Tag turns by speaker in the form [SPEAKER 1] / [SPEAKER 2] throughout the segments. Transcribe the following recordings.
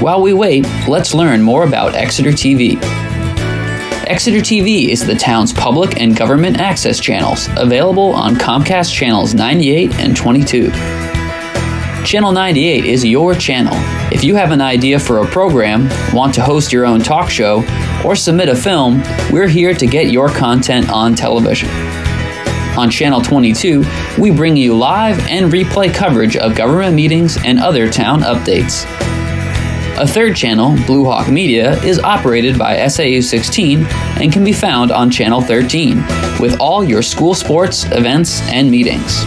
[SPEAKER 1] While we wait, let's learn more about Exeter TV. Exeter TV is the town's public and government access channels, available on Comcast channels 98 and 22. Channel 98 is your channel. If you have an idea for a program, want to host your own talk show, or submit a film, we're here to get your content on television. On Channel 22, we bring you live and replay coverage of government meetings and other town updates. A third channel, Blue Hawk Media, is operated by SAU 16 and can be found on Channel 13, with all your school sports, events, and meetings.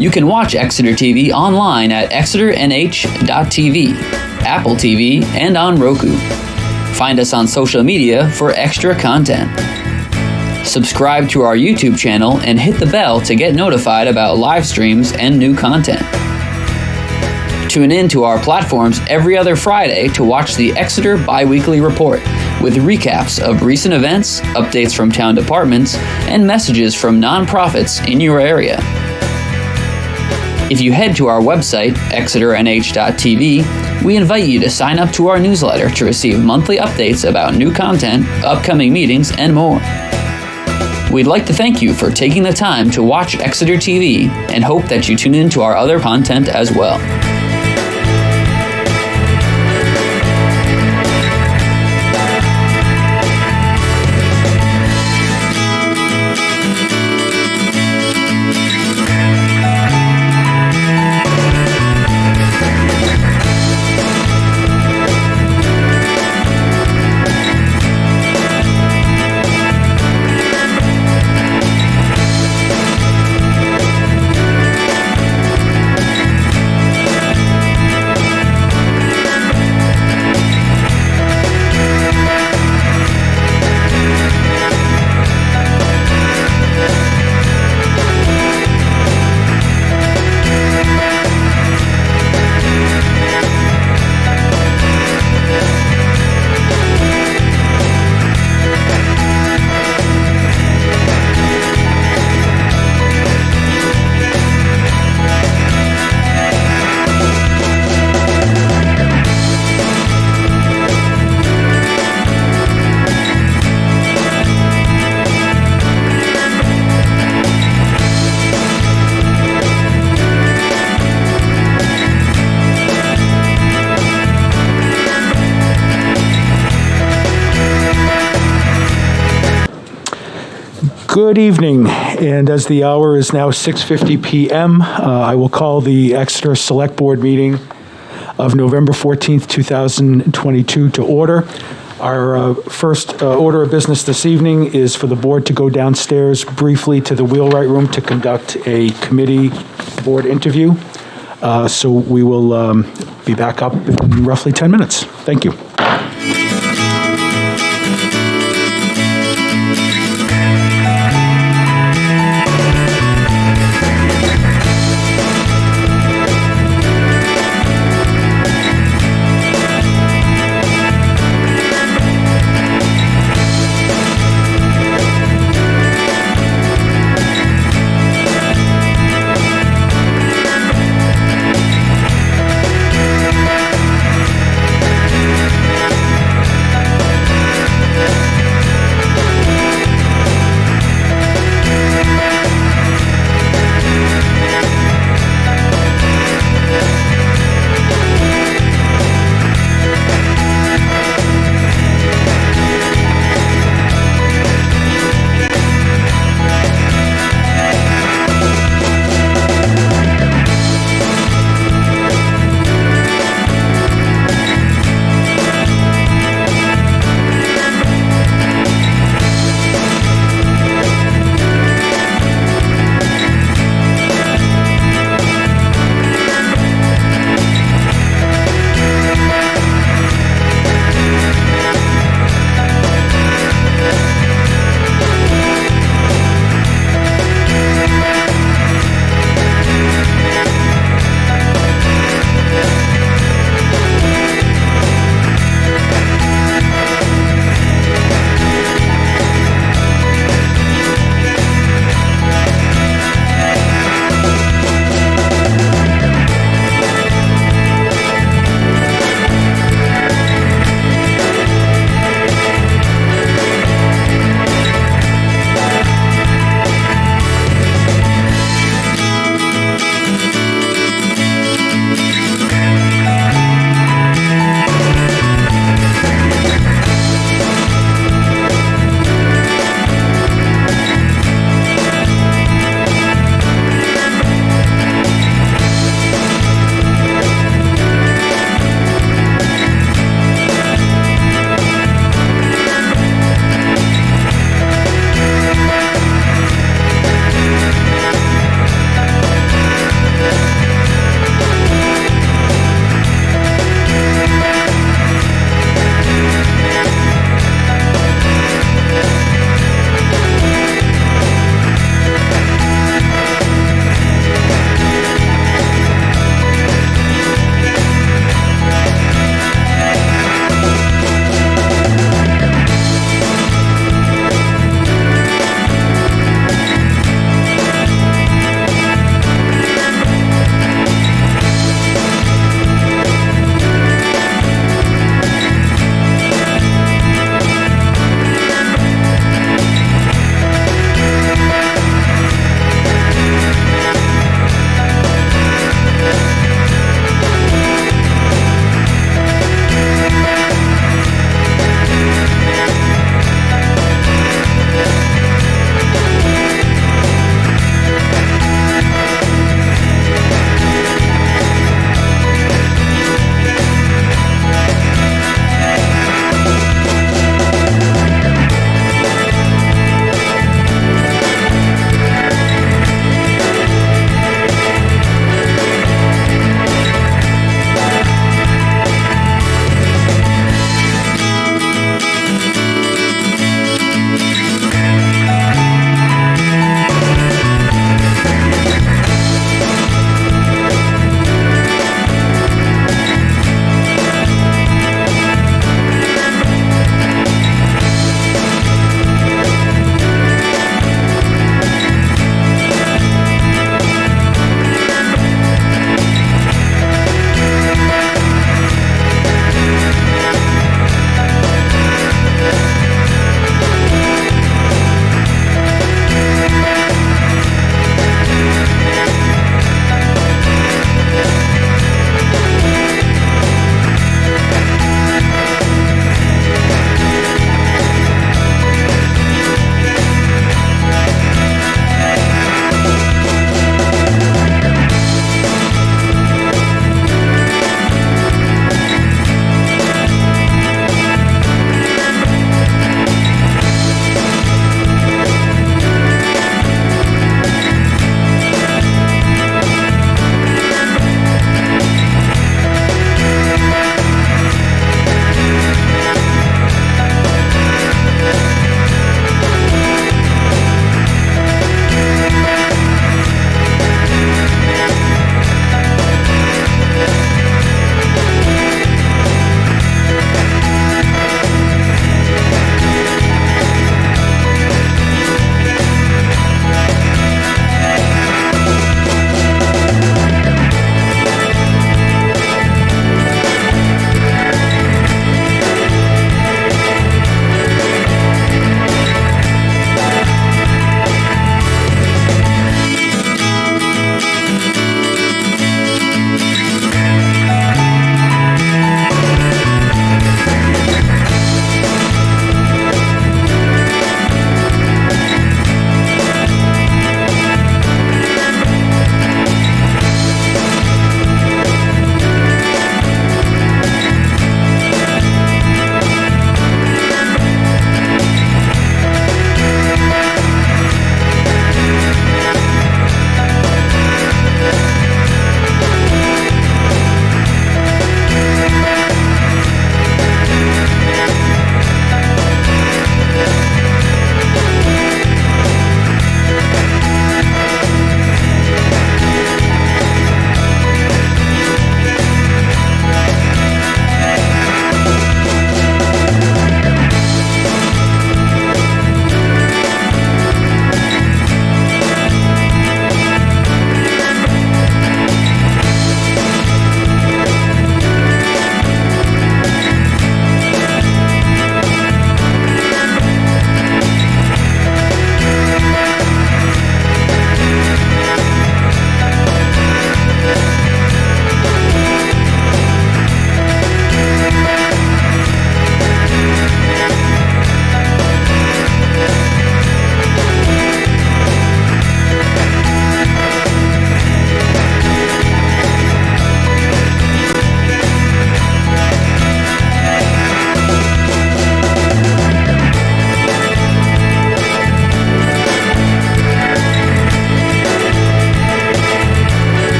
[SPEAKER 1] You can watch Exeter TV online at exeternh.tv, Apple TV, and on Roku. Find us on social media for extra content. Subscribe to our YouTube channel and hit the bell to get notified about live streams and new content. Tune in to our platforms every other Friday to watch the Exeter Biweekly Report, with recaps of recent events, updates from town departments, and messages from nonprofits in your area. If you head to our website, exeternh.tv, we invite you to sign up to our newsletter to receive monthly updates about new content, upcoming meetings, and more. We'd like to thank you for taking the time to watch Exeter TV and hope that you tune in to our other content as well.
[SPEAKER 2] Good evening, and as the hour is now 6:50 p.m., I will call the Exeter Select Board meeting of November 14th, 2022 to order. Our first order of business this evening is for the board to go downstairs briefly to the wheelwright room to conduct a committee board interview. So we will be back up in roughly 10 minutes. Thank you.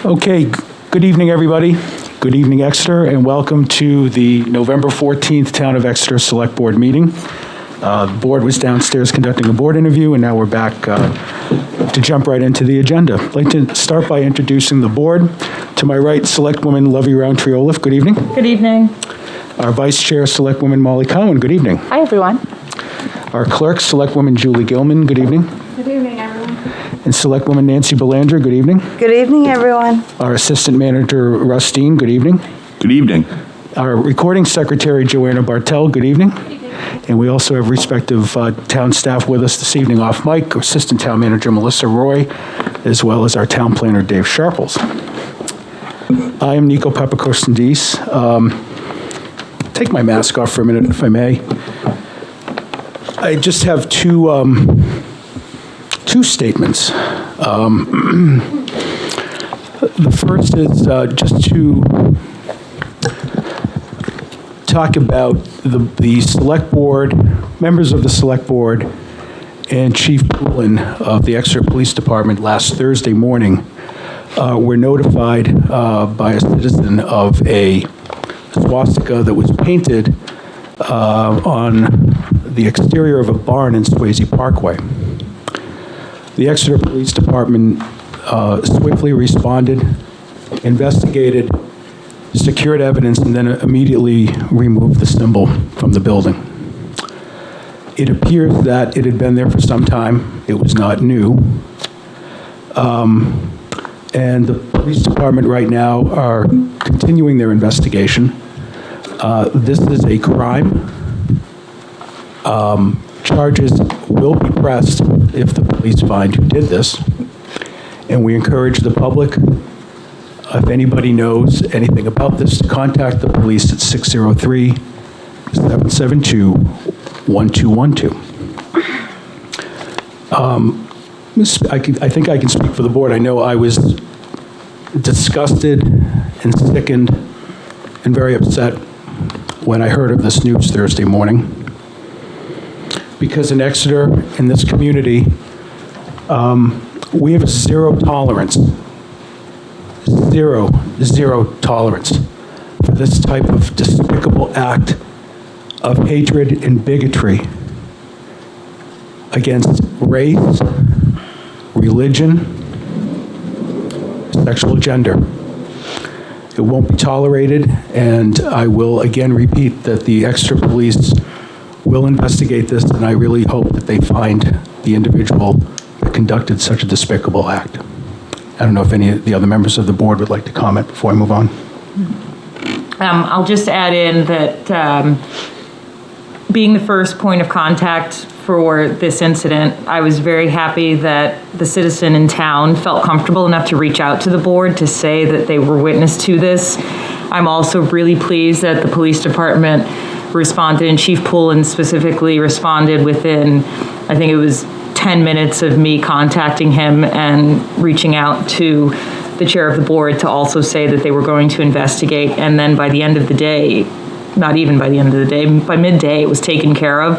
[SPEAKER 2] Okay, good evening, everybody. Good evening, Exeter, and welcome to the November 14th Town of Exeter Select Board meeting. The board was downstairs conducting a board interview, and now we're back to jump right into the agenda. I'd like to start by introducing the board. To my right, Selectwoman Lovey Roundtree-Olaf, good evening.
[SPEAKER 3] Good evening.
[SPEAKER 2] Our Vice Chair, Selectwoman Molly Cowan, good evening.
[SPEAKER 3] Hi, everyone.
[SPEAKER 2] Our Clerk, Selectwoman Julie Gilman, good evening.
[SPEAKER 4] Good evening, everyone.
[SPEAKER 2] And Selectwoman Nancy Belanger, good evening.
[SPEAKER 4] Good evening, everyone.
[SPEAKER 2] Our Assistant Manager, Russ Dean, good evening.
[SPEAKER 5] Good evening.
[SPEAKER 2] Our Recording Secretary, Joanna Bartel, good evening. And we also have respective town staff with us this evening off mic, Assistant Town Manager Melissa Roy, as well as our Town Planner, Dave Sharples. I am Nico Papakostandis. Take my mask off for a minute, if I may. I just have two statements. The first is just to talk about the Select Board, members of the Select Board, and Chief Poulin of the Exeter Police Department last Thursday morning were notified by a citizen of a swastika that was painted on the exterior of a barn in Swayze Parkway. The Exeter Police Department swiftly responded, investigated, secured evidence, and then immediately removed the symbol from the building. It appears that it had been there for some time. It was not new. And the police department right now are continuing their investigation. This is a crime. Charges will be pressed if the police find who did this. And we encourage the public, if anybody knows anything about this, to contact the police at 603-772-1212. I think I can speak for the board. I know I was disgusted and sickened and very upset when I heard of this news Thursday morning. Because in Exeter, in this community, we have zero tolerance tolerance for this type of despicable act of hatred and bigotry against race, religion, sexual gender. It won't be tolerated, and I will again repeat that the Exeter Police will investigate this, and I really hope that they find the individual that conducted such a despicable act. I don't know if any of the other members of the board would like to comment before I move on.
[SPEAKER 3] I'll just add in that being the first point of contact for this incident, I was very happy that the citizen in town felt comfortable enough to reach out to the board to say that they were witness to this. I'm also really pleased that the police department responded, and Chief Poulin specifically responded within, I think it was 10 minutes of me contacting him and reaching out to the chair of the board to also say that they were going to investigate. And then by the end of the day, not even by the end of the day, by midday, it was taken care of.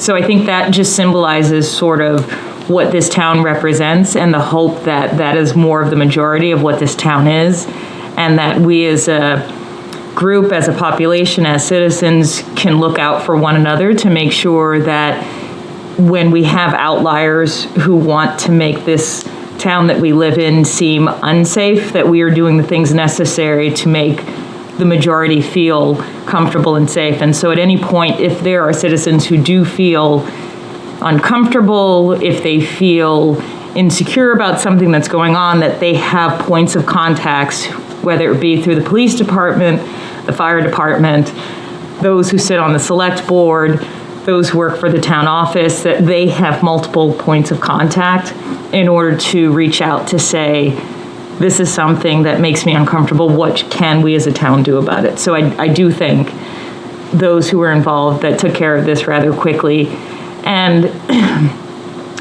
[SPEAKER 3] So I think that just symbolizes sort of what this town represents and the hope that that is more of the majority of what this town is, and that we as a group, as a population, as citizens can look out for one another to make sure that when we have outliers who want to make this town that we live in seem unsafe, that we are doing the things necessary to make the majority feel comfortable and safe. And so at any point, if there are citizens who do feel uncomfortable, if they feel insecure about something that's going on, that they have points of contact, whether it be through the police department, the fire department, those who sit on the select board, those who work for the town office, that they have multiple points of contact in order to reach out to say, this is something that makes me uncomfortable. What can we as a town do about it? So I do think those who were involved that took care of this rather quickly. And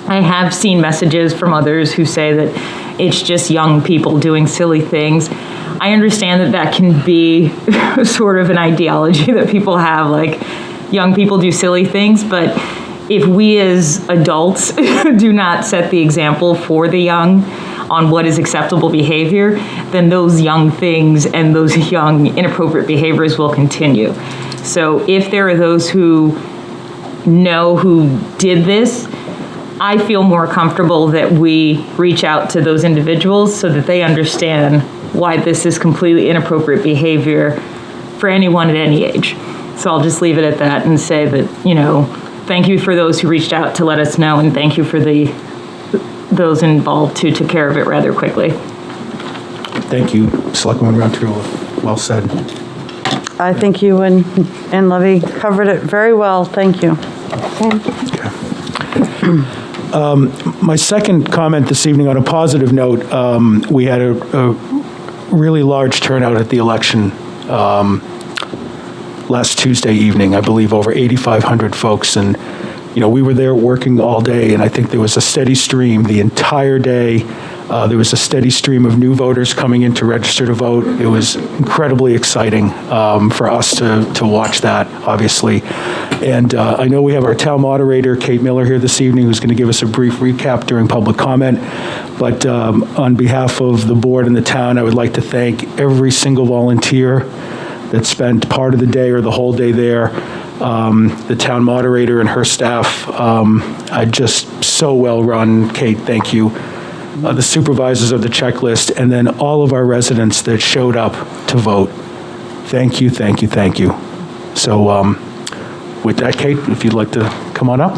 [SPEAKER 3] I have seen messages from others who say that it's just young people doing silly things. I understand that that can be sort of an ideology that people have, like young people do silly things, but if we as adults do not set the example for the young, on what is acceptable behavior, then those young things and those young inappropriate behaviors will continue. So if there are those who know who did this, I feel more comfortable that we reach out to those individuals so that they understand why this is completely inappropriate behavior for anyone at any age. So I'll just leave it at that and say that, thank you for those who reached out to let us know, and thank you for those involved who took care of it rather quickly.
[SPEAKER 2] Thank you, Selectwoman Montiero. Well said.
[SPEAKER 5] I think you and Levy covered it very well. Thank you.
[SPEAKER 2] My second comment this evening, on a positive note, we had a really large turnout at the election last Tuesday evening. I believe over 8,500 folks, and we were there working all day, and I think there was a steady stream the entire day. There was a steady stream of new voters coming in to register to vote. It was incredibly exciting for us to watch that, obviously. And I know we have our town moderator, Kate Miller, here this evening, who's going to give us a brief recap during public comment. But on behalf of the board and the town, I would like to thank every single volunteer that spent part of the day or the whole day there. The town moderator and her staff, just so well run. Kate, thank you. The supervisors of the checklist, and then all of our residents that showed up to vote. Thank you, thank you, thank you. So with that, Kate, if you'd like to come on up.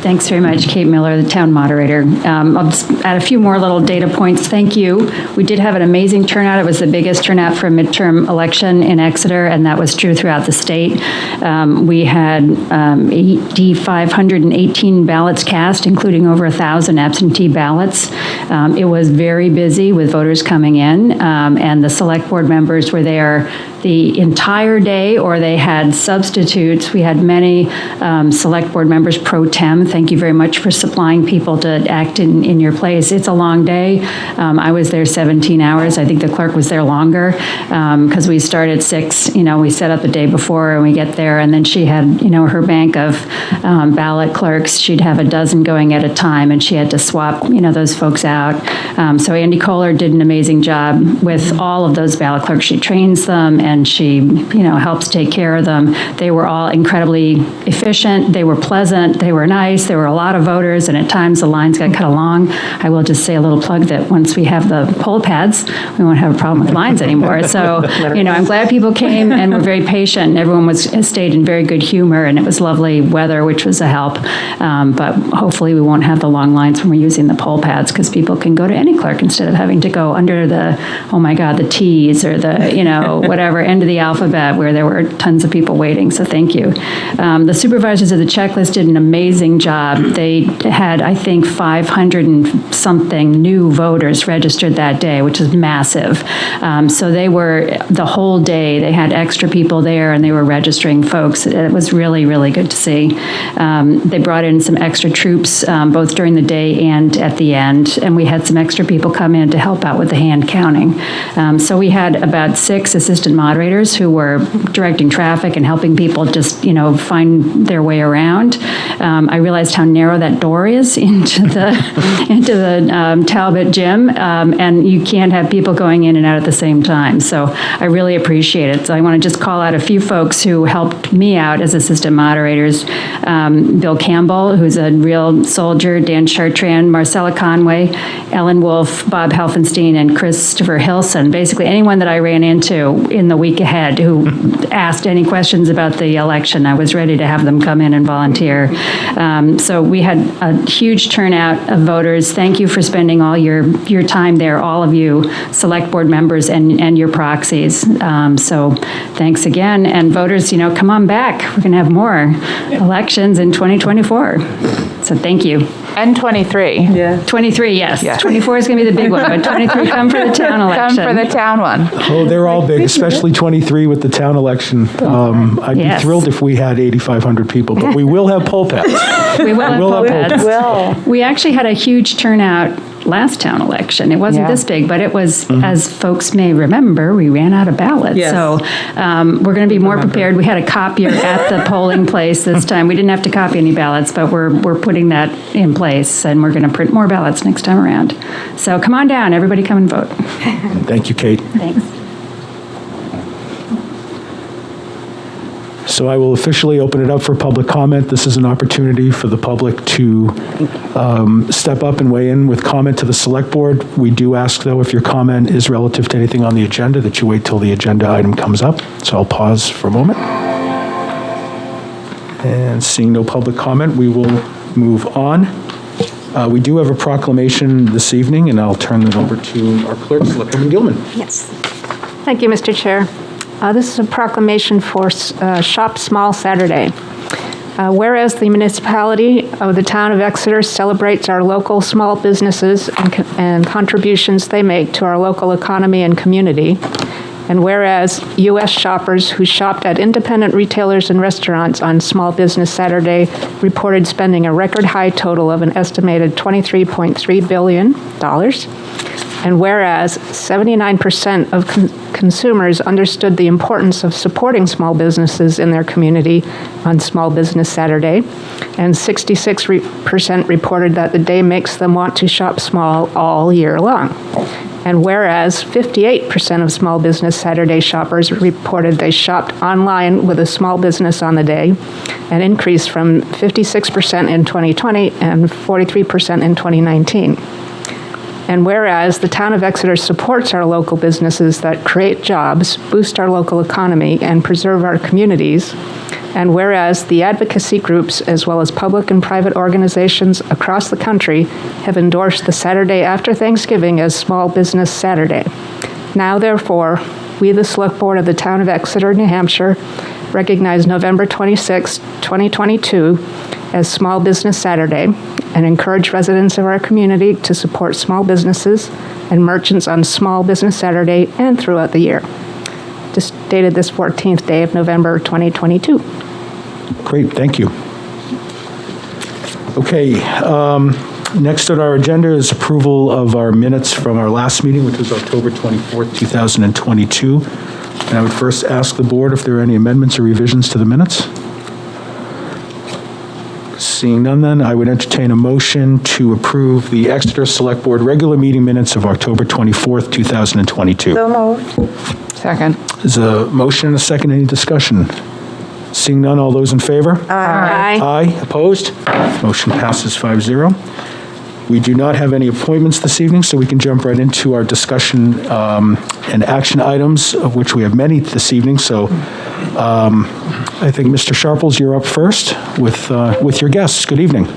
[SPEAKER 6] Thanks very much, Kate Miller, the town moderator. I'll just add a few more little data points. Thank you. We did have an amazing turnout. It was the biggest turnout for a midterm election in Exeter, and that was true throughout the state. We had 8,518 ballots cast, including over 1,000 absentee ballots. It was very busy with voters coming in, and the select board members were there the entire day, or they had substitutes. We had many select board members pro tem. Thank you very much for supplying people to act in your place. It's a long day. I was there 17 hours. I think the clerk was there longer because we start at 6. We set up the day before and we get there, and then she had, her bank of ballot clerks. She'd have a dozen going at a time, and she had to swap, those folks out. So Andy Kohler did an amazing job with all of those ballot clerks. She trains them, and she, helps take care of them. They were all incredibly efficient. They were pleasant. They were nice. There were a lot of voters, and at times the lines got cut along. I will just say a little plug that once we have the poll pads, we won't have a problem with lines anymore. So, I'm glad people came and were very patient. Everyone stayed in very good humor, and it was lovely weather, which was a help. But hopefully we won't have the long lines when we're using the poll pads, because people can go to any clerk instead of having to go under the, the T's or the, whatever end of the alphabet where there were tons of people waiting. So thank you. The supervisors of the checklist did an amazing job. They had, I think, 500 and something new voters registered that day, which is massive. So they were, the whole day, they had extra people there, and they were registering folks. It was really, really good to see. They brought in some extra troops, both during the day and at the end, and we had some extra people come in to help out with the hand counting. So we had about 6 assistant moderators who were directing traffic and helping people just, find their way around. I realized how narrow that door is into the Talbot gym, and you can't have people going in and out at the same time. So I really appreciate it. So I want to just call out a few folks who helped me out as assistant moderators. Bill Campbell, who's a real soldier, Dan Chartrand, Marcella Conway, Ellen Wolf, Bob Helfenstein, and Christopher Hilson. Basically anyone that I ran into in the week ahead who asked any questions about the election, I was ready to have them come in and volunteer. So we had a huge turnout of voters. Thank you for spending all your time there, all of you select board members and your proxies. So thanks again. And voters, come on back. We're going to have more elections in 2024. So thank you.
[SPEAKER 7] And 23.
[SPEAKER 5] Yeah.
[SPEAKER 6] 23, yes.
[SPEAKER 7] Yeah.
[SPEAKER 6] 24 is going to be the big one, but 23, come for the town election.
[SPEAKER 7] Come for the town one.
[SPEAKER 2] Oh, they're all big, especially 23 with the town election. I'd be thrilled if we had 8,500 people, but we will have poll pads.
[SPEAKER 6] We will have poll pads.
[SPEAKER 5] Well,
[SPEAKER 6] We actually had a huge turnout last town election. It wasn't
[SPEAKER 7] Yeah.
[SPEAKER 6] this big, but it was, as folks may remember, we ran out of ballots.
[SPEAKER 3] Yes.
[SPEAKER 6] So we're going to be more prepared. We had a copier at the polling place this time. We didn't have to copy any ballots, but we're putting that in place, and we're going to print more ballots next time around. So come on down, everybody come and vote.
[SPEAKER 2] Thank you, Kate.
[SPEAKER 6] Thanks.
[SPEAKER 2] So I will officially open it up for public comment. This is an opportunity for the public to step up and weigh in with comment to the Select Board. We do ask, though, if your comment is relative to anything on the agenda, that you wait till the agenda item comes up. So I'll pause for a moment. And seeing no public comment, we will move on. We do have a proclamation this evening, and I'll turn it over to our clerk, Selectwoman Gilman.
[SPEAKER 8] Yes. Thank you, Mr. Chair. This is a proclamation for Shop Small Saturday. Whereas the municipality of the town of Exeter celebrates our local small businesses and contributions they make to our local economy and community, and whereas U.S. shoppers who shopped at independent retailers and restaurants on Small Business Saturday reported spending a record high total of an estimated $23.3 billion, and whereas 79% of consumers understood the importance of supporting small businesses in their community on Small Business Saturday, and 66% reported that the day makes them want to shop small all year long. And whereas 58% of Small Business Saturday shoppers reported they shopped online with a small business on the day, an increase from 56% in 2020 and 43% in 2019. And whereas the town of Exeter supports our local businesses that create jobs, boost our local economy, and preserve our communities, and whereas the advocacy groups, as well as public and private organizations across the country, have endorsed the Saturday after Thanksgiving as Small Business Saturday. Now, therefore, we, the Select Board of the town of Exeter, New Hampshire, recognize November 26, 2022 as Small Business Saturday, and encourage residents of our community to support small businesses and merchants on Small Business Saturday and throughout the year. Just dated this 14th day of November 2022.
[SPEAKER 2] Great, thank you. Okay, next on our agenda is approval of our minutes from our last meeting, which was October 24th, 2022. And I would first ask the board if there are any amendments or revisions to the minutes. Seeing none, then, I would entertain a motion to approve the Exeter Select Board regular meeting minutes of October 24th, 2022.
[SPEAKER 4] So moved.
[SPEAKER 7] Second.
[SPEAKER 2] There's a motion and a second. Any discussion? Seeing none, all those in favor?
[SPEAKER 8] Aye.
[SPEAKER 2] Aye. Opposed? Motion passes 5-0. We do not have any appointments this evening, so we can jump right into our discussion and action items, of which we have many this evening. So I think, Mr. Sharples, you're up first with your guests. Good evening.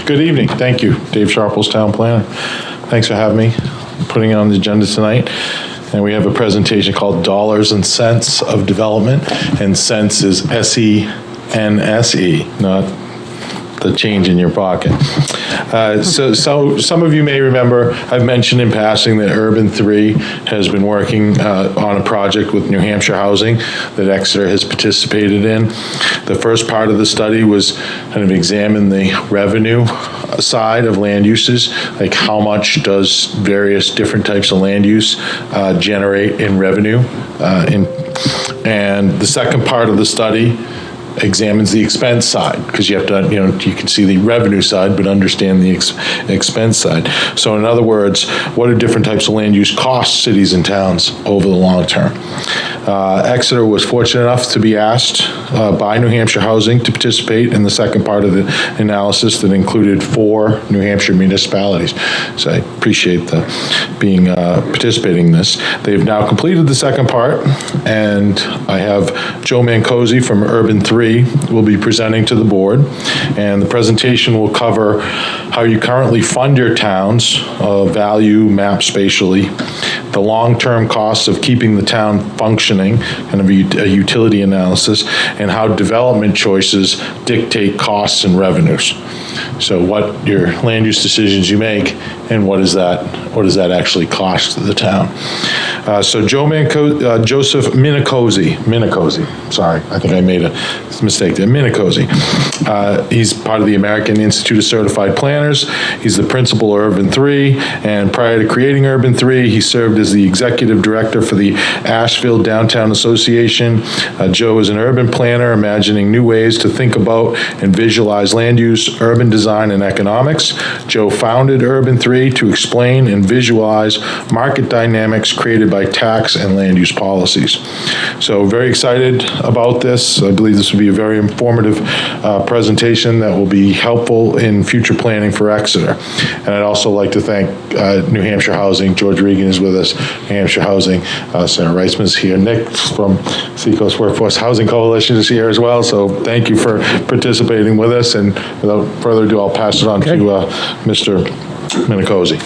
[SPEAKER 9] Good evening. Thank you. Dave Sharples, Town Planner. Thanks for having me, putting it on the agenda tonight. And we have a presentation called Dollars and Cents of Development, and cents is S-E-N-S-E, not the change in your pocket. So some of you may remember, I've mentioned in passing that Urban 3 has been working on a project with New Hampshire Housing that Exeter has participated in. The first part of the study was kind of examine the revenue side of land uses, like how much does various different types of land use generate in revenue. And the second part of the study examines the expense side, because you have to, you can see the revenue side, but understand the expense side. So in other words, what do different types of land use cost cities and towns over the long term? Exeter was fortunate enough to be asked by New Hampshire Housing to participate in the second part of the analysis that included 4 New Hampshire municipalities. So I appreciate the participating in this. They've now completed the second part, and I have Joe Mancosi from Urban 3 will be presenting to the board, and the presentation will cover how you currently fund your towns, value map spatially, the long-term costs of keeping the town functioning, kind of a utility analysis, and how development choices dictate costs and revenues. So what your land use decisions you make and what does that actually cost the town? So Joseph Minicozy, sorry, I think I made a mistake there, Minicozy. He's part of the American Institute of Certified Planners. He's the principal of Urban 3, and prior to creating Urban 3, he served as the executive director for the Asheville Downtown Association. Joe is an urban planner, imagining new ways to think about and visualize land use, urban design, and economics. Joe founded Urban 3 to explain and visualize market dynamics created by tax and land use policies. So very excited about this. I believe this will be a very informative presentation that will be helpful in future planning for Exeter. And I'd also like to thank New Hampshire Housing. George Regan is with us, New Hampshire Housing. Sarah Reisman is here. Nick from Seacoast Workforce Housing Coalition is here as well. So thank you for participating with us. And without further ado, I'll pass it on to Mr. Minicozy.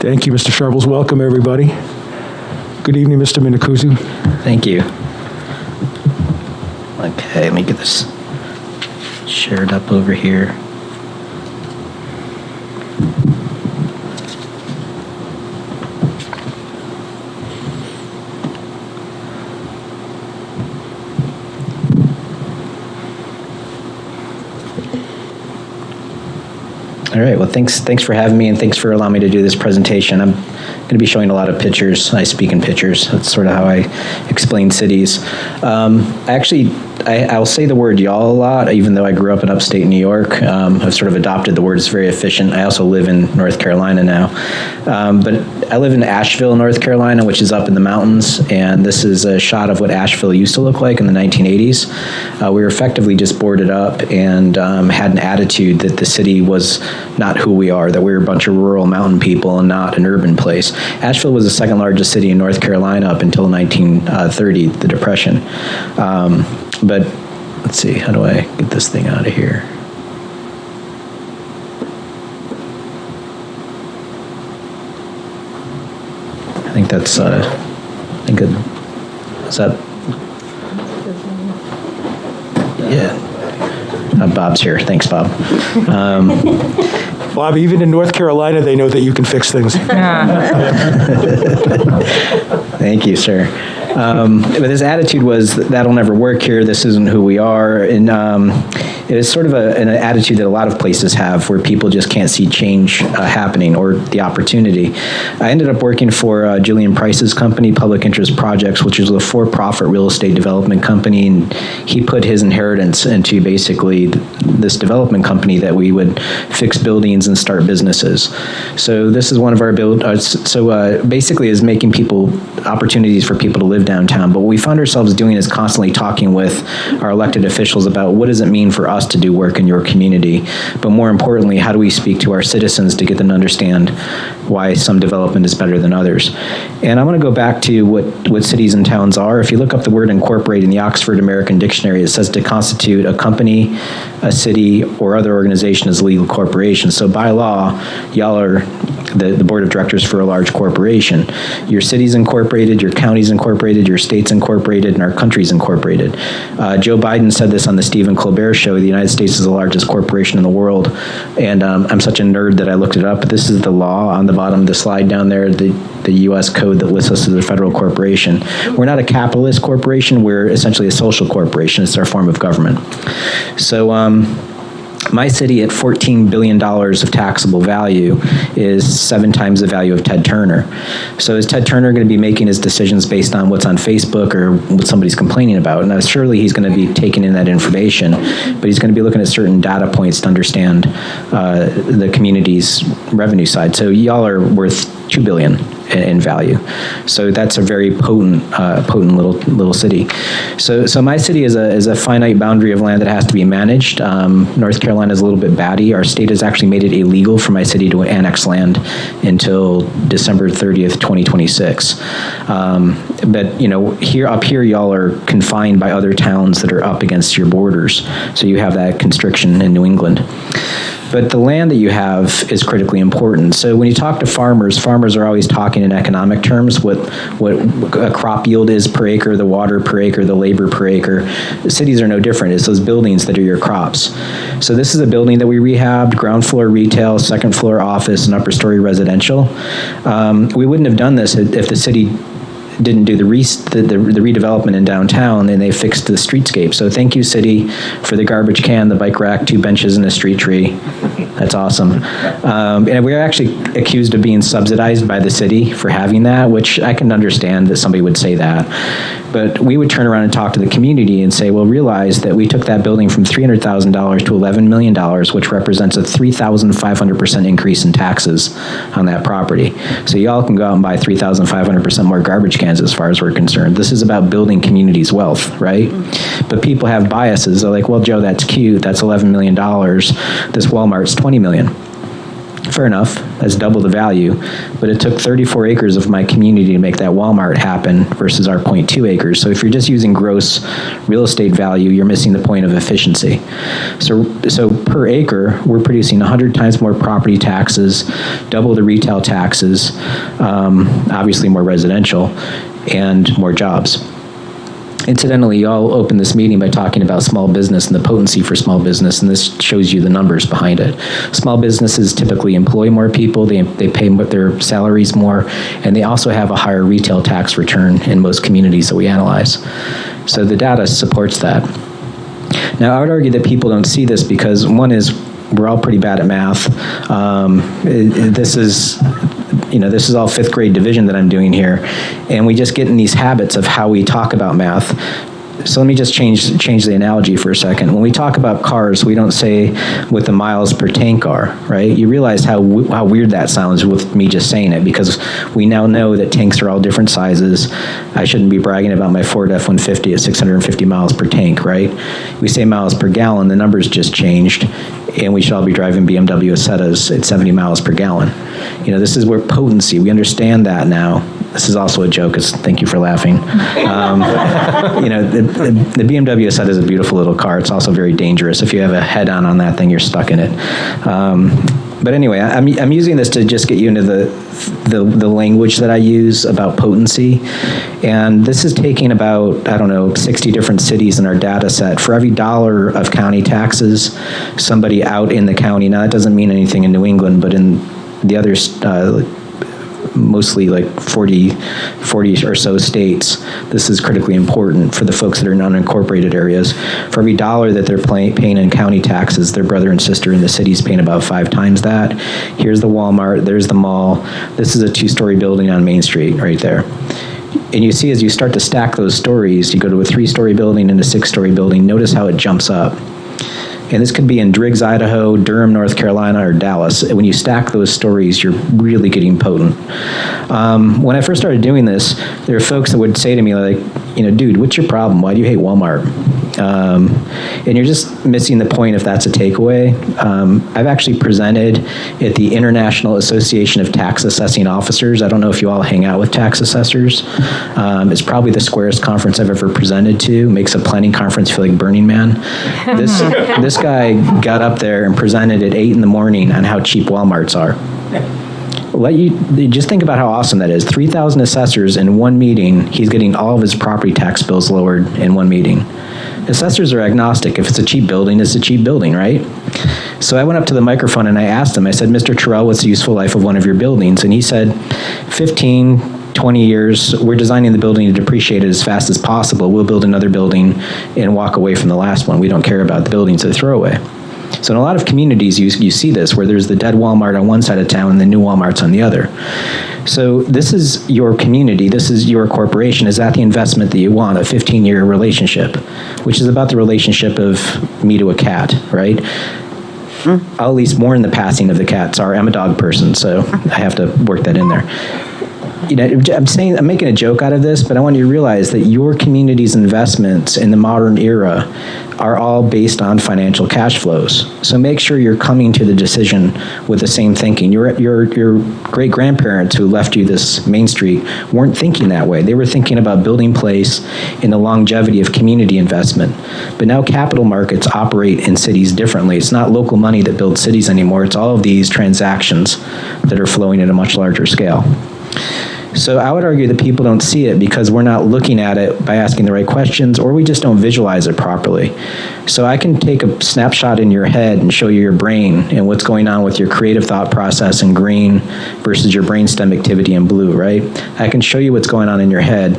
[SPEAKER 2] Thank you, Mr. Sharbles. Welcome, everybody. Good evening, Mr. Minicozy.
[SPEAKER 10] Thank you. Okay, let me get this shared up over here. All right, well, thanks for having me, and thanks for allowing me to do this presentation. I'm going to be showing a lot of pictures. I speak in pictures. That's sort of how I explain cities. I'll say the word y'all a lot, even though I grew up in upstate New York. I've sort of adopted the word. It's very efficient. I also live in North Carolina now. But I live in Asheville, North Carolina, which is up in the mountains, and this is a shot of what Asheville used to look like in the 1980s. We were effectively just boarded up and had an attitude that the city was not who we are, that we were a bunch of rural mountain people and not an urban place. Asheville was the second largest city in North Carolina up until 1930, the Depression. But let's see, how do I get this thing out of here? I think that's, is that? Yeah. Bob's here. Thanks, Bob.
[SPEAKER 2] Bob, even in North Carolina, they know that you can fix things.
[SPEAKER 10] Thank you, sir. But his attitude was, that'll never work here, this isn't who we are, and it was sort of an attitude that a lot of places have, where people just can't see change happening or the opportunity. I ended up working for Julian Price's company, Public Interest Projects, which is a for-profit real estate development company, and he put his inheritance into basically this development company that we would fix buildings and start businesses. So this is one of our basically is making opportunities for people to live downtown. But what we found ourselves doing is constantly talking with our elected officials about what does it mean for us to do work in your community, but more importantly, how do we speak to our citizens to get them to understand why some development is better than others. And I'm going to go back to what cities and towns are. If you look up the word incorporate in the Oxford American Dictionary, it says to constitute a company, a city, or other organization as a legal corporation. So by law, y'all are the board of directors for a large corporation. Your city's incorporated, your county's incorporated, your state's incorporated, and our country's incorporated. Joe Biden said this on the Stephen Colbert Show, the United States is the largest corporation in the world. And I'm such a nerd that I looked it up, but this is the law on the bottom of the slide down there, the U.S. code that lists us as a federal corporation. We're not a capitalist corporation, we're essentially a social corporation. It's our form of government. So my city at $14 billion of taxable value is 7 times the value of Ted Turner. So is Ted Turner going to be making his decisions based on what's on Facebook or what somebody's complaining about? Now, surely he's going to be taking in that information, but he's going to be looking at certain data points to understand the community's revenue side. So y'all are worth $2 billion in value. So that's a very potent little city. So my city is a finite boundary of land that has to be managed. North Carolina is a little bit batty. Our state has actually made it illegal for my city to annex land until December 30th, 2026. But up here, y'all are confined by other towns that are up against your borders. So you have that constriction in New England. But the land that you have is critically important. So when you talk to farmers, farmers are always talking in economic terms, what a crop yield is per acre, the water per acre, the labor per acre. The cities are no different. It's those buildings that are your crops. So this is a building that we rehabbed, ground floor retail, second floor office, and upper story residential. We wouldn't have done this if the city didn't do the redevelopment in downtown, and they fixed the streetscape. So thank you, city, for the garbage can, the bike rack, 2 benches, and a street tree. That's awesome. And we're actually accused of being subsidized by the city for having that, which I can understand that somebody would say that. But we would turn around and talk to the community and say, well, realize that we took that building from $300,000 to $11 million, which represents a 3,500% increase in taxes on that property. So y'all can go out and buy 3,500% more garbage cans as far as we're concerned. This is about building communities' wealth, right? But people have biases. They're like, well, Joe, that's cute. That's $11 million. This Walmart's $20 million. Fair enough, that's double the value, but it took 34 acres of my community to make that Walmart happen versus our 0.2 acres. So if you're just using gross real estate value, you're missing the point of efficiency. So per acre, we're producing 100 times more property taxes, double the retail taxes, obviously more residential, and more jobs. Incidentally, y'all opened this meeting by talking about small business and the potency for small business, and this shows you the numbers behind it. Small businesses typically employ more people, they pay their salaries more, and they also have a higher retail tax return in most communities that we analyze. So the data supports that. Now, I would argue that people don't see this because one is we're all pretty bad at math. This is all 5th grade division that I'm doing here, and we just get in these habits of how we talk about math. So let me just change the analogy for a second. When we talk about cars, we don't say what the miles per tank are, right? You realize how weird that sounds with me just saying it, because we now know that tanks are all different sizes. I shouldn't be bragging about my Ford F-150 at 650 miles per tank, right? We say miles per gallon, the numbers just changed, and we should all be driving BMW Acetas at 70 miles per gallon. This is where potency, we understand that now. This is also a joke, thank you for laughing. The BMW Asceta is a beautiful little car. It's also very dangerous. If you have a head-on that thing, you're stuck in it. But anyway, I'm using this to just get you into the language that I use about potency. And this is taking about, 60 different cities in our data set. For every $1 of county taxes, somebody out in the county, now that doesn't mean anything in New England, but in the others, mostly like 40 or so states, this is critically important for the folks that are in unincorporated areas. For every $1 that they're paying in county taxes, their brother and sister in the city is paying about 5 times that. Here's the Walmart, there's the mall. This is a 2-story building on Main Street right there. And you see, as you start to stack those stories, you go to a 3-story building and a 6-story building, notice how it jumps up. And this could be in Driggs, Idaho, Durham, North Carolina, or Dallas. When you stack those stories, you're really getting potent. When I first started doing this, there were folks that would say to me, like, dude, what's your problem? Why do you hate Walmart? And you're just missing the point if that's a takeaway. I've actually presented at the International Association of Tax Assessing Officers. I don't know if you all hang out with tax assessors. It's probably the squarest conference I've ever presented to. Makes a planning conference feel like Burning Man. This guy got up there and presented at 8 in the morning on how cheap Walmarts are. Just think about how awesome that is. 3,000 assessors in one meeting. He's getting all of his property tax bills lowered in one meeting. Assessors are agnostic. If it's a cheap building, it's a cheap building, right? So I went up to the microphone and I asked him, I said, Mr. Terrell, what's the useful life of one of your buildings? And he said, 15, 20 years, we're designing the building to depreciate it as fast as possible. We'll build another building and walk away from the last one. We don't care about the buildings that throw away. So in a lot of communities, you see this, where there's the dead Walmart on one side of town and the new Walmarts on the other. So this is your community, this is your corporation. Is that the investment that you want, a 15-year relationship, which is about the relationship of me to a cat, right? I'll at least mourn the passing of the cat. Sorry, I'm a dog person, so I have to work that in there. I'm making a joke out of this, but I want you to realize that your community's investments in the modern era are all based on financial cash flows. So make sure you're coming to the decision with the same thinking. Your great-grandparents who left you this Main Street weren't thinking that way. They were thinking about building place in the longevity of community investment. But now capital markets operate in cities differently. It's not local money that builds cities anymore. It's all of these transactions that are flowing at a much larger scale. So I would argue that people don't see it because we're not looking at it by asking the right questions, or we just don't visualize it properly. So I can take a snapshot in your head and show you your brain and what's going on with your creative thought process in green versus your brainstem activity in blue, right? I can show you what's going on in your head.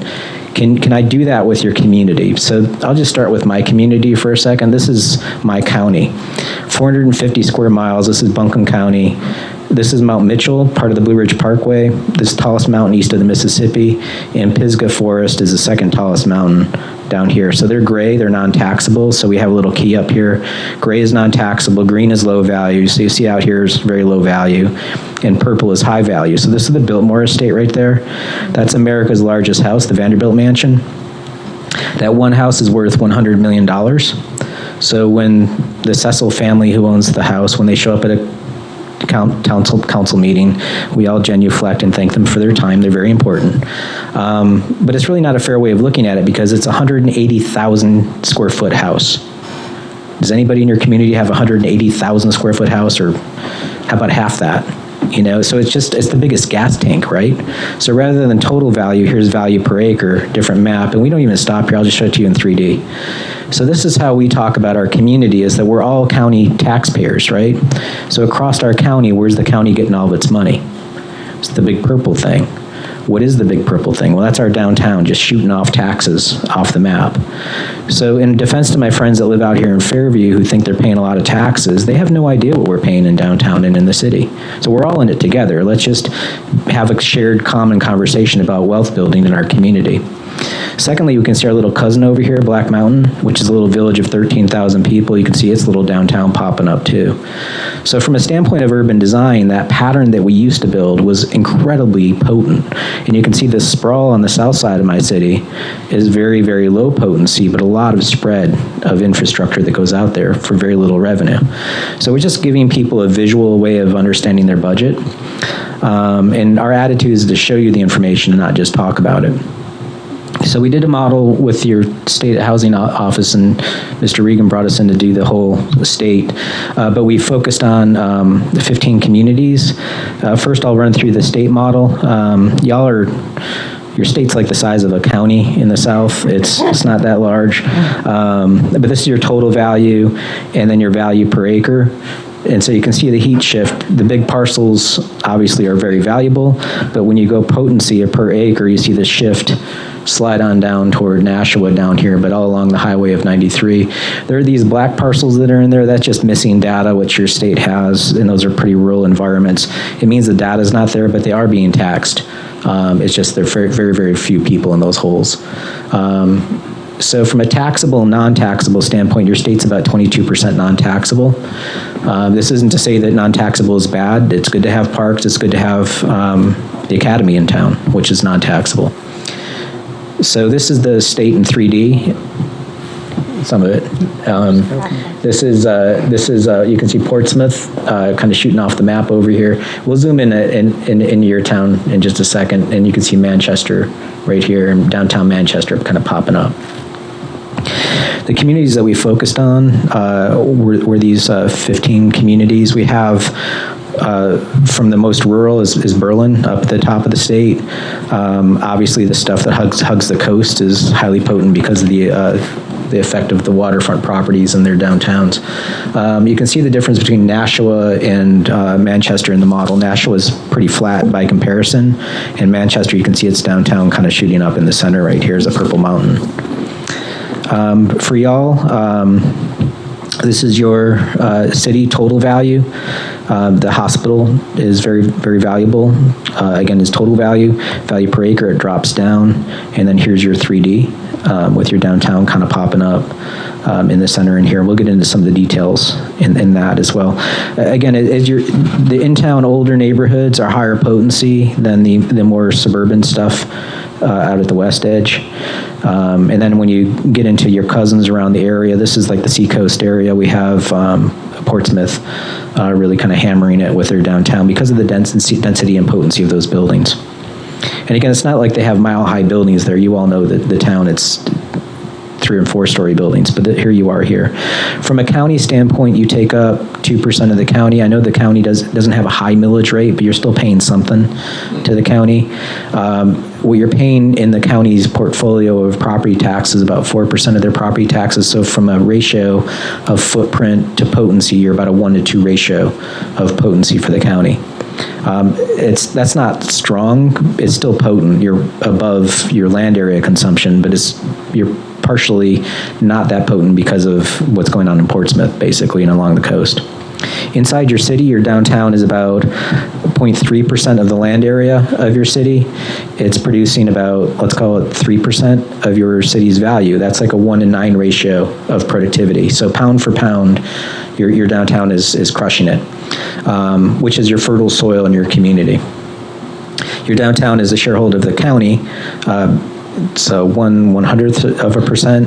[SPEAKER 10] Can I do that with your community? So I'll just start with my community for a second. This is my county, 450 square miles. This is Buncombe County. This is Mount Mitchell, part of the Blue Ridge Parkway. This is the tallest mountain east of the Mississippi. And Pisgah Forest is the second tallest mountain down here. So they're gray, they're non-taxable. So we have a little key up here. Gray is non-taxable, green is low value. So you see out here is very low value. And purple is high value. So this is the Biltmore estate right there. That's America's largest house, the Vanderbilt Mansion. That one house is worth $100 million. So when the Cecil family who owns the house, when they show up at a council meeting, we all genuflect and thank them for their time. They're very important. But it's really not a fair way of looking at it because it's a 180,000 square foot house. Does anybody in your community have a 180,000 square foot house, or how about half that? So it's the biggest gas tank, right? So rather than total value, here's value per acre, different map, and we don't even stop here. I'll just show it to you in 3D. So this is how we talk about our community, is that we're all county taxpayers, right? So across our county, where's the county getting all of its money? It's the big purple thing. What is the big purple thing? Well, that's our downtown, just shooting off taxes off the map. So in defense to my friends that live out here in Fairview who think they're paying a lot of taxes, they have no idea what we're paying in downtown and in the city. So we're all in it together. Let's just have a shared common conversation about wealth building in our community. Secondly, we can see our little cousin over here, Black Mountain, which is a little village of 13,000 people. You can see its little downtown popping up too. So from a standpoint of urban design, that pattern that we used to build was incredibly potent. And you can see the sprawl on the south side of my city is very, very low potency, but a lot of spread of infrastructure that goes out there for very little revenue. So we're just giving people a visual way of understanding their budget. And our attitude is to show you the information and not just talk about it. So we did a model with your state housing office, and Mr. Regan brought us in to do the whole state. But we focused on the 15 communities. First, I'll run through the state model. Your state's like the size of a county in the south. It's not that large. But this is your total value, and then your value per acre. And so you can see the heat shift. The big parcels obviously are very valuable, but when you go potency per acre, you see the shift slide on down toward Nashua down here, but all along the highway of 93. There are these black parcels that are in there. That's just missing data, which your state has, and those are pretty rural environments. It means the data's not there, but they are being taxed. It's just there are very, very, very few people in those holes. So from a taxable and non-taxable standpoint, your state's about 22% non-taxable. This isn't to say that non-taxable is bad. It's good to have parks. It's good to have the academy in town, which is non-taxable. So this is the state in 3D. Some of it. This is you can see Portsmouth kind of shooting off the map over here. We'll zoom in your town in just a second, and you can see Manchester right here, and downtown Manchester kind of popping up. The communities that we focused on were these 15 communities. We have from the most rural is Berlin, up at the top of the state. Obviously, the stuff that hugs the coast is highly potent because of the effect of the waterfront properties in their downtowns. You can see the difference between Nashua and Manchester in the model. Nashua is pretty flat by comparison, and Manchester, you can see its downtown kind of shooting up in the center right here is a purple mountain. For y'all, this is your city total value. The hospital is very, very valuable. Again, is total value. Value per acre, it drops down. And then here's your 3D with your downtown kind of popping up. in the center and here. We'll get into some of the details in that as well. Again, the in-town older neighborhoods are higher potency than the more suburban stuff out at the west edge. And then when you get into your cousins around the area, this is like the Seacoast area. We have Portsmouth really kind of hammering it with their downtown because of the density and potency of those buildings. And again, it's not like they have mile-high buildings there. You all know that the town, it's 3- and 4-story buildings, but here you are here. From a county standpoint, you take up 2% of the county. I know the county doesn't have a high millage rate, but you're still paying something to the county. What you're paying in the county's portfolio of property taxes, about 4% of their property taxes. So from a ratio of footprint to potency, you're about a 1-to-2 ratio of potency for the county. That's not strong. It's still potent. You're above your land area consumption, but you're partially not that potent because of what's going on in Portsmouth, basically, and along the coast. Inside your city, your downtown is about 0.3% of the land area of your city. It's producing about, let's call it 3% of your city's value. That's like a 1-to-9 ratio of productivity. So pound for pound, your downtown is crushing it, which is your fertile soil in your community. Your downtown is a shareholder of the county. So 1/100th%,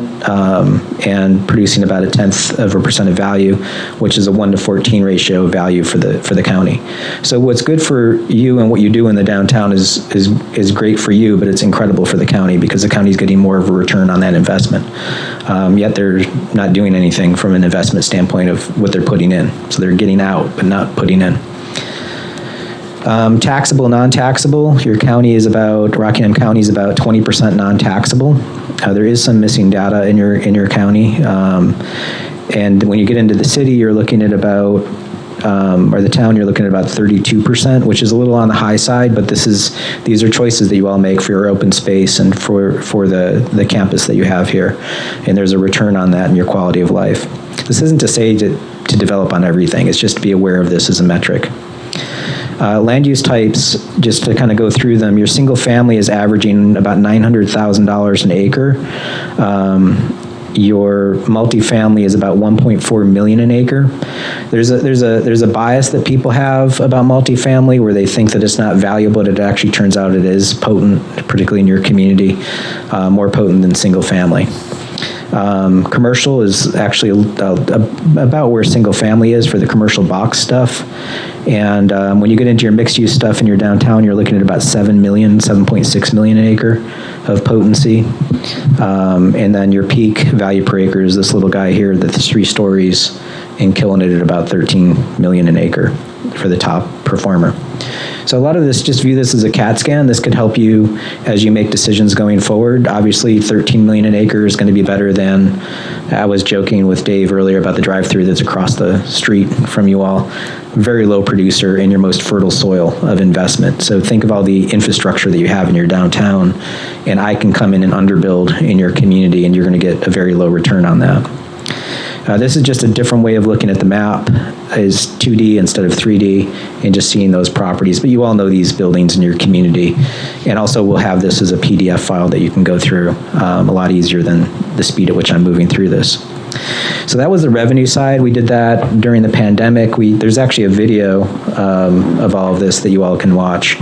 [SPEAKER 10] and producing about 0.1% of value, which is a 1-to-14 ratio of value for the county. So what's good for you and what you do in the downtown is great for you, but it's incredible for the county because the county's getting more of a return on that investment. Yet they're not doing anything from an investment standpoint of what they're putting in. So they're getting out, but not putting in. Taxable, non-taxable, Rockingham County is about 20% non-taxable. There is some missing data in your county. And when you get into the city, you're looking at about, or the town, you're looking at about 32%, which is a little on the high side, but these are choices that you all make for your open space and for the campus that you have here. And there's a return on that in your quality of life. This isn't to say to develop on everything, it's just to be aware of this as a metric. Land use types, just to kind of go through them, your single family is averaging about $900,000 an acre. Your multifamily is about $1.4 million an acre. There's a bias that people have about multifamily where they think that it's not valuable, but it actually turns out it is potent, particularly in your community, more potent than single family. Commercial is actually about where single family is for the commercial box stuff. And when you get into your mixed use stuff in your downtown, you're looking at about 7.6 million an acre of potency. And then your peak value per acre is this little guy here that's 3 stories and killing it at about 13 million an acre for the top performer. So a lot of this, just view this as a CAT scan. This could help you as you make decisions going forward. Obviously, 13 million an acre is going to be better than, I was joking with Dave earlier about the drive-through that's across the street from you all. Very low producer in your most fertile soil of investment. So think of all the infrastructure that you have in your downtown, and I can come in and underbuild in your community, and you're going to get a very low return on that. This is just a different way of looking at the map, is 2D instead of 3D, and just seeing those properties. But you all know these buildings in your community. And also we'll have this as a PDF file that you can go through a lot easier than the speed at which I'm moving through this. So that was the revenue side. We did that during the pandemic. There's actually a video of all of this that you all can watch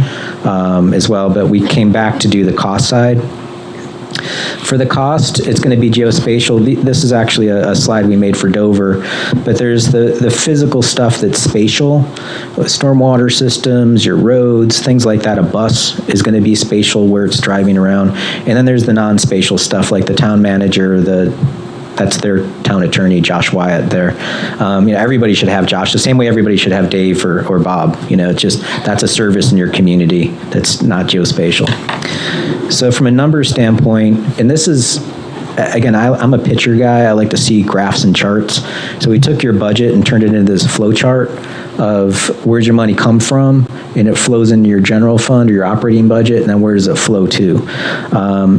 [SPEAKER 10] as well. But we came back to do the cost side. For the cost, it's going to be geospatial. This is actually a slide we made for Dover, but there's the physical stuff that's spatial, stormwater systems, your roads, things like that. A bus is going to be spatial where it's driving around. And then there's the non-spatial stuff like the town manager, that's their town attorney, Josh Wyatt there. Everybody should have Josh, the same way everybody should have Dave or Bob. That's a service in your community that's not geospatial. So from a numbers standpoint, and this is, again, I'm a picture guy. I like to see graphs and charts. So we took your budget and turned it into this flow chart of where's your money come from, and it flows into your general fund or your operating budget, and then where does it flow to?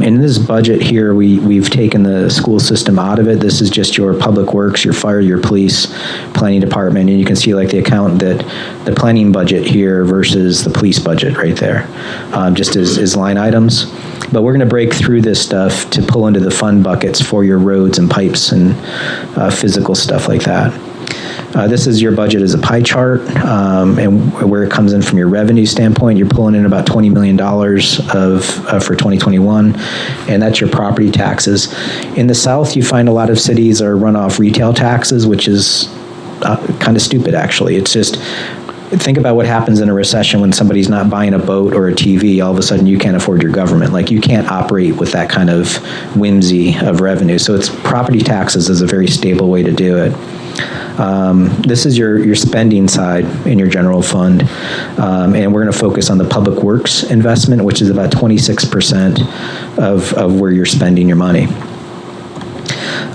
[SPEAKER 10] In this budget here, we've taken the school system out of it. This is just your public works, your fire, your police, planning department, and you can see like the account that the planning budget here versus the police budget right there, just as line items. But we're going to break through this stuff to pull into the fund buckets for your roads and pipes and physical stuff like that. This is your budget as a pie chart, and where it comes in from your revenue standpoint. You're pulling in about $20 million for 2021, and that's your property taxes. In the South, you find a lot of cities are run off retail taxes, which is kind of stupid, actually. It's just, think about what happens in a recession when somebody's not buying a boat or a TV. All of a sudden, you can't afford your government. Like, you can't operate with that kind of whimsy of revenue. So it's property taxes is a very stable way to do it. This is your spending side in your general fund, and we're going to focus on the public works investment, which is about 26% of where you're spending your money.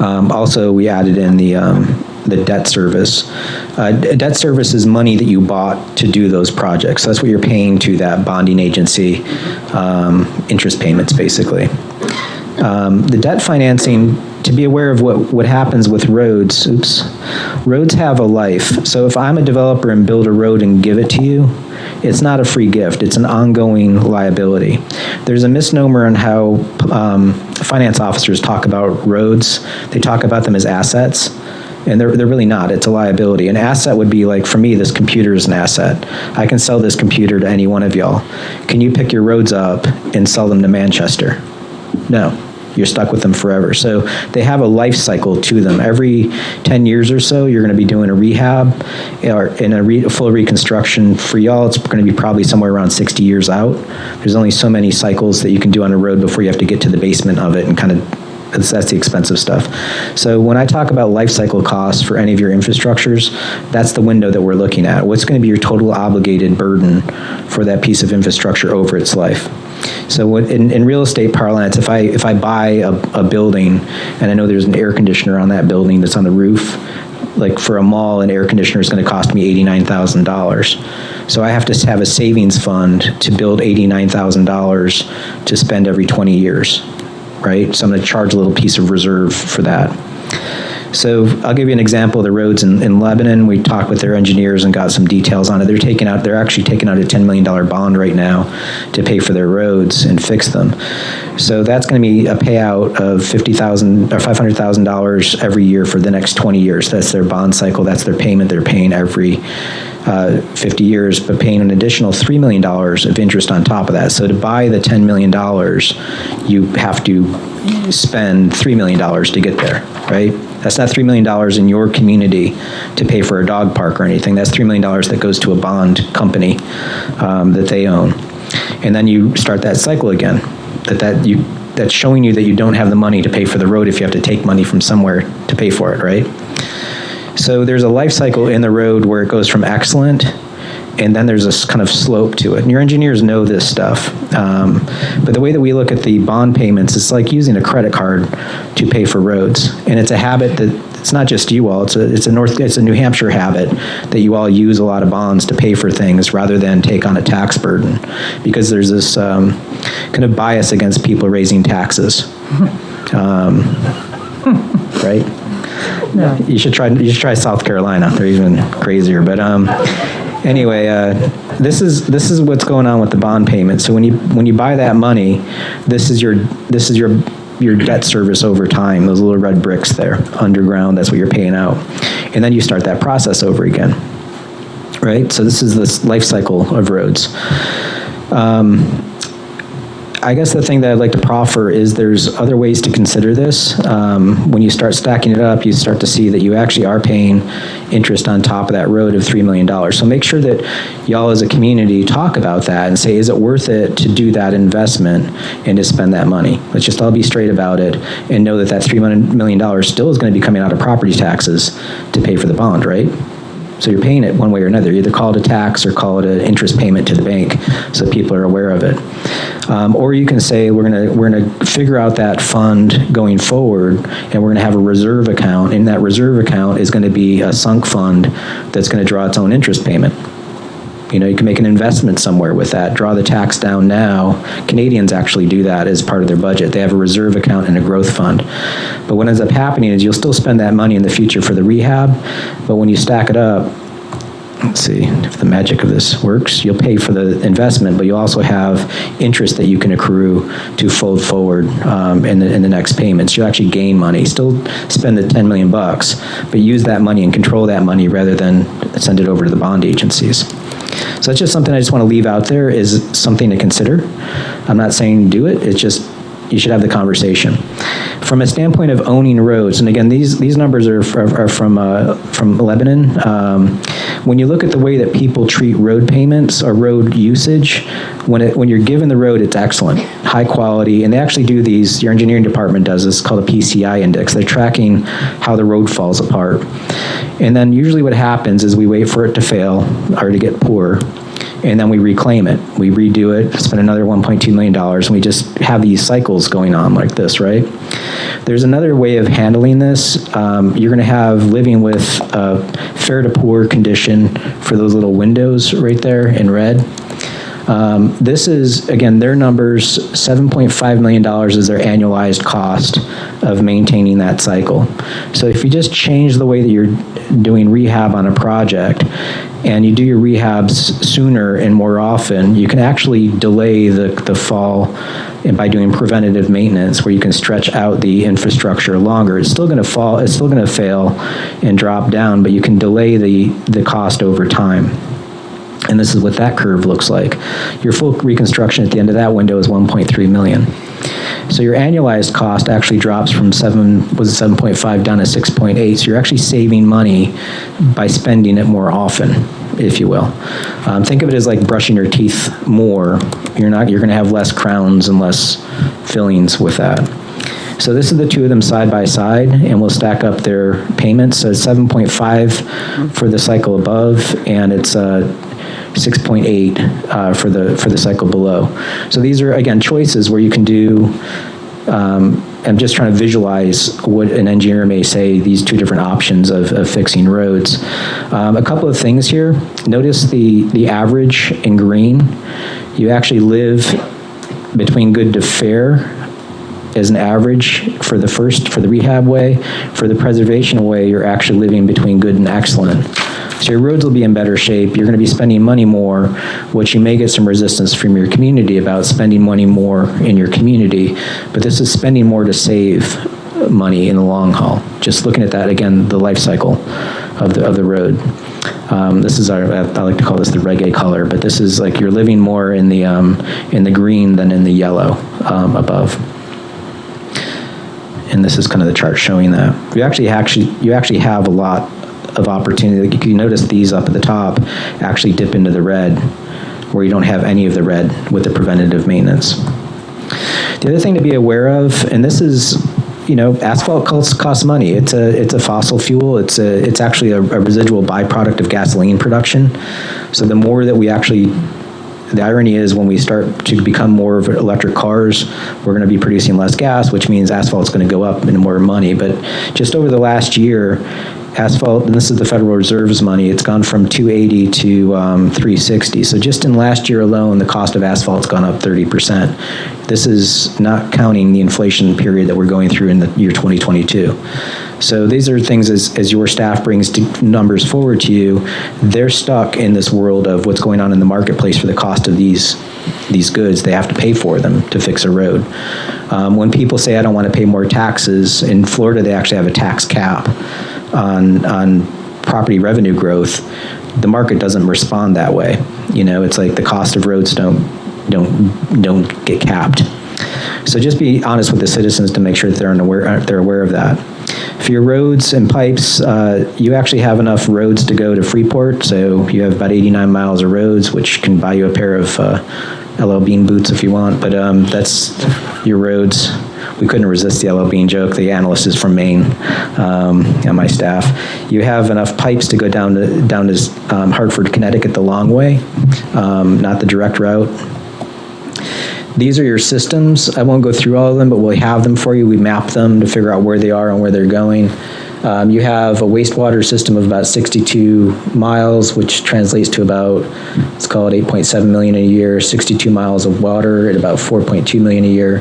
[SPEAKER 10] Also, we added in the debt service. Debt service is money that you bought to do those projects. So that's what you're paying to that bonding agency, interest payments, basically. The debt financing, to be aware of what happens with roads, roads have a life. So if I'm a developer and build a road and give it to you, it's not a free gift. It's an ongoing liability. There's a misnomer on how finance officers talk about roads. They talk about them as assets, and they're really not. It's a liability. An asset would be like, for me, this computer is an asset. I can sell this computer to any one of y'all. Can you pick your roads up and sell them to Manchester? No. You're stuck with them forever. So they have a life cycle to them. Every 10 years or so, you're going to be doing a rehab or in a full reconstruction. For y'all, it's going to be probably somewhere around 60 years out. There's only so many cycles that you can do on a road before you have to get to the basement of it, and kind of that's the expensive stuff. So when I talk about life cycle costs for any of your infrastructures, that's the window that we're looking at. What's going to be your total obligated burden for that piece of infrastructure over its life? So in real estate parlance, if I buy a building and I know there's an air conditioner on that building that's on the roof, like for a mall, an air conditioner is going to cost me $89,000. So I have to have a savings fund to build $89,000 to spend every 20 years, right? So I'm going to charge a little piece of reserve for that. So I'll give you an example of the roads in Lebanon. We talked with their engineers and got some details on it. They're actually taking out a $10 million bond right now to pay for their roads and fix them. So that's going to be a payout of $50,000 or $500,000 every year for the next 20 years. That's their bond cycle. That's their payment they're paying every 50 years, but paying an additional $3 million of interest on top of that. So to buy the $10 million, you have to spend $3 million to get there, right? That's not $3 million in your community to pay for a dog park or anything. That's $3 million that goes to a bond company that they own. And then you start that cycle again. That's showing you that you don't have the money to pay for the road if you have to take money from somewhere to pay for it, right? So there's a life cycle in the road where it goes from excellent, and then there's this kind of slope to it. And your engineers know this stuff. But the way that we look at the bond payments, it's like using a credit card to pay for roads. And it's a habit that it's not just you all, it's a New Hampshire habit that you all use a lot of bonds to pay for things rather than take on a tax burden, because there's this kind of bias against people raising taxes. Right? No. You should try South Carolina. They're even crazier. But anyway, this is what's going on with the bond payment. So when you buy that money, this is your debt service over time. Those little red bricks there underground. That's what you're paying out, and then you start that process over again. Right. So this is this life cycle of roads. I guess the thing that I'd like to proffer is there's other ways to consider this. When you start stacking it up, you start to see that you actually are paying interest on top of that road of $3 million. So make sure that y'all as a community talk about that and say, is it worth it to do that investment and to spend that money? Let's just all be straight about it and know that $3 million still is going to be coming out of property taxes to pay for the bond, right? So you're paying it one way or another. You either call it a tax or call it an interest payment to the bank, so people are aware of it. Or you can say we're gonna figure out that fund going forward, and we're gonna have a reserve account, and that reserve account is gonna be a sunk fund that's gonna draw its own interest payment. You know, you can make an investment somewhere with that, draw the tax down now. Canadians actually do that as part of their budget. They have a reserve account and a growth fund. But what ends up happening is you'll still spend that money in the future for the rehab, but when you stack it up, let's see if the magic of this works, you'll pay for the investment, but you also have interest that you can accrue to fold forward in the next payments. You'll actually gain money, still spend the $10 million, but use that money and control that money rather than send it over to the bond agencies. So that's just something I just want to leave out there is something to consider. I'm not saying do it, it's just you should have the conversation. From a standpoint of owning roads, and again, these numbers are from Lebanon. When you look at the way that people treat road payments or road usage, when you're given the road, it's excellent, high quality, and they actually do these, your engineering department does this, called a PCI index. They're tracking how the road falls apart. And then usually what happens is we wait for it to fail or to get poor, and then we reclaim it. We redo it, spend another $1.2 million, and we just have these cycles going on like this, right? There's another way of handling this. You're gonna have living with a fair to poor condition for those little windows right there in red. This is, again, their numbers, $7.5 million is their annualized cost of maintaining that cycle. So if you just change the way that you're doing rehab on a project, and you do your rehabs sooner and more often, you can actually delay the fall and by doing preventative maintenance where you can stretch out the infrastructure longer. It's still going to fall, it's still going to fail and drop down, but you can delay the cost over time. And this is what that curve looks like. Your full reconstruction at the end of that window is 1.3 million. So your annualized cost actually drops from 7.5 down to 6.8. So you're actually saving money by spending it more often, if you will. Think of it as like brushing your teeth more. You're going to have less crowns and less fillings with that. So this is the two of them side by side, and we'll stack up their payments. So it's 7.5 for the cycle above, and it's 6.8 for the cycle below. So these are, again, choices where you can do, I'm just trying to visualize what an engineer may say, these two different options of fixing roads. A couple of things here. Notice the average in green. You actually live between good to fair as an average for the rehab way. For the preservation way, you're actually living between good and excellent. So your roads will be in better shape. You're going to be spending money more, which you may get some resistance from your community about spending money more in your community. But this is spending more to save money in the long haul. Just looking at that, again, the life cycle of the road. This is I like to call this the reggae color, but this is like you're living more in the green than in the yellow above. And this is kind of the chart showing that. You actually have a lot of opportunity. You can notice these up at the top actually dip into the red, where you don't have any of the red with the preventative maintenance. The other thing to be aware of, and this is, asphalt costs money. It's a fossil fuel. It's actually a residual byproduct of gasoline production. So the more that we actually, the irony is when we start to become more of electric cars, we're going to be producing less gas, which means asphalt's going to go up in more money. But just over the last year, asphalt, and this is the Federal Reserve's money, it's gone from $280 to $360. So just in last year alone, the cost of asphalt's gone up 30%. This is not counting the inflation period that we're going through in the year 2022. So these are things as your staff brings numbers forward to you, they're stuck in this world of what's going on in the marketplace for the cost of these goods. They have to pay for them to fix a road. When people say, I don't want to pay more taxes, in Florida they actually have a tax cap on property revenue growth. The market doesn't respond that way. It's like the cost of roads don't get capped. So just be honest with the citizens to make sure that they're aware of that. For your roads and pipes, you actually have enough roads to go to Freeport. So you have about 89 miles of roads, which can buy you a pair of LL Bean boots if you want. But that's your roads. we couldn't resist the LL Bean joke. The analyst is from Maine, and my staff. You have enough pipes to go down to Hartford, Connecticut the long way, not the direct route. These are your systems. I won't go through all of them, but we'll have them for you. We map them to figure out where they are and where they're going. You have a wastewater system of about 62 miles, which translates to about, let's call it 8.7 million a year, 62 miles of water at about 4.2 million a year.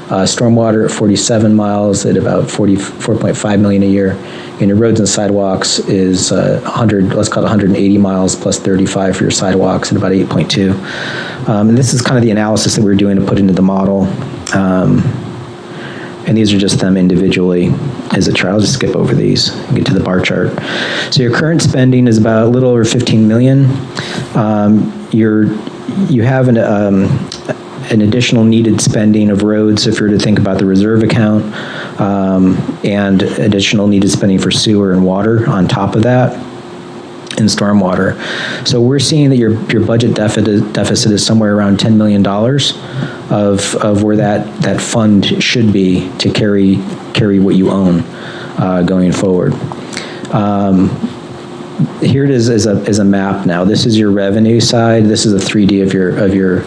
[SPEAKER 10] Stormwater at 47 miles at about 4.5 million a year. And your roads and sidewalks is 100, let's call it 180 miles plus 35 for your sidewalks at about 8.2. And this is kind of the analysis that we're doing to put into the model. And these are just them individually as a chart. I'll just skip over these and get to the bar chart. So your current spending is about a little over 15 million. You have an additional needed spending of roads if you're to think about the reserve account, and additional needed spending for sewer and water on top of that, and stormwater. So we're seeing that your budget deficit is somewhere around $10 million of where that fund should be to carry what you own going forward. Here it is as a map now. This is your revenue side. This is a 3D of your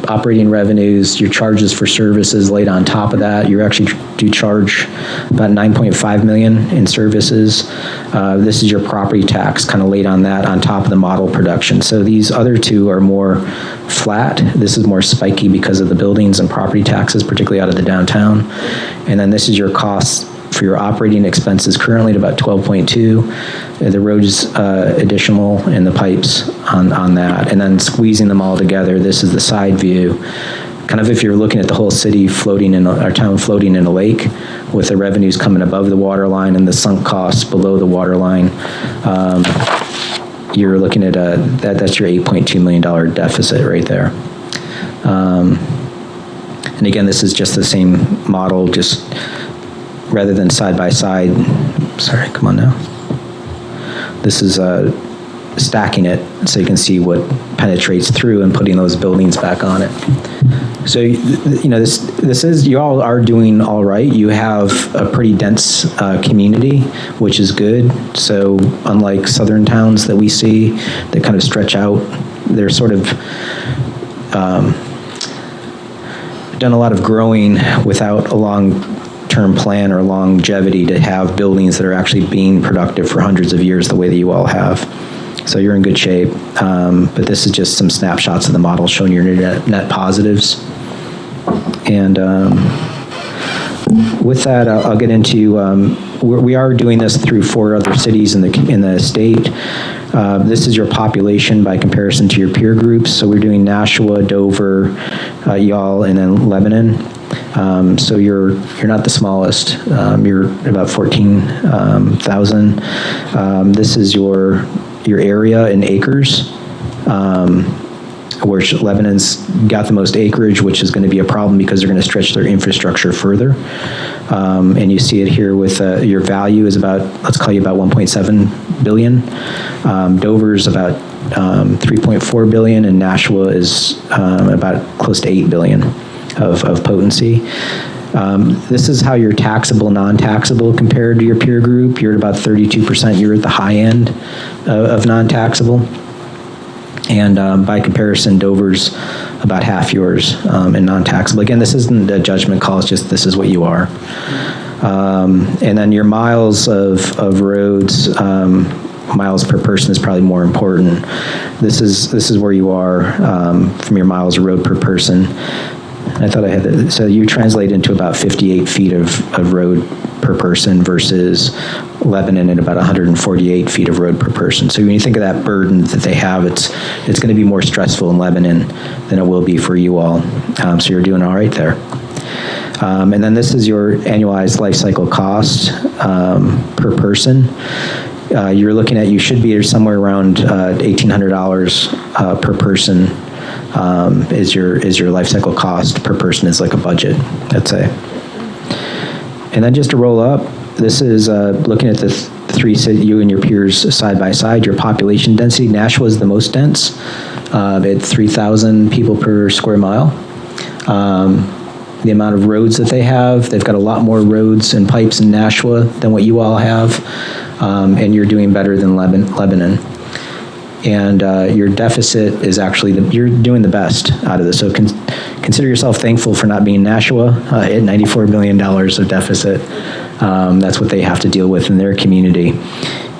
[SPEAKER 10] operating revenues, your charges for services laid on top of that. You actually do charge about 9.5 million in services. This is your property tax kind of laid on that on top of the model production. So these other two are more flat. This is more spiky because of the buildings and property taxes, particularly out of the downtown. And then this is your costs for your operating expenses, currently at about 12.2. The roads additional and the pipes on that. And then squeezing them all together, this is the side view. Kind of if you're looking at the whole city floating in, our town floating in a lake with the revenues coming above the water line and the sunk costs below the water line, you're looking at that's your $8.2 million deficit right there. And again, this is just the same model, just rather than side by side. Sorry, come on now. This is stacking it so you can see what penetrates through and putting those buildings back on it. So, this is, you all are doing all right. You have a pretty dense community, which is good. So unlike southern towns that we see that kind of stretch out, they're sort of done a lot of growing without a long-term plan or longevity to have buildings that are actually being productive for hundreds of years the way that you all have. So you're in good shape. But this is just some snapshots of the model showing your net positives. And with that, I'll get into, we are doing this through 4 other cities in the state. This is your population by comparison to your peer groups. So we're doing Nashua, Dover, y'all, and then Lebanon. So you're not the smallest. You're about 14,000. This is your area in acres, where Lebanon's got the most acreage, which is going to be a problem because they're going to stretch their infrastructure further. And you see it here with your value is about, let's call you about 1.7 billion. Dover's about 3.4 billion, and Nashua is about close to 8 billion of potency. This is how you're taxable, non-taxable compared to your peer group. You're at about 32%. You're at the high end of non-taxable. And by comparison, Dover's about half yours in non-taxable. Again, this isn't a judgment call. It's just this is what you are. And then your miles of roads, miles per person is probably more important. This is where you are from your miles of road per person. I thought I had that. So you translate into about 58 feet of road per person versus Lebanon at about 148 feet of road per person. So when you think of that burden that they have, it's going to be more stressful in Lebanon than it will be for you all. So you're doing all right there. And then this is your annualized life cycle cost per person. You're looking at, you should be somewhere around $1,800 per person. Is your life cycle cost per person is like a budget, let's say. And then just to roll up, this is looking at the 3 cities, you and your peers side by side, your population density. Nashua is the most dense at 3,000 people per square mile. the amount of roads that they have. They've got a lot more roads and pipes in Nashua than what you all have, and you're doing better than Lebanon. And your deficit is actually, you're doing the best out of this. So consider yourself thankful for not being Nashua at $94 million of deficit. That's what they have to deal with in their community.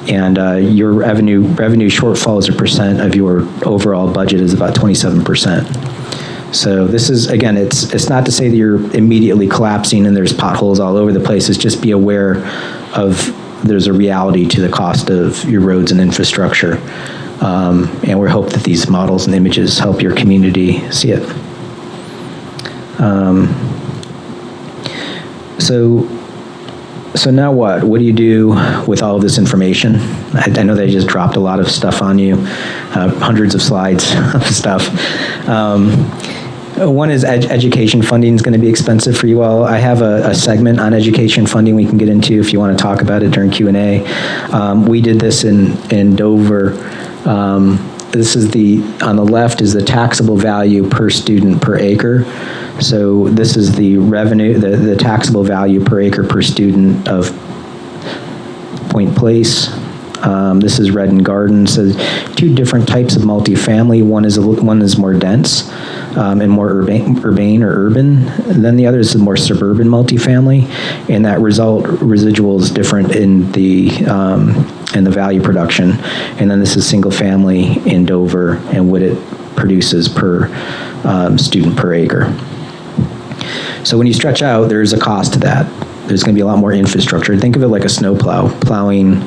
[SPEAKER 10] And your revenue shortfall as a percent of your overall budget is about 27%. So this is, again, it's not to say that you're immediately collapsing and there's potholes all over the place. It's just be aware of there's a reality to the cost of your roads and infrastructure. And we hope that these models and images help your community see it. So now what? What do you do with all of this information? I know they just dropped a lot of stuff on you, hundreds of slides of stuff. One is education funding is going to be expensive for you all. I have a segment on education funding we can get into if you want to talk about it during Q&A. We did this in Dover. This is on the left is the taxable value per student per acre. So this is the revenue, the taxable value per acre per student of Point Place. This is Redden Garden. So two different types of multifamily. One is more dense and more urban than the other is more suburban multifamily, and that residual is different in the value production. And then this is single family in Dover and what it produces per student per acre. So when you stretch out, there's a cost to that. There's going to be a lot more infrastructure. Think of it like a snowplow, plowing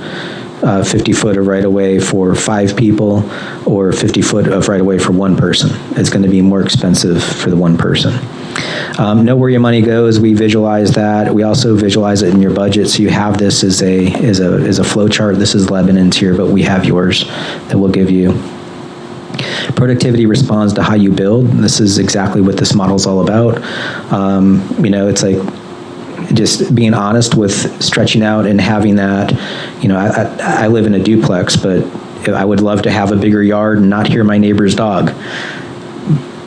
[SPEAKER 10] 50 foot of right-of-way for 5 people or 50 foot of right-of-way for 1 person. It's going to be more expensive for the 1 person. Know where your money goes. We visualize that. We also visualize it in your budget. So you have this as a flow chart. This is Lebanon's here, but we have yours that we'll give you. Productivity responds to how you build. This is exactly what this model is all about. It's like just being honest with stretching out and having that. I live in a duplex, but I would love to have a bigger yard and not hear my neighbor's dog.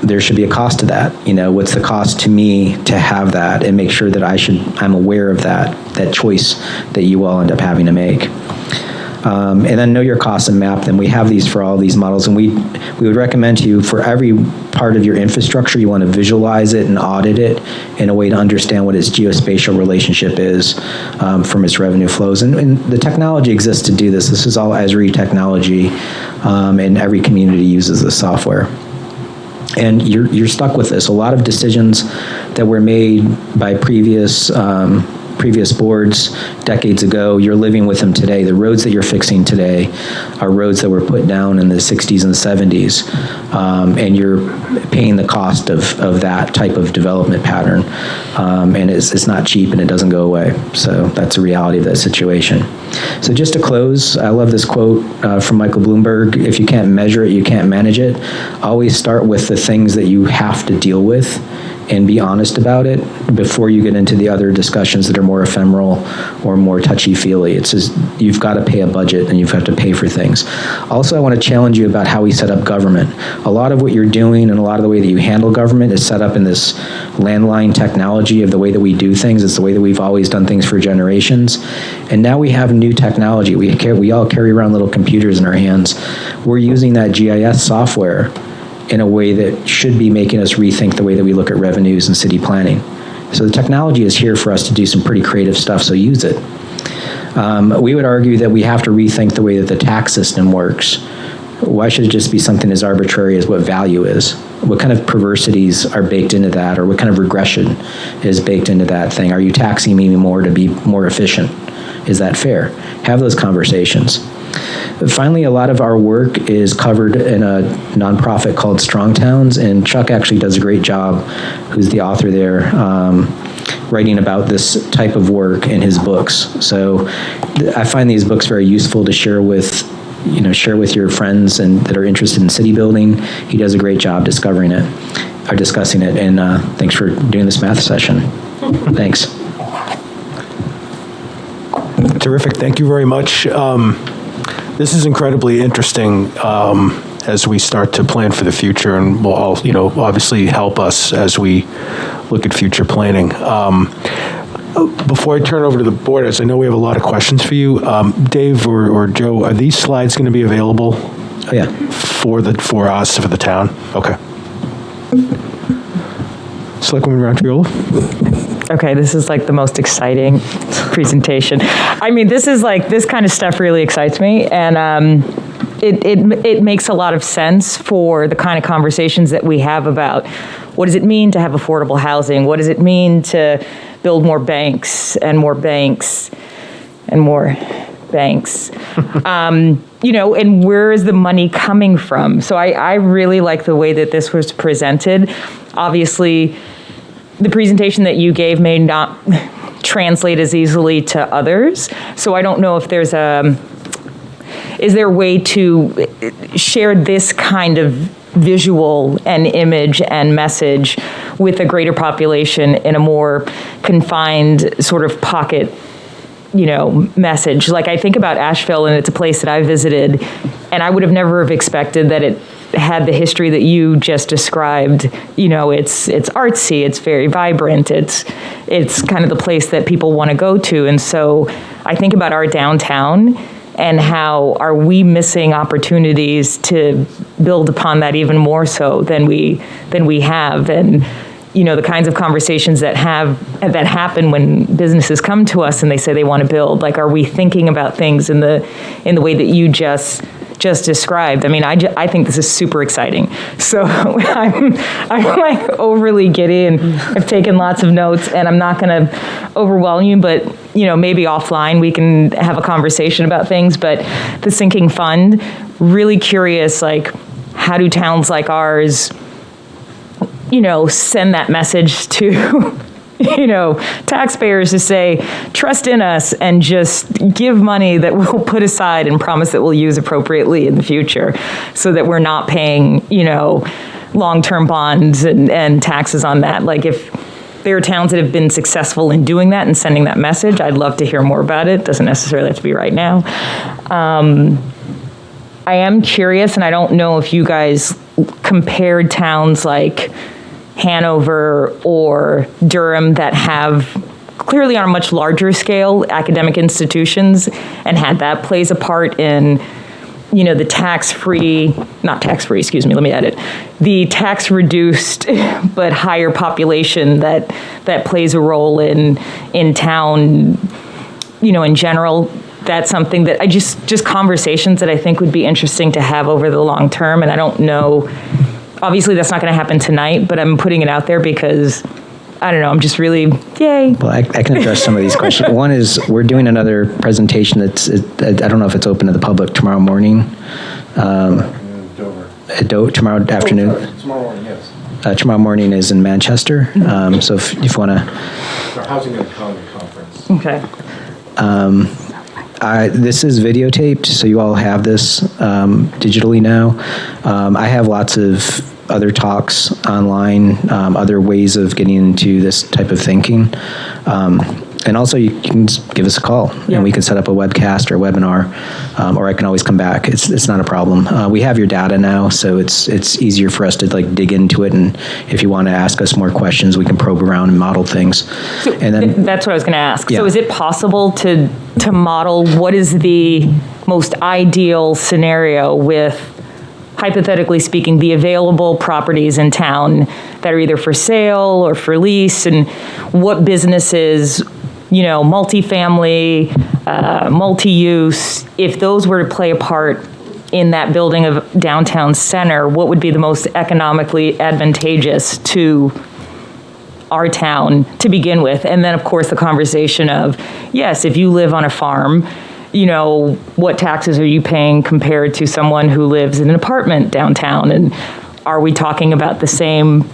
[SPEAKER 10] There should be a cost to that. What's the cost to me to have that, and make sure that I'm aware of that choice that you all end up having to make. And then know your costs and map them. We have these for all these models, and we would recommend to you for every part of your infrastructure, you want to visualize it and audit it in a way to understand what its geospatial relationship is from its revenue flows. And the technology exists to do this. This is all Esri technology, and every community uses this software. And you're stuck with this. A lot of decisions that were made by previous boards decades ago, you're living with them today. The roads that you're fixing today are roads that were put down in the 60s and 70s, and you're paying the cost of that type of development pattern, and it's not cheap and it doesn't go away. So that's the reality of that situation. So just to close, I love this quote from Michael Bloomberg: if you can't measure it, you can't manage it. Always start with the things that you have to deal with and be honest about it before you get into the other discussions that are more ephemeral or more touchy-feely. It's just, you've got to pay a budget and you've got to pay for things. Also, I want to challenge you about how we set up government. A lot of what you're doing and a lot of the way that you handle government is set up in this landline technology of the way that we do things. It's the way that we've always done things for generations. And now we have new technology. We all carry around little computers in our hands. We're using that GIS software in a way that should be making us rethink the way that we look at revenues and city planning. So the technology is here for us to do some pretty creative stuff, so use it. We would argue that we have to rethink the way that the tax system works. Why should it just be something as arbitrary as what value is? What kind of perversities are baked into that, or what kind of regression is baked into that thing? Are you taxing me more to be more efficient? Is that fair? Have those conversations. Finally, a lot of our work is covered in a nonprofit called Strong Towns, and Chuck actually does a great job, who's the author there, writing about this type of work in his books. So I find these books very useful to share with your friends and that are interested in city building. He does a great job discussing it, and thanks for doing this math session. Thanks.
[SPEAKER 2] Terrific. Thank you very much. This is incredibly interesting. as we start to plan for the future, and will all, obviously help us as we look at future planning. Before I turn it over to the board, as I know we have a lot of questions for you, Dave or Joe, are these slides going to be available?
[SPEAKER 10] Oh, yeah.
[SPEAKER 2] For us, for the town? Okay. Selectwoman Ronchiola?
[SPEAKER 3] Okay, this is like the most exciting presentation. I mean, this kind of stuff really excites me, and it makes a lot of sense for the kind of conversations that we have about what does it mean to have affordable housing? What does it mean to build more banks and more banks and more banks? And where is the money coming from? So I really like the way that this was presented. Obviously, the presentation that you gave may not translate as easily to others. So I don't know if is there a way to share this kind of visual and image and message with a greater population in a more confined sort of pocket, message? Like, I think about Asheville, and it's a place that I visited, and I would have never have expected that it had the history that you just described. It's artsy, it's very vibrant, it's kind of the place that people want to go to. And so I think about our downtown and how are we missing opportunities to build upon that even more so than we have. And the kinds of conversations that happen when businesses come to us and they say they want to build, like, are we thinking about things in the way that you just described? I mean, I think this is super exciting. So I'm like overly giddy, and I've taken lots of notes, and I'm not going to overwhelm you, but maybe offline we can have a conversation about things. But the sinking fund, really curious, like, how do towns like ours, send that message to taxpayers to say, trust in us and just give money that we'll put aside and promise that we'll use appropriately in the future, so that we're not paying, long-term bonds and taxes on that. Like, if there are towns that have been successful in doing that and sending that message, I'd love to hear more about it. Doesn't necessarily have to be right now. I am curious, and I don't know if you guys compared towns like Hanover or Durham that have clearly on a much larger scale academic institutions, and had that plays a part in, the the tax reduced but higher population that plays a role in town, in general. That's something that I just conversations that I think would be interesting to have over the long term. And I don't know, obviously that's not going to happen tonight, but I'm putting it out there because, I don't know, I'm just really, yay.
[SPEAKER 10] Well, I can address some of these questions. One is, we're doing another presentation I don't know if it's open to the public tomorrow morning. Tomorrow afternoon.
[SPEAKER 9] Tomorrow morning, yes.
[SPEAKER 10] Tomorrow morning is in Manchester. So if you want to.
[SPEAKER 9] Our Housing and Economy Conference.
[SPEAKER 3] Okay.
[SPEAKER 10] This is videotaped, so you all have this digitally now. I have lots of other talks online, other ways of getting into this type of thinking. And also, you can just give us a call, and we can set up a webcast or webinar, or I can always come back. It's not a problem. We have your data now, so it's easier for us to dig into it. And if you want to ask us more questions, we can probe around and model things.
[SPEAKER 3] So
[SPEAKER 10] and then
[SPEAKER 3] that's what I was going to ask.
[SPEAKER 10] Yeah.
[SPEAKER 3] So is it possible to model what is the most ideal scenario with, hypothetically speaking, the available properties in town that are either for sale or for lease, and what businesses, multifamily, multi-use, if those were to play a part in that building of downtown center, what would be the most economically advantageous to our town to begin with? And then, of course, the conversation of, yes, if you live on a farm, what taxes are you paying compared to someone who lives in an apartment downtown? And are we talking about the same,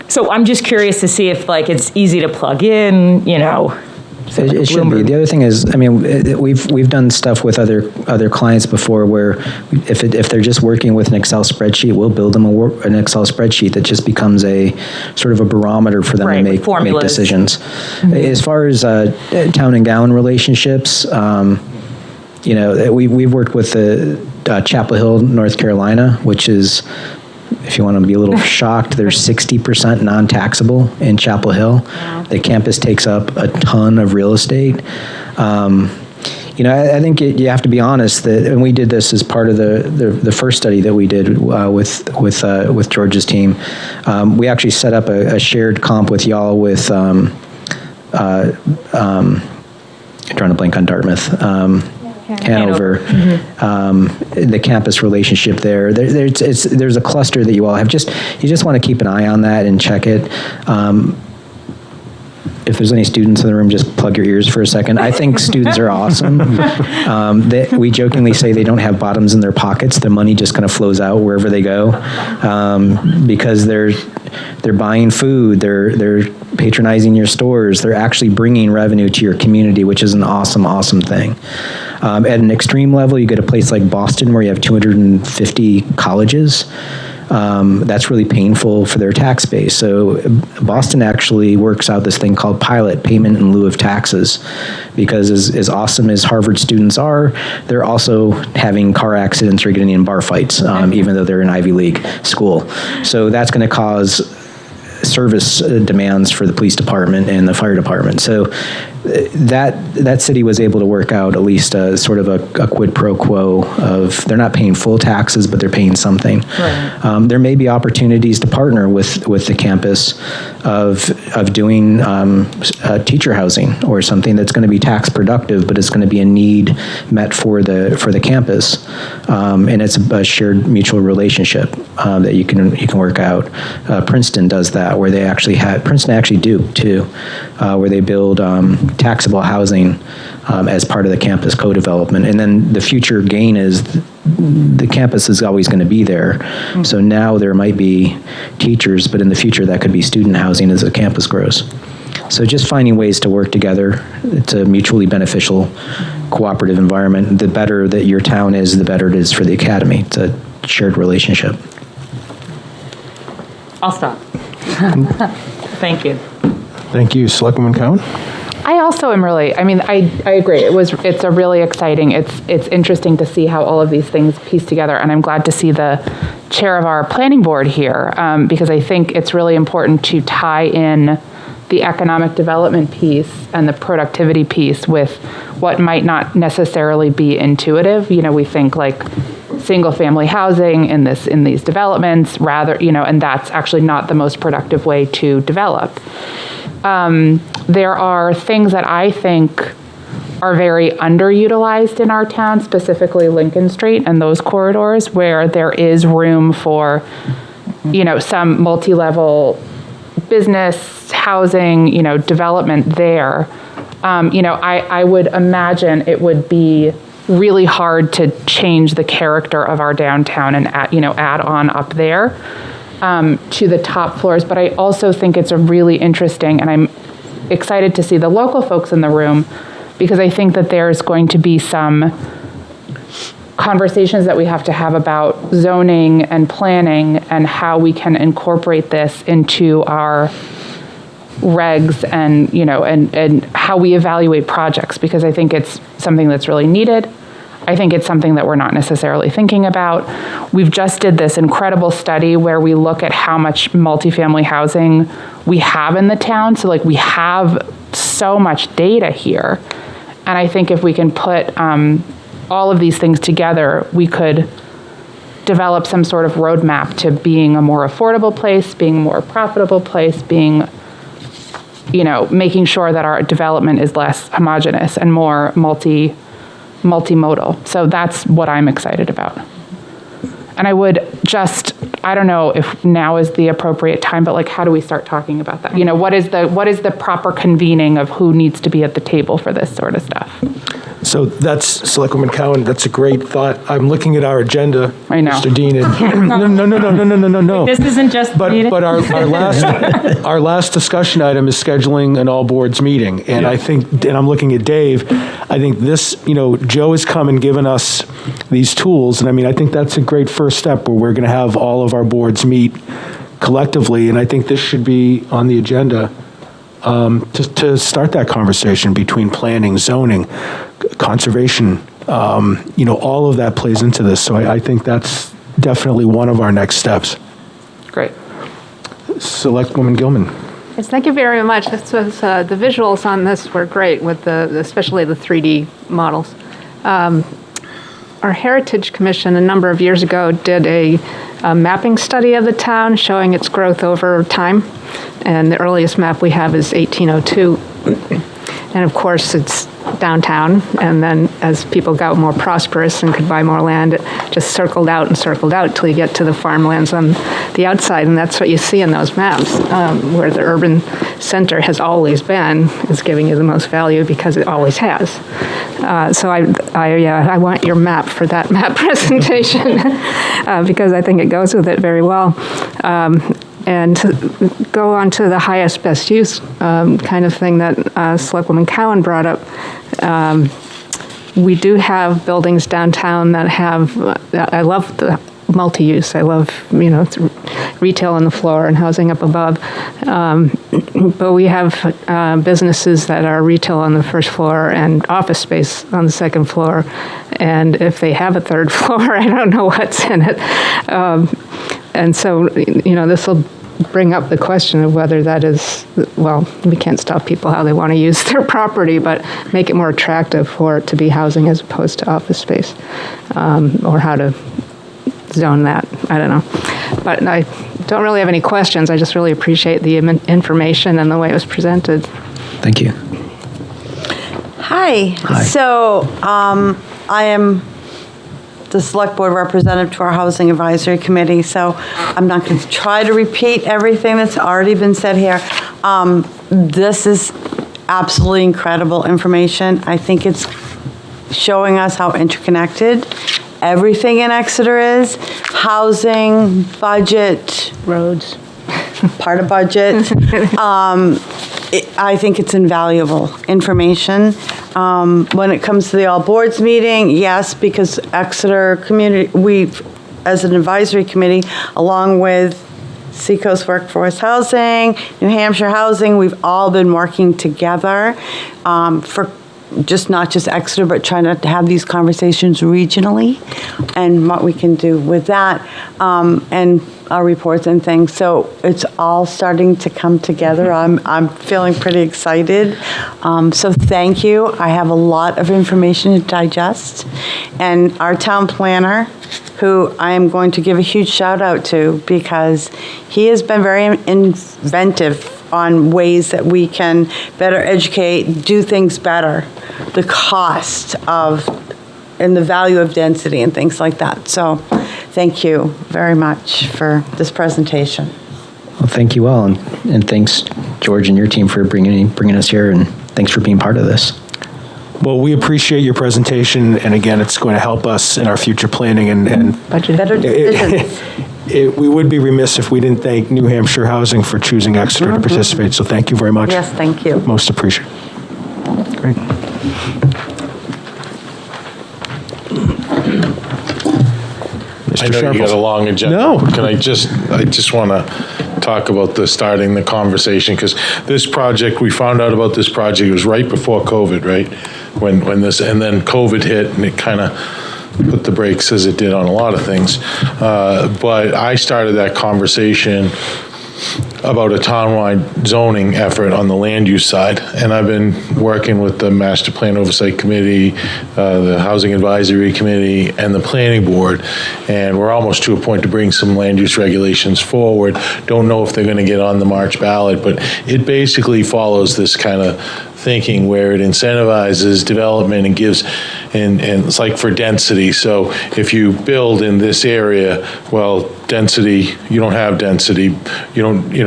[SPEAKER 3] So I'm just curious to see if, it's easy to plug in,
[SPEAKER 10] It should be. The other thing is, we've done stuff with other clients before where if they're just working with an Excel spreadsheet, we'll build them an Excel spreadsheet that just becomes a sort of a barometer for them to make decisions. Mm-hmm. As far as town and gown relationships, we've worked with the Chapel Hill, North Carolina, which is, if you want to be a little shocked, there's 60% non-taxable in Chapel Hill. Wow. The campus takes up a ton of real estate. I think you have to be honest that, and we did this as part of the first study that we did with George's team. We actually set up a shared comp with y'all with I'm trying to blank on Dartmouth. Hanover, the campus relationship there. There's a cluster that you all have. You just want to keep an eye on that and check it. If there's any students in the room, just plug your ears for a second. I think students are awesome. We jokingly say they don't have bottoms in their pockets. The money just kind of flows out wherever they go, because they're buying food, they're patronizing your stores, they're actually bringing revenue to your community, which is an awesome thing. At an extreme level, you get a place like Boston where you have 250 colleges. That's really painful for their tax base. So Boston actually works out this thing called pilot payment in lieu of taxes, because as awesome as Harvard students are, they're also having car accidents or getting in bar fights, even though they're an Ivy League school. So that's going to cause service demands for the police department and the fire department. So that city was able to work out at least sort of a quid pro quo of, they're not paying full taxes, but they're paying something. Right. There may be opportunities to partner with the campus of doing teacher housing or something that's going to be tax productive, but it's going to be a need met for the campus, and it's a shared mutual relationship that you can work out. Princeton does that, where they actually Princeton actually do too, where they build taxable housing as part of the campus co-development. And then the future gain is the campus is always going to be there. Mm-hmm. So now there might be teachers, but in the future that could be student housing as the campus grows. So just finding ways to work together. It's a mutually beneficial, cooperative environment. The better that your town is, the better it is for the academy. It's a shared relationship.
[SPEAKER 3] I'll stop. Thank you.
[SPEAKER 2] Thank you. Selectwoman Cowan?
[SPEAKER 7] I also am really, I agree. It's a really exciting, it's interesting to see how all of these things piece together, and I'm glad to see the chair of our planning board here, because I think it's really important to tie in the economic development piece and the productivity piece with what might not necessarily be intuitive. We think like single family housing in these developments rather, and that's actually not the most productive way to develop. There are things that I think are very underutilized in our town, specifically Lincoln Street and those corridors, where there is room for, some multi-level business, housing, development there. I would imagine it would be really hard to change the character of our downtown and add on up there to the top floors. But I also think it's a really interesting, and I'm excited to see the local folks in the room, because I think that there's going to be some conversations that we have to have about zoning and planning and how we can incorporate this into our regs and, and how we evaluate projects, because I think it's something that's really needed. I think it's something that we're not necessarily thinking about. We've just did this incredible study where we look at how much multifamily housing we have in the town. So we have so much data here. And I think if we can put all of these things together, we could develop some sort of roadmap to being a more affordable place, being a more profitable place, being, making sure that our development is less homogeneous and more multimodal. So that's what I'm excited about. And I would I don't know if now is the appropriate time, but how do we start talking about that? What is the proper convening of who needs to be at the table for this sort of stuff?
[SPEAKER 2] So that's, Selectwoman Cowan, that's a great thought. I'm looking at our agenda,
[SPEAKER 7] I know.
[SPEAKER 2] Mr. Dean, and no.
[SPEAKER 3] This isn't just the meeting.
[SPEAKER 2] But our last discussion item is scheduling an all boards meeting. And I think, and I'm looking at Dave, I think this, Joe has come and given us these tools. And I think that's a great first step where we're going to have all of our boards meet collectively. And I think this should be on the agenda to start that conversation between planning, zoning, conservation all of that plays into this. So I think that's definitely one of our next steps.
[SPEAKER 7] Great.
[SPEAKER 2] Selectwoman Gilman.
[SPEAKER 8] Yes, thank you very much. This was, the visuals on this were great, with especially the 3D models. Our Heritage Commission a number of years ago did a mapping study of the town showing its growth over time. And the earliest map we have is 1802. And of course, it's downtown. And then as people got more prosperous and could buy more land, it just circled out till you get to the farmlands on the outside. And that's what you see in those maps, where the urban center has always been, is giving you the most value because it always has. So I want your map for that map presentation because I think it goes with it very well. And to go on to the highest best use kind of thing that Selectwoman Cowan brought up, we do have buildings downtown that have, I love the multi-use. I love, retail on the floor and housing up above. But we have businesses that are retail on the first floor and office space on the second floor. And if they have a third floor, I don't know what's in it. And so, this will bring up the question of whether that is, well, we can't stop people how they want to use their property, but make it more attractive for it to be housing as opposed to office space, or how to zone that. I don't know. But I don't really have any questions. I just really appreciate the information and the way it was presented.
[SPEAKER 10] Thank you.
[SPEAKER 5] Hi. So I am the Select Board representative to our Housing Advisory Committee, so I'm not going to try to repeat everything that's already been said here. This is absolutely incredible information. I think it's showing us how interconnected everything in Exeter is. Housing, budget,
[SPEAKER 8] Roads.
[SPEAKER 5] part of budget. I think it's invaluable information. When it comes to the all boards meeting, yes, because Exeter community, as an advisory committee, along with Seacoast Workforce Housing, New Hampshire Housing, we've all been working together for not just Exeter, but trying to have these conversations regionally and what we can do with that, and our reports and things. So it's all starting to come together. I'm feeling pretty excited. So thank you. I have a lot of information to digest. And our town planner, who I am going to give a huge shout out to because he has been very inventive on ways that we can better educate, do things better, the cost of, and the value of density and things like that. So thank you very much for this presentation.
[SPEAKER 10] Well, thank you all, and thanks, George and your team, for bringing us here, and thanks for being part of this.
[SPEAKER 2] Well, we appreciate your presentation, and again, it's going to help us in our future planning and
[SPEAKER 5] Budget better decisions.
[SPEAKER 2] We would be remiss if we didn't thank New Hampshire Housing for choosing Exeter to participate, so thank you very much.
[SPEAKER 5] Yes, thank you.
[SPEAKER 2] Most appreciated. Great.
[SPEAKER 9] I know you got a long agenda.
[SPEAKER 2] No.
[SPEAKER 9] Can I just want to talk about starting the conversation, because this project, we found out about this project, it was right before COVID, right? When this, and then COVID hit and it kind of put the brakes as it did on a lot of things. But I started that conversation about a townwide zoning effort on the land use side. And I've been working with the Master Plan Oversight Committee, the Housing Advisory Committee, and the Planning Board. And we're almost to a point to bring some land use regulations forward. Don't know if they're going to get on the March ballot, but it basically follows this kind of thinking where it incentivizes development and gives, and it's like for density. So if you build in this area, well, density, you don't have density.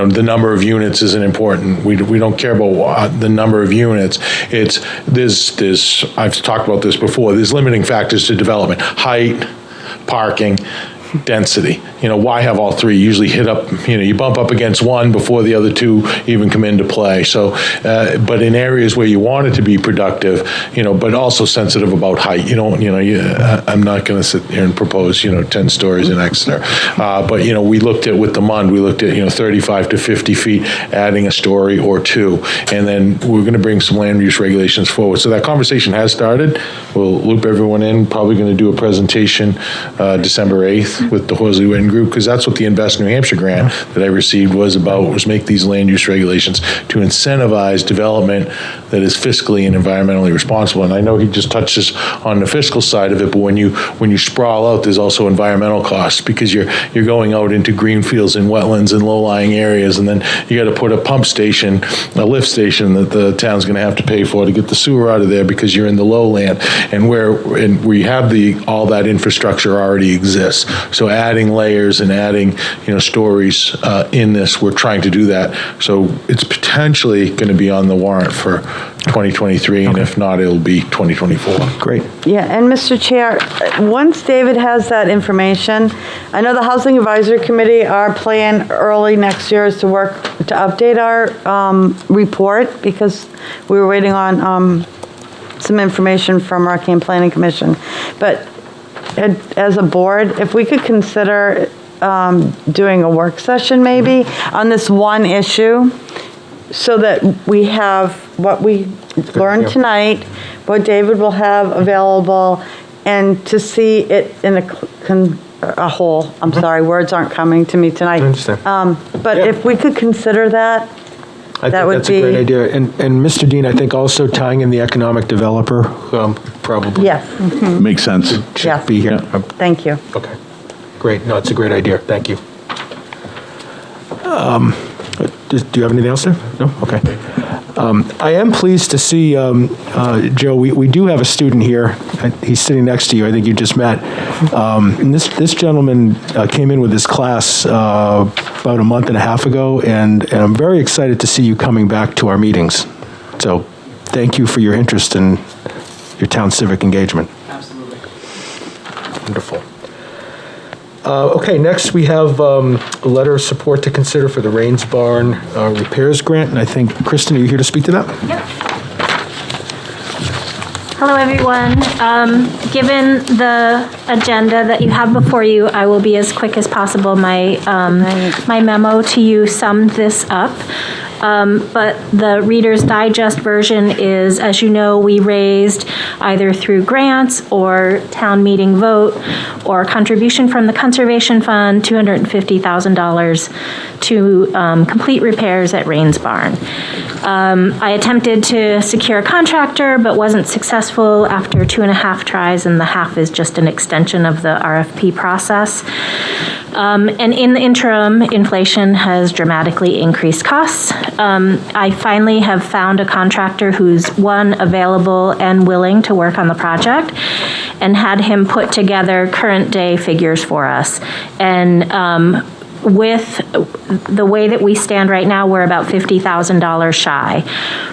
[SPEAKER 9] The number of units isn't important. We don't care about the number of units. I've talked about this before, there's limiting factors to development: height, parking, density. Why have all three? Usually hit up, you bump up against one before the other two even come into play. So, but in areas where you want it to be productive, but also sensitive about height. I'm not going to sit here and propose, 10 stories in Exeter. But, we looked at, with the MUND, we looked at, 35 to 50 feet, adding a story or two. And then we're going to bring some land use regulations forward. So that conversation has started. We'll loop everyone in, probably going to do a presentation December 8th with the Horsley Witten Group, because that's what the Invest New Hampshire grant that I received was about, was make these land use regulations to incentivize development that is fiscally and environmentally responsible. And I know he just touches on the fiscal side of it, but when you sprawl out, there's also environmental costs, because you're going out into green fields and wetlands and low-lying areas, and then you got to put a pump station, a lift station that the town's going to have to pay for to get the sewer out of there, because you're in the lowland, and we have all that infrastructure already exists. So adding layers and adding stories in this, we're trying to do that. So it's potentially going to be on the warrant for 2023, and if not, it'll be 2024.
[SPEAKER 2] Great.
[SPEAKER 5] Yeah, and Mr. Chair, once David has that information, I know the Housing Advisory Committee, our plan early next year is to work to update our report, because we were waiting on some information from our Planning Commission. But as a board, if we could consider doing a work session maybe on this one issue, so that we have what we learned tonight, what David will have available, and to see it in a whole. I'm sorry, words aren't coming to me tonight.
[SPEAKER 2] I understand.
[SPEAKER 5] But
[SPEAKER 2] Yeah.
[SPEAKER 5] if we could consider that,
[SPEAKER 2] I think
[SPEAKER 5] would
[SPEAKER 2] that's a great idea. And Mr. Dean, I think also tying in the economic developer probably
[SPEAKER 5] yes,
[SPEAKER 11] Makes sense.
[SPEAKER 2] should
[SPEAKER 5] Yes.
[SPEAKER 2] be here.
[SPEAKER 5] thank you.
[SPEAKER 2] Okay, great. No, it's a great idea. Thank you. Do you have anything else there? No? Okay. I am pleased to see, Joe, we do have a student here. He's sitting next to you. I think you just met. And this gentleman came in with his class about a month and a half ago, and I'm very excited to see you coming back to our meetings. So thank you for your interest in your town civic engagement.
[SPEAKER 1] Absolutely.
[SPEAKER 2] Wonderful. Okay, next we have a letter of support to consider for the Rains Barn repairs grant, and I think, Kristen, are you here to speak to that?
[SPEAKER 12] Yep. Hello, everyone. Given the agenda that you have before you, I will be as quick as possible. My memo to you summed this up. But the Reader's Digest version is, as you know, we raised either through grants or town meeting vote or contribution from the Conservation Fund, $250,000 to complete repairs at Rains Barn. I attempted to secure a contractor, but wasn't successful after 2.5 tries, and the half is just an extension of the RFP process. And in the interim, inflation has dramatically increased costs. I finally have found a contractor who's, one, available and willing to work on the project, and had him put together current day figures for us. And with the way that we stand right now, we're about $50,000 shy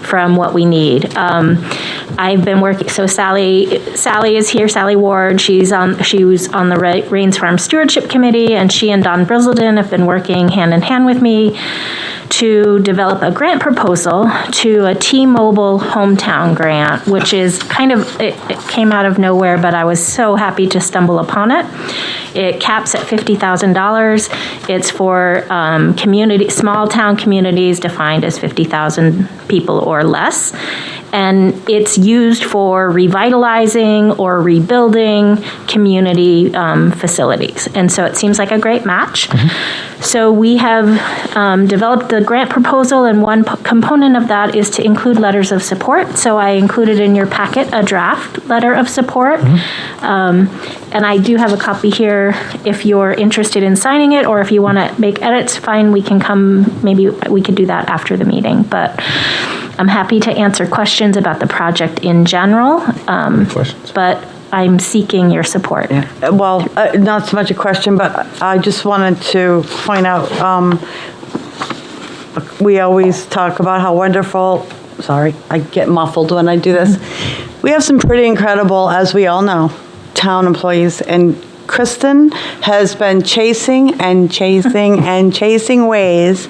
[SPEAKER 12] from what we need. I've been working, so Sally is here, Sally Ward. She was on the Rains Farm Stewardship Committee, and she and Don Brizzleton have been working hand in hand with me to develop a grant proposal to a T-Mobile hometown grant, which is kind of, it came out of nowhere, but I was so happy to stumble upon it. It caps at $50,000. It's for small town communities defined as 50,000 people or less. And it's used for revitalizing or rebuilding community facilities. And so it seems like a great match. So we have developed the grant proposal, and one component of that is to include letters of support. So I included in your packet a draft letter of support. And I do have a copy here if you're interested in signing it, or if you want to make edits, fine, we can come, maybe we could do that after the meeting. But I'm happy to answer questions about the project in general. But I'm seeking your support.
[SPEAKER 5] Well, not so much a question, but I just wanted to point out, we always talk about how wonderful, sorry, I get muffled when I do this. We have some pretty incredible, as we all know, town employees, and Kristen has been chasing and chasing and chasing ways,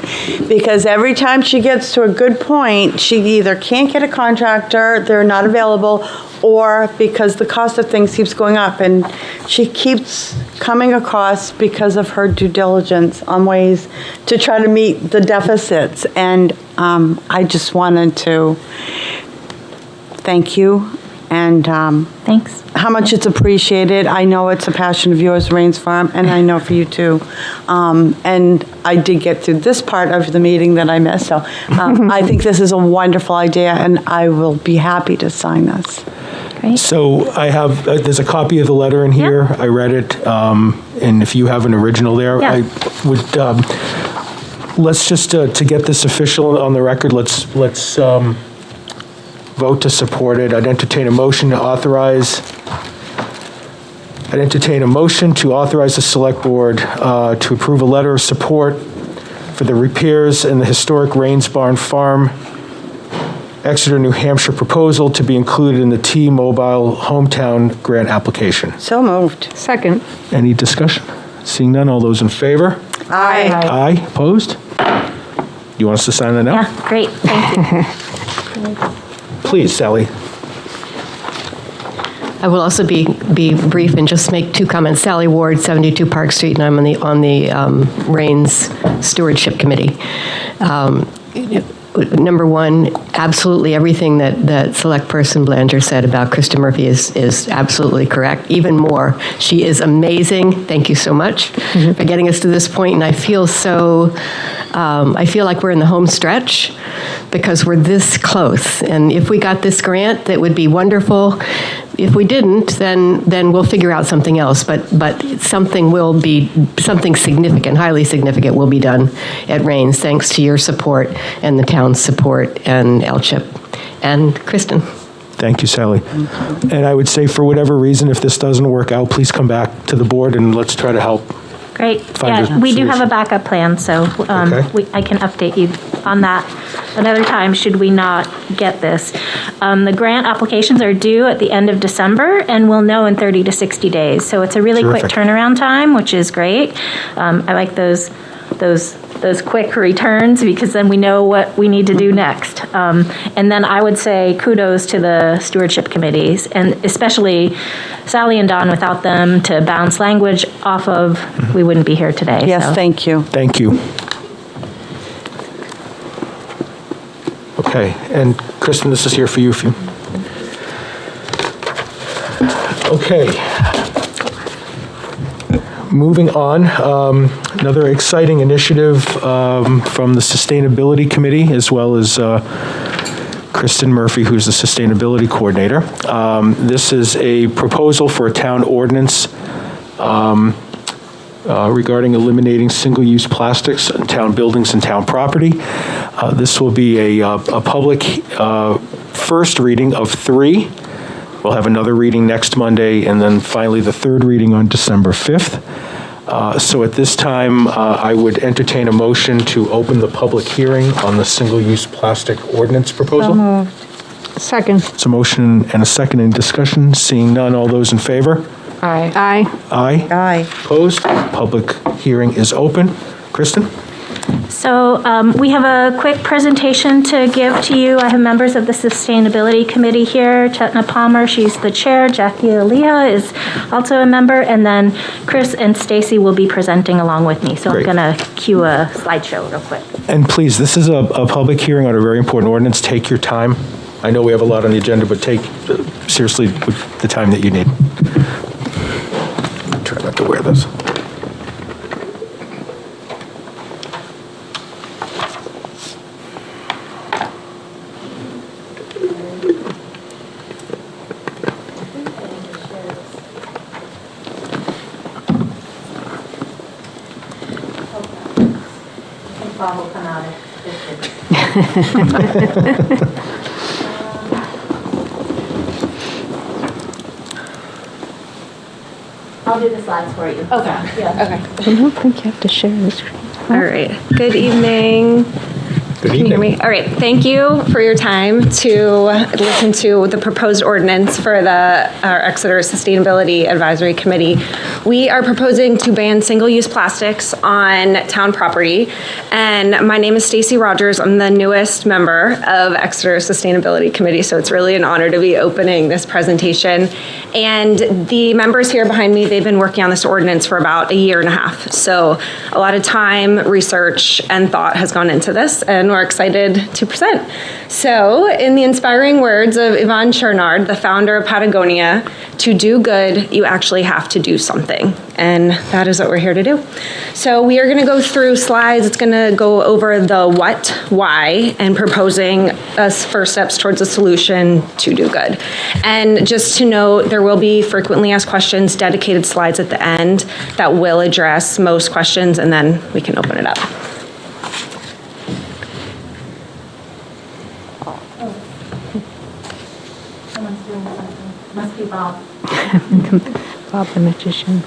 [SPEAKER 5] because every time she gets to a good point, she either can't get a contractor, they're not available, or because the cost of things keeps going up, and she keeps coming across, because of her due diligence, on ways to try to meet the deficits. And I just wanted to thank you, and
[SPEAKER 12] Thanks.
[SPEAKER 5] how much it's appreciated. I know it's a passion of yours, Rains Farm, and I know for you too. And I did get through this part of the meeting that I missed, so I think this is a wonderful idea, and I will be happy to sign this.
[SPEAKER 12] Great.
[SPEAKER 2] So I have, there's a copy of the letter in here. I read it, and if you have an original there,
[SPEAKER 12] Yeah.
[SPEAKER 2] I would, let's just, to get this official on the record, let's vote to support it. I'd entertain a motion to authorize the Select Board to approve a letter of support for the repairs in the historic Rains Barn Farm, Exeter, New Hampshire proposal to be included in the T-Mobile Hometown Grant application.
[SPEAKER 5] So moved.
[SPEAKER 8] Second.
[SPEAKER 2] Any discussion? Seeing none, all those in favor?
[SPEAKER 5] Aye.
[SPEAKER 2] Aye. Opposed? You want us to sign that now?
[SPEAKER 12] Yeah, great, thank you.
[SPEAKER 2] Please, Sally.
[SPEAKER 11] I will also be brief and just make two comments. Sally Ward, 72 Park Street, and I'm on the Rains Stewardship Committee. Number one, absolutely everything that Select Person Belanger said about Krista Murphy is absolutely correct. Even more, she is amazing. Thank you so much for getting us to this point. And I feel I feel like we're in the home stretch because we're this close. And if we got this grant, that would be wonderful. If we didn't, then we'll figure out something else. But something significant, highly significant, will be done at Rains, thanks to your support and the town's support and LCHIP and Kristen.
[SPEAKER 2] Thank you, Sally. And I would say, for whatever reason, if this doesn't work out, please come back to the board and let's try to help.
[SPEAKER 12] Great.
[SPEAKER 2] Find
[SPEAKER 12] Yeah,
[SPEAKER 2] a
[SPEAKER 12] we do have
[SPEAKER 2] solution.
[SPEAKER 12] a backup plan, so
[SPEAKER 2] Okay.
[SPEAKER 12] I can update you on that another time should we not get this. The grant applications are due at the end of December, and we'll know in 30 to 60 days. So it's a really quick
[SPEAKER 2] Terrific.
[SPEAKER 12] turnaround time, which is great. I like those quick returns, because then we know what we need to do next. And then I would say kudos to the stewardship committees, and especially Sally and Don. Without them to bounce language off of, we wouldn't be here today.
[SPEAKER 5] Yes,
[SPEAKER 12] so.
[SPEAKER 5] thank you.
[SPEAKER 2] Thank you. Okay, and Kristen, this is here for you. Okay. Moving on, another exciting initiative from the Sustainability Committee, as well as Kristen Murphy, who's the Sustainability Coordinator. This is a proposal for a town ordinance regarding eliminating single-use plastics in town buildings and town property. This will be a public first reading of 3. We'll have another reading next Monday, and then finally the third reading on December 5th. So at this time, I would entertain a motion to open the public hearing on the single-use plastic ordinance proposal.
[SPEAKER 8] Second.
[SPEAKER 2] It's a motion and a second in discussion. Seeing none, all those in favor?
[SPEAKER 7] Aye.
[SPEAKER 8] Aye.
[SPEAKER 2] Aye.
[SPEAKER 5] Aye.
[SPEAKER 2] Opposed? Public hearing is open. Kristen?
[SPEAKER 12] So we have a quick presentation to give to you. I have members of the Sustainability Committee here. Chetna Palmer, she's the chair. Jackie Aaliyah is also a member. And then Chris and Stacy will be presenting along with me. So
[SPEAKER 2] Great.
[SPEAKER 12] I'm going to cue a slideshow real quick.
[SPEAKER 2] And please, this is a public hearing on a very important ordinance. Take your time. I know we have a lot on the agenda, but take seriously the time that you need. Try not to wear this.
[SPEAKER 12] Bob will come out I'll do the slides for you. Okay. Yeah.
[SPEAKER 8] I don't think you have to share the screen.
[SPEAKER 13] All right. Good evening.
[SPEAKER 2] Good
[SPEAKER 13] Can you hear me? All right. Thank you for your time to listen to the proposed ordinance for our Exeter Sustainability Advisory Committee. We are proposing to ban single-use plastics on town property. And my name is Stacy Rogers. I'm the newest member of Exeter Sustainability Committee, so it's really an honor to be opening this presentation. And the members here behind me, they've been working on this ordinance for about a year and a half. So a lot of time, research, and thought has gone into this, and we're excited to present. So, in the inspiring words of Yvonne Chouinard, the founder of Patagonia, to do good, you actually have to do something. And that is what we're here to do. So we are going to go through slides. It's going to go over the what, why, and proposing us first steps towards a solution to do good. And just to note, there will be frequently asked questions, dedicated slides at the end that will address most questions, and then we can open it up.
[SPEAKER 3] Someone's doing something. Must be Bob.
[SPEAKER 8] Bob the magician.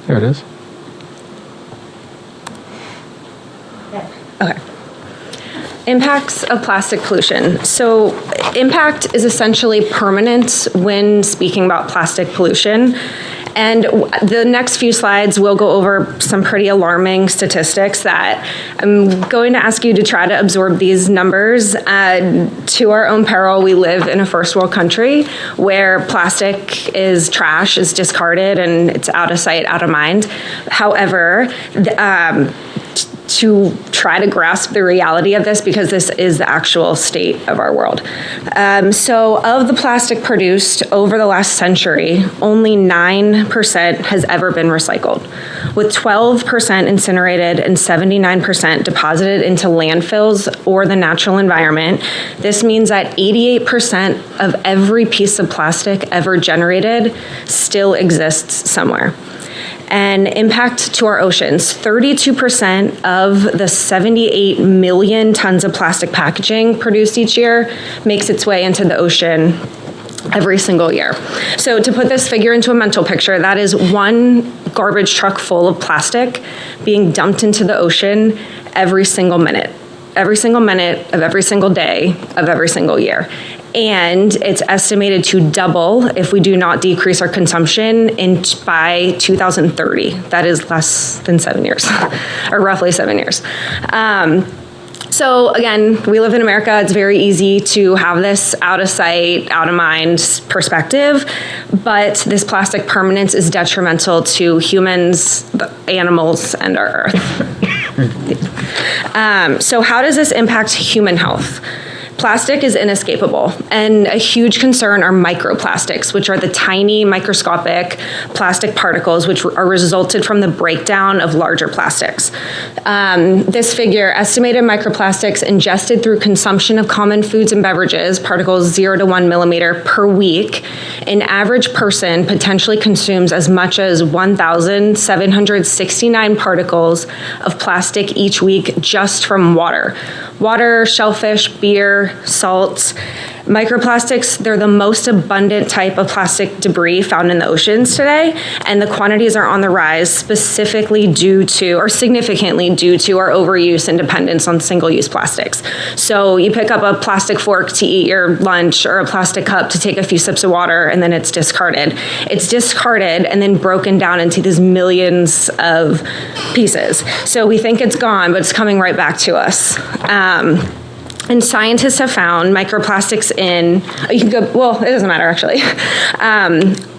[SPEAKER 2] There it is.
[SPEAKER 13] Okay. Impacts of plastic pollution. So impact is essentially permanent when speaking about plastic pollution. And the next few slides will go over some pretty alarming statistics that I'm going to ask you to try to absorb these numbers. To our own peril, we live in a first world country where plastic is trash, is discarded, and it's out of sight, out of mind. However, to try to grasp the reality of this, because this is the actual state of our world. So of the plastic produced over the last century, only 9% has ever been recycled, with 12% incinerated and 79% deposited into landfills or the natural environment. This means that 88% of every piece of plastic ever generated still exists somewhere. And impact to our oceans. 32% of the 78 million tons of plastic packaging produced each year makes its way into the ocean every single year. So to put this figure into a mental picture, that is one garbage truck full of plastic being dumped into the ocean every single minute of every single day of every single year. And it's estimated to double if we do not decrease our consumption by 2030. That is less than 7 years, or roughly 7 years. So again, we live in America. It's very easy to have this out of sight, out of mind perspective, but this plastic permanence is detrimental to humans, animals, and our Earth. So how does this impact human health? Plastic is inescapable, and a huge concern are microplastics, which are the tiny microscopic plastic particles which are resulted from the breakdown of larger plastics. This figure, estimated microplastics ingested through consumption of common foods and beverages, particles 0 to 1 millimeter per week. An average person potentially consumes as much as 1,769 particles of plastic each week just from water. Water, shellfish, beer, salts. Microplastics, they're the most abundant type of plastic debris found in the oceans today, and the quantities are on the rise significantly due to our overuse and dependence on single-use plastics. So you pick up a plastic fork to eat your lunch or a plastic cup to take a few sips of water, and then it's discarded. It's discarded and then broken down into these millions of pieces. So we think it's gone, but it's coming right back to us. And scientists have found microplastics it doesn't matter actually.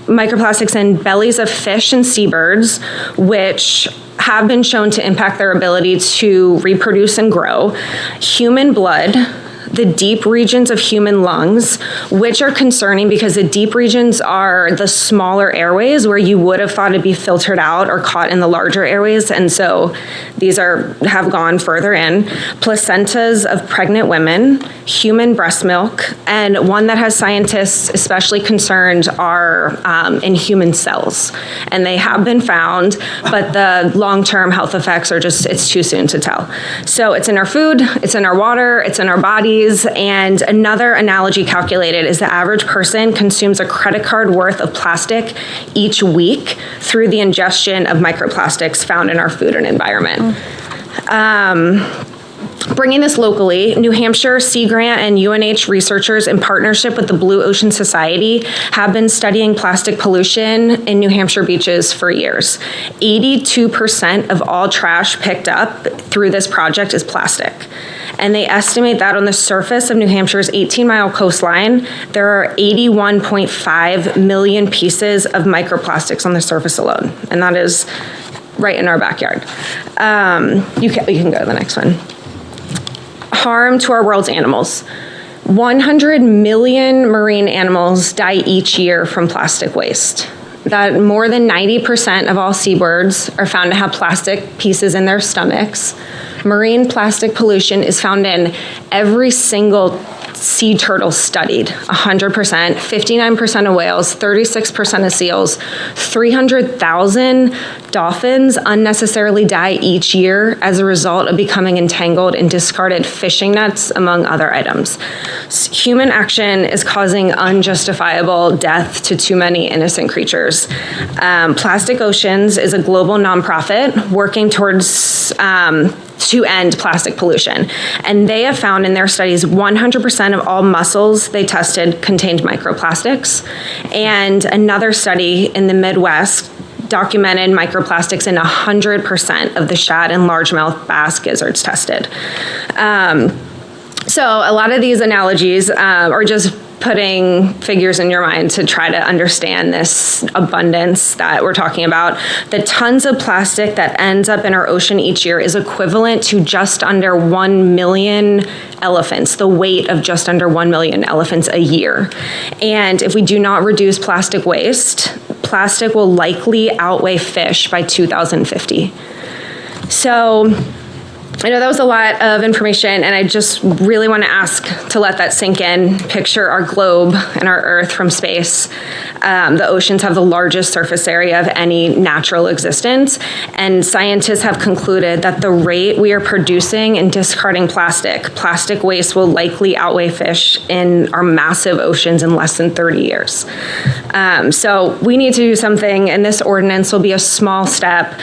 [SPEAKER 13] Microplastics in bellies of fish and seabirds, which have been shown to impact their ability to reproduce and grow. Human blood, the deep regions of human lungs, which are concerning because the deep regions are the smaller airways where you would have thought it'd be filtered out or caught in the larger airways, and so these have gone further in. Placentas of pregnant women, human breast milk, and one that has scientists especially concerned are in human cells. And they have been found, but the long-term health effects it's too soon to tell. So it's in our food, it's in our water, it's in our bodies, analogies, and another analogy calculated is the average person consumes a credit card worth of plastic each week through the ingestion of microplastics found in our food and environment. Bringing this locally, New Hampshire Sea Grant and UNH researchers in partnership with the Blue Ocean Society have been studying plastic pollution in New Hampshire beaches for years. 82% of all trash picked up through this project is plastic. And they estimate that on the surface of New Hampshire's 18-mile coastline, there are 81.5 million pieces of microplastics on the surface alone. And that is right in our backyard. You can go to the next one. Harm to our world's animals. 100 million marine animals die each year from plastic waste. That more than 90% of all seabirds are found to have plastic pieces in their stomachs. Marine plastic pollution is found in every single sea turtle studied, 100%, 59% of whales, 36% of seals, 300,000 dolphins unnecessarily die each year as a result of becoming entangled in discarded fishing nets, among other items. Human action is causing unjustifiable death to too many innocent creatures. Plastic Oceans is a global nonprofit working towards to end plastic pollution. And they have found in their studies 100% of all mussels they tested contained microplastics. And another study in the Midwest documented microplastics in 100% of the shad and largemouth bass gizzards tested. So a lot of these analogies are just putting figures in your mind to try to understand this abundance that we're talking about. The tons of plastic that ends up in our ocean each year is equivalent to just under 1 million elephants, the weight of just under 1 million elephants a year. And if we do not reduce plastic waste, plastic will likely outweigh fish by 2050. So I know that was a lot of information, and I just really want to ask to let that sink in. Picture our globe and our Earth from space. The oceans have the largest surface area of any natural existence, and scientists have concluded that the rate we are producing and discarding plastic waste will likely outweigh fish in our massive oceans in less than 30 years. So we need to do something, and this ordinance will be a small step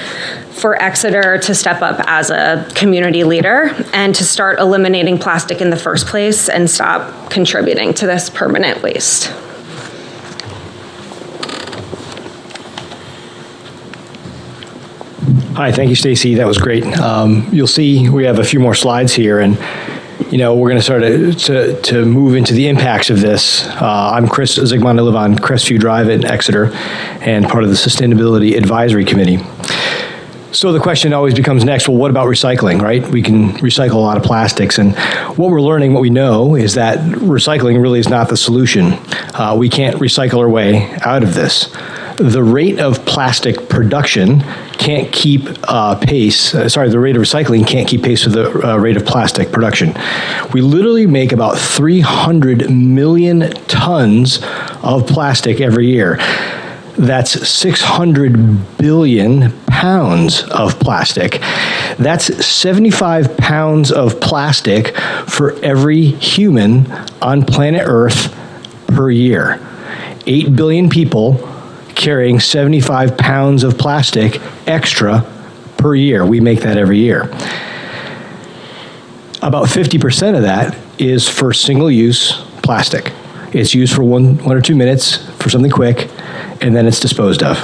[SPEAKER 13] for Exeter to step up as a community leader and to start eliminating plastic in the first place and stop contributing to this permanent waste.
[SPEAKER 14] Hi, thank you, Stacy. That was great. You'll see we have a few more slides here, and we're going to start to move into the impacts of this. I'm Chris Zygmunt. I live on Crestview Drive in Exeter and part of the Sustainability Advisory Committee. So the question always becomes next, well, what about recycling, right? We can recycle a lot of plastics, and what we're learning, what we know, is that recycling really is not the solution. We can't recycle our way out of this. The rate of plastic production can't keep pace, the rate of recycling can't keep pace with the rate of plastic production. We literally make about 300 million tons of plastic every year. That's 600 billion pounds of plastic. That's 75 pounds of plastic for every human on planet Earth per year. 8 billion people carrying 75 pounds of plastic extra per year. We make that every year. About 50% of that is for single-use plastic. It's used for one or 2 minutes for something quick, and then it's disposed of.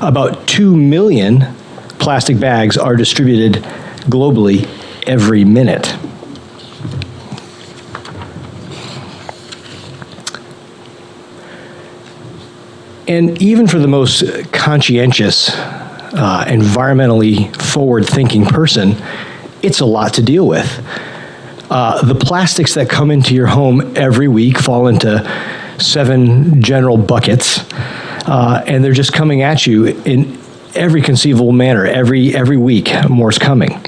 [SPEAKER 14] About 2 million plastic bags are distributed globally every minute. And even for the most conscientious, environmentally forward-thinking person, it's a lot to deal with. The plastics that come into your home every week fall into 7 general buckets, and they're just coming at you in every conceivable manner. Every week, more's coming.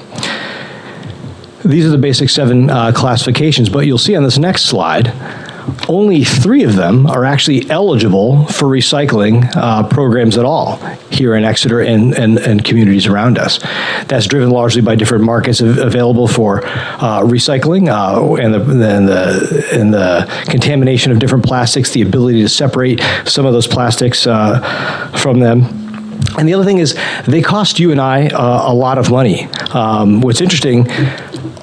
[SPEAKER 14] These are the basic 7 classifications, but you'll see on this next slide, only 3 of them are actually eligible for recycling programs at all here in Exeter and communities around us. That's driven largely by different markets available for recycling and the contamination of different plastics, the ability to separate some of those plastics from them. And the other thing is, they cost you and I a lot of money. What's interesting,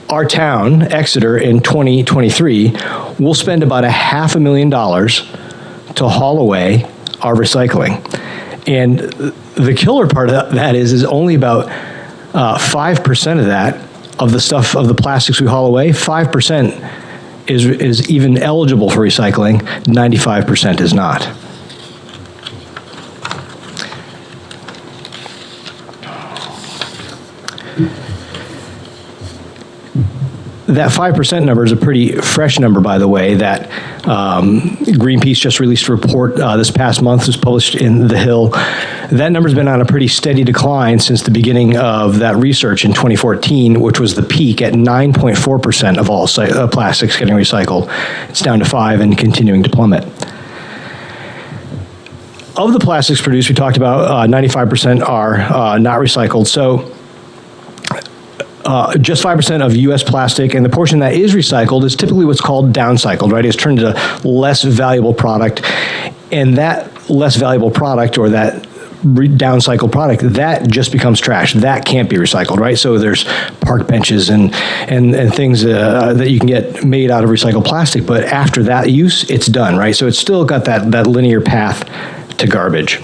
[SPEAKER 14] our town, Exeter, in 2023, will spend about $500,000 to haul away our recycling. And the killer part of that is only about 5% of that, of the plastics we haul away, 5% is even eligible for recycling, 95% is not. That 5% number is a pretty fresh number, by the way, that Greenpeace just released a report this past month. It was published in The Hill. That number's been on a pretty steady decline since the beginning of that research in 2014, which was the peak at 9.4% of all plastics getting recycled. It's down to 5% and continuing to plummet. Of the plastics produced, we talked about 95% are not recycled. So just 5% of U.S. plastic, and the portion that is recycled is typically what's called downcycled, right? It's turned into less valuable product, and that less valuable product, or that downcycled product, that just becomes trash. That can't be recycled, right? So there's park benches and things that you can get made out of recycled plastic, but after that use, it's done, right? So it's still got that linear path to garbage.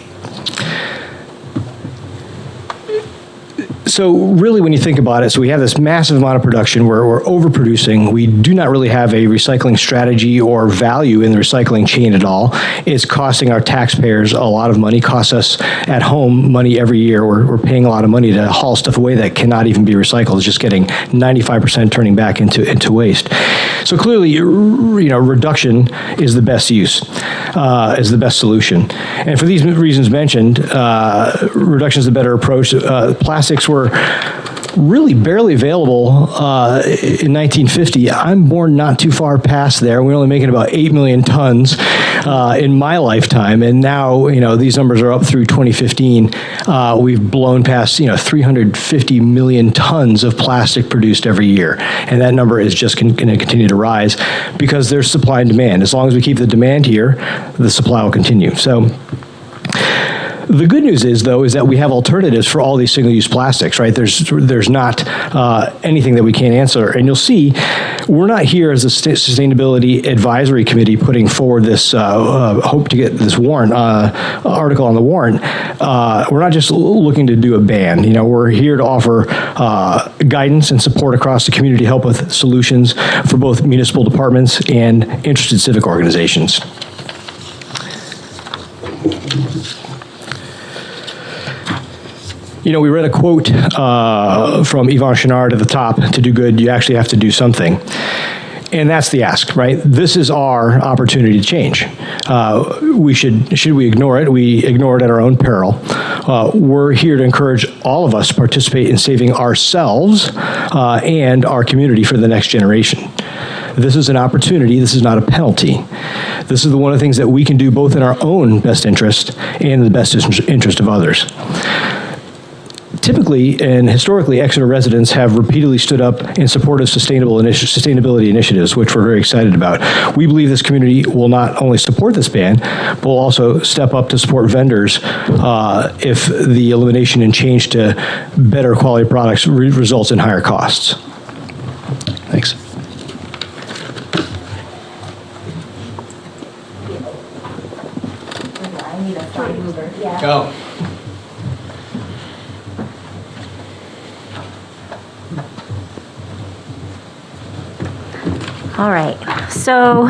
[SPEAKER 14] So really, when you think about it, so we have this massive amount of production, we're overproducing, we do not really have a recycling strategy or value in the recycling chain at all. It's costing our taxpayers a lot of money, costs us at home money every year. We're paying a lot of money to haul stuff away that cannot even be recycled. It's just getting 95% turning back into waste. So clearly, reduction is the best use, is the best solution. And for these reasons mentioned, reduction is the better approach. Plastics were really barely available in 1950. I'm born not too far past there. We're only making about 8 million tons in my lifetime, and now these numbers are up through 2015. We've blown past 350 million tons of plastic produced every year, and that number is just going to continue to rise because there's supply and demand. As long as we keep the demand here, the supply will continue. So the good news is that we have alternatives for all these single-use plastics, right? There's not anything that we can't answer. And you'll see, we're not here as a Sustainability Advisory Committee putting forward this, hope to get this warrant, article on the warrant. We're not just looking to do a ban. We're here to offer guidance and support across the community to help with solutions for both municipal departments and interested civic organizations. We read a quote from Yvon Chouinard at the top: to do good, you actually have to do something. And that's the ask, right? This is our opportunity to change. Should we ignore it? We ignore it at our own peril. We're here to encourage all of us to participate in saving ourselves and our community for the next generation. This is an opportunity. This is not a penalty. This is one of the things that we can do both in our own best interest and in the best interest of others. Typically and historically, Exeter residents have repeatedly stood up in support of sustainability initiatives, which we're very excited about. We believe this community will not only support this ban, but will also step up to support vendors if the elimination and change to better quality products results in higher costs. Thanks.
[SPEAKER 15] Go.
[SPEAKER 12] All right, so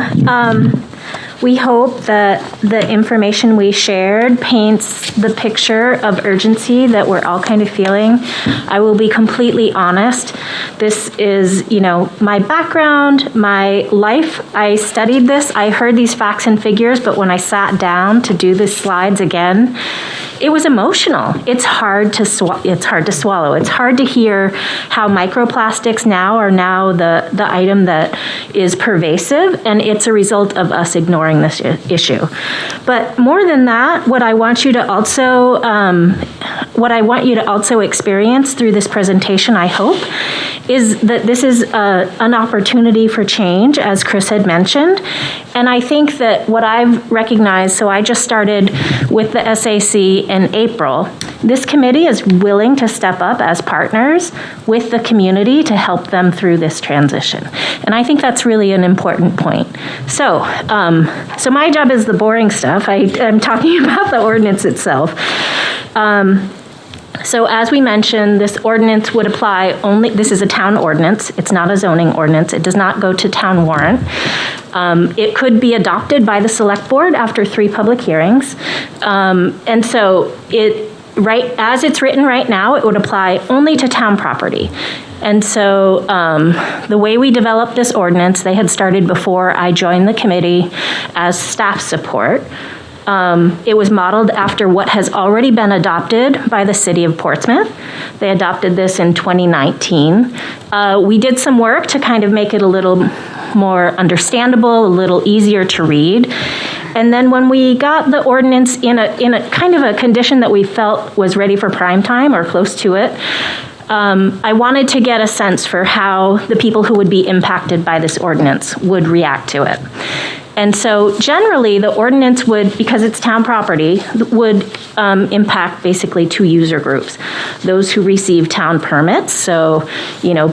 [SPEAKER 12] we hope that the information we shared paints the picture of urgency that we're all kind of feeling. I will be completely honest. This is, my background, my life. I studied this. I heard these facts and figures, but when I sat down to do the slides again, it was emotional. It's hard to swallow. It's hard to hear how microplastics are now the item that is pervasive, and it's a result of us ignoring this issue. But more than that, what I want you to also experience through this presentation, I hope, is that this is an opportunity for change, as Chris had mentioned. And I think that what I've recognized, so I just started with the SAC in April, this committee is willing to step up as partners with the community to help them through this transition. And I think that's really an important point. So my job is the boring stuff. I'm talking about the ordinance itself. So as we mentioned, this ordinance would apply only, this is a town ordinance, it's not a zoning ordinance, it does not go to town warrant. It could be adopted by the select board after 3 public hearings. And so as it's written right now, it would apply only to town property. And so the way we developed this ordinance, they had started before I joined the committee as staff support. It was modeled after what has already been adopted by the city of Portsmouth. They adopted this in 2019. We did some work to kind of make it a little more understandable, a little easier to read. And then when we got the ordinance in a kind of a condition that we felt was ready for prime time or close to it, I wanted to get a sense for how the people who would be impacted by this ordinance would react to it. And so generally, the ordinance would, because it's town property, would impact basically 2 user groups. Those who receive town permits, so,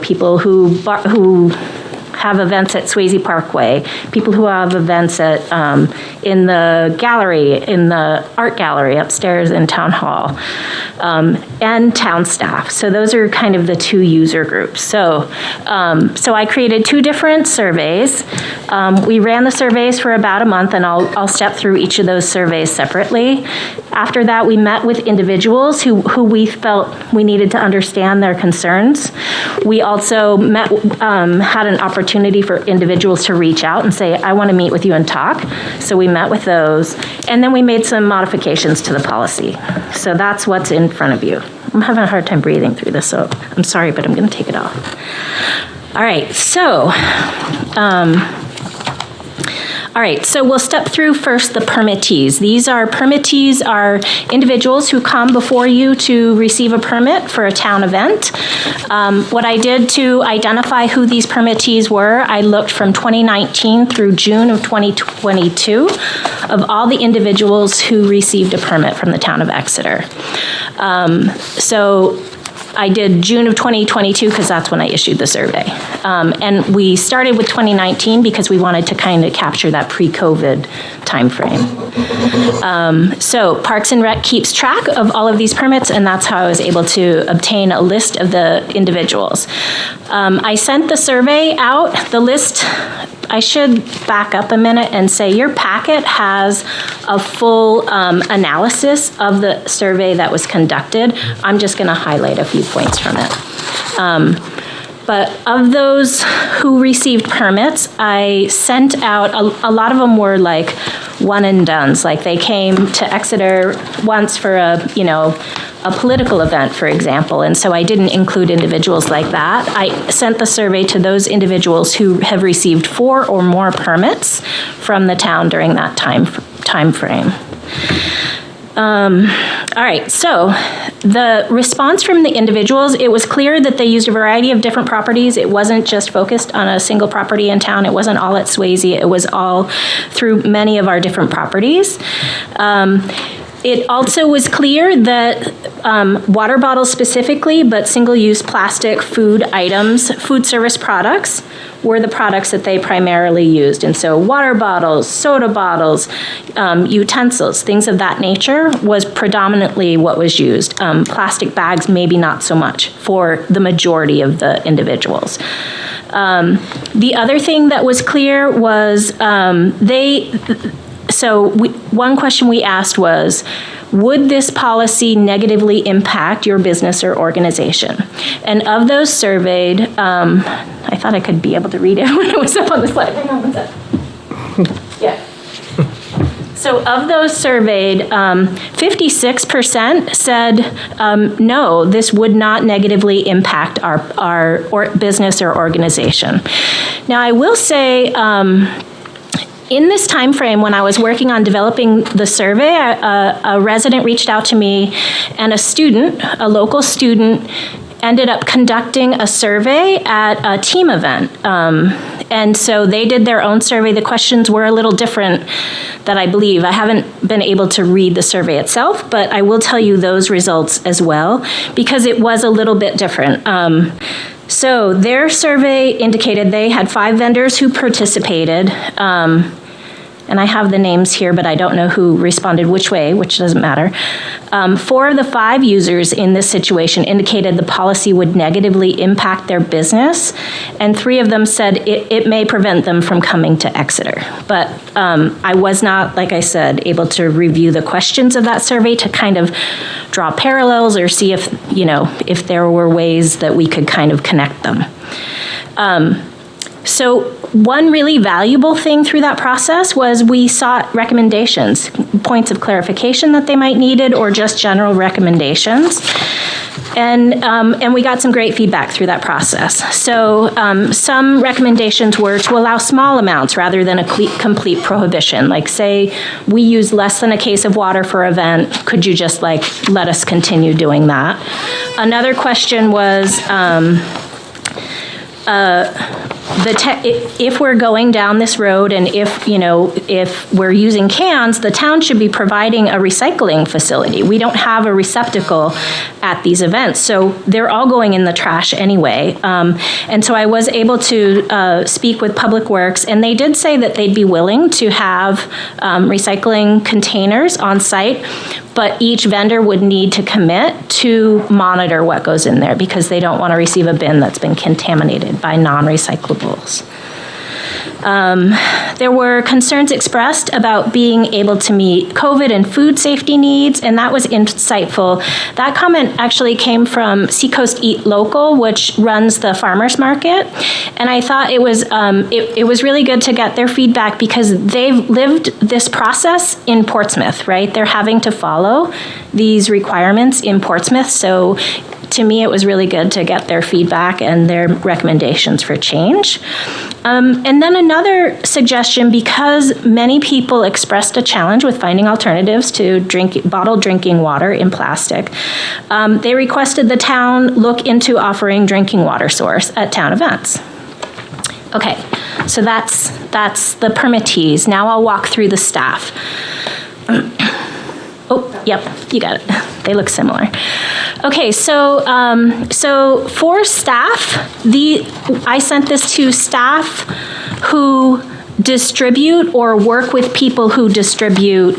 [SPEAKER 12] people who have events at Swayze Parkway, people who have events at in the gallery, in the art gallery upstairs in Town Hall, and town staff. So those are kind of the 2 user groups. So I created 2 different surveys. We ran the surveys for about a month, and I'll step through each of those surveys separately. After that, we met with individuals who we felt we needed to understand their concerns. We also had an opportunity for individuals to reach out and say, I want to meet with you and talk. So we met with those, and then we made some modifications to the policy. So that's what's in front of you. I'm having a hard time breathing through this, so I'm sorry, but I'm going to take it off. All right, so we'll step through first the permittees. Permittees are individuals who come before you to receive a permit for a town event. What I did to identify who these permittees were, I looked from 2019 through June of 2022 of all the individuals who received a permit from the town of Exeter. So I did June of 2022 because that's when I issued the survey. And we started with 2019 because we wanted to kind of capture that pre-COVID timeframe. So Parks and Rec keeps track of all of these permits, and that's how I was able to obtain a list of the individuals. I sent the survey out. The list, I should back up a minute and say your packet has a full analysis of the survey that was conducted. I'm just going to highlight a few points from it. But of those who received permits, I sent out, a lot of them were like one and dones. Like they came to Exeter once for a political event, for example, and so I didn't include individuals like that. I sent the survey to those individuals who have received 4 or more permits from the town during that time frame. All right, so the response from the individuals, it was clear that they used a variety of different properties. It wasn't just focused on a single property in town. It wasn't all at Swayze. It was all through many of our different properties. It also was clear that water bottles specifically, but single-use plastic food items, food service products, were the products that they primarily used. And so water bottles, soda bottles, utensils, things of that nature was predominantly what was used. Plastic bags, maybe not so much for the majority of the individuals. The other thing that was clear was one question we asked was, would this policy negatively impact your business or organization? And of those surveyed, I thought I could be able to read it when it was up on the slide. Hang on one sec. Yeah. So of those surveyed, 56% said, no, this would not negatively impact our business or organization. Now, I will say, in this time frame, when I was working on developing the survey, a resident reached out to me, and a local student, ended up conducting a survey at a team event. And so they did their own survey. The questions were a little different that I believe. I haven't been able to read the survey itself, but I will tell you those results as well, because it was a little bit different. So their survey indicated they had 5 vendors who participated. And I have the names here, but I don't know who responded which way, which doesn't matter. 4 of the 5 users in this situation indicated the policy would negatively impact their business, and 3 of them said it may prevent them from coming to Exeter. But I was not, like I said, able to review the questions of that survey to kind of draw parallels or see if there were ways that we could kind of connect them. So one really valuable thing through that process was we sought recommendations, points of clarification that they might needed, or just general recommendations. And we got some great feedback through that process. So some recommendations were to allow small amounts rather than a complete prohibition. Like, say we use less than a case of water for an event, could you just let us continue doing that? Another question was, if we're going down this road, and if we're using cans, the town should be providing a recycling facility. We don't have a receptacle at these events, so they're all going in the trash anyway. And so I was able to speak with Public Works, and they did say that they'd be willing to have recycling containers on site, but each vendor would need to commit to monitor what goes in there, because they don't want to receive a bin that's been contaminated by non-recyclables. There were concerns expressed about being able to meet COVID and food safety needs, and that was insightful. That comment actually came from Seacoast Eat Local, which runs the farmers market, and I thought it was really good to get their feedback, because they've lived this process in Portsmouth, right? They're having to follow these requirements in Portsmouth, so to me, it was really good to get their feedback and their recommendations for change. And then another suggestion, because many people expressed a challenge with finding alternatives to bottled drinking water in plastic, they requested the town look into offering drinking water source at town events. Okay, so that's the permittees. Now I'll walk through the staff. Oh, yep, you got it. They look similar. Okay, so for staff, I sent this to staff who distribute or work with people who distribute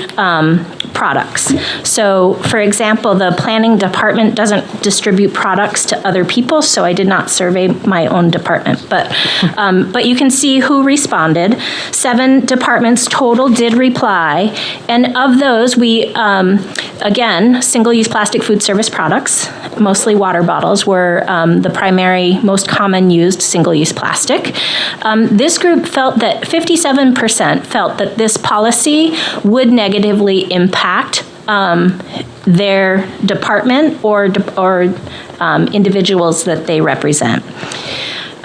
[SPEAKER 12] products. So, for example, the planning department doesn't distribute products to other people, so I did not survey my own department. But you can see who responded. 7 departments total did reply, and of those, we again, single-use plastic food service products, mostly water bottles, were the primary, most common used single-use plastic. This group felt that 57% felt that this policy would negatively impact their department or individuals that they represent.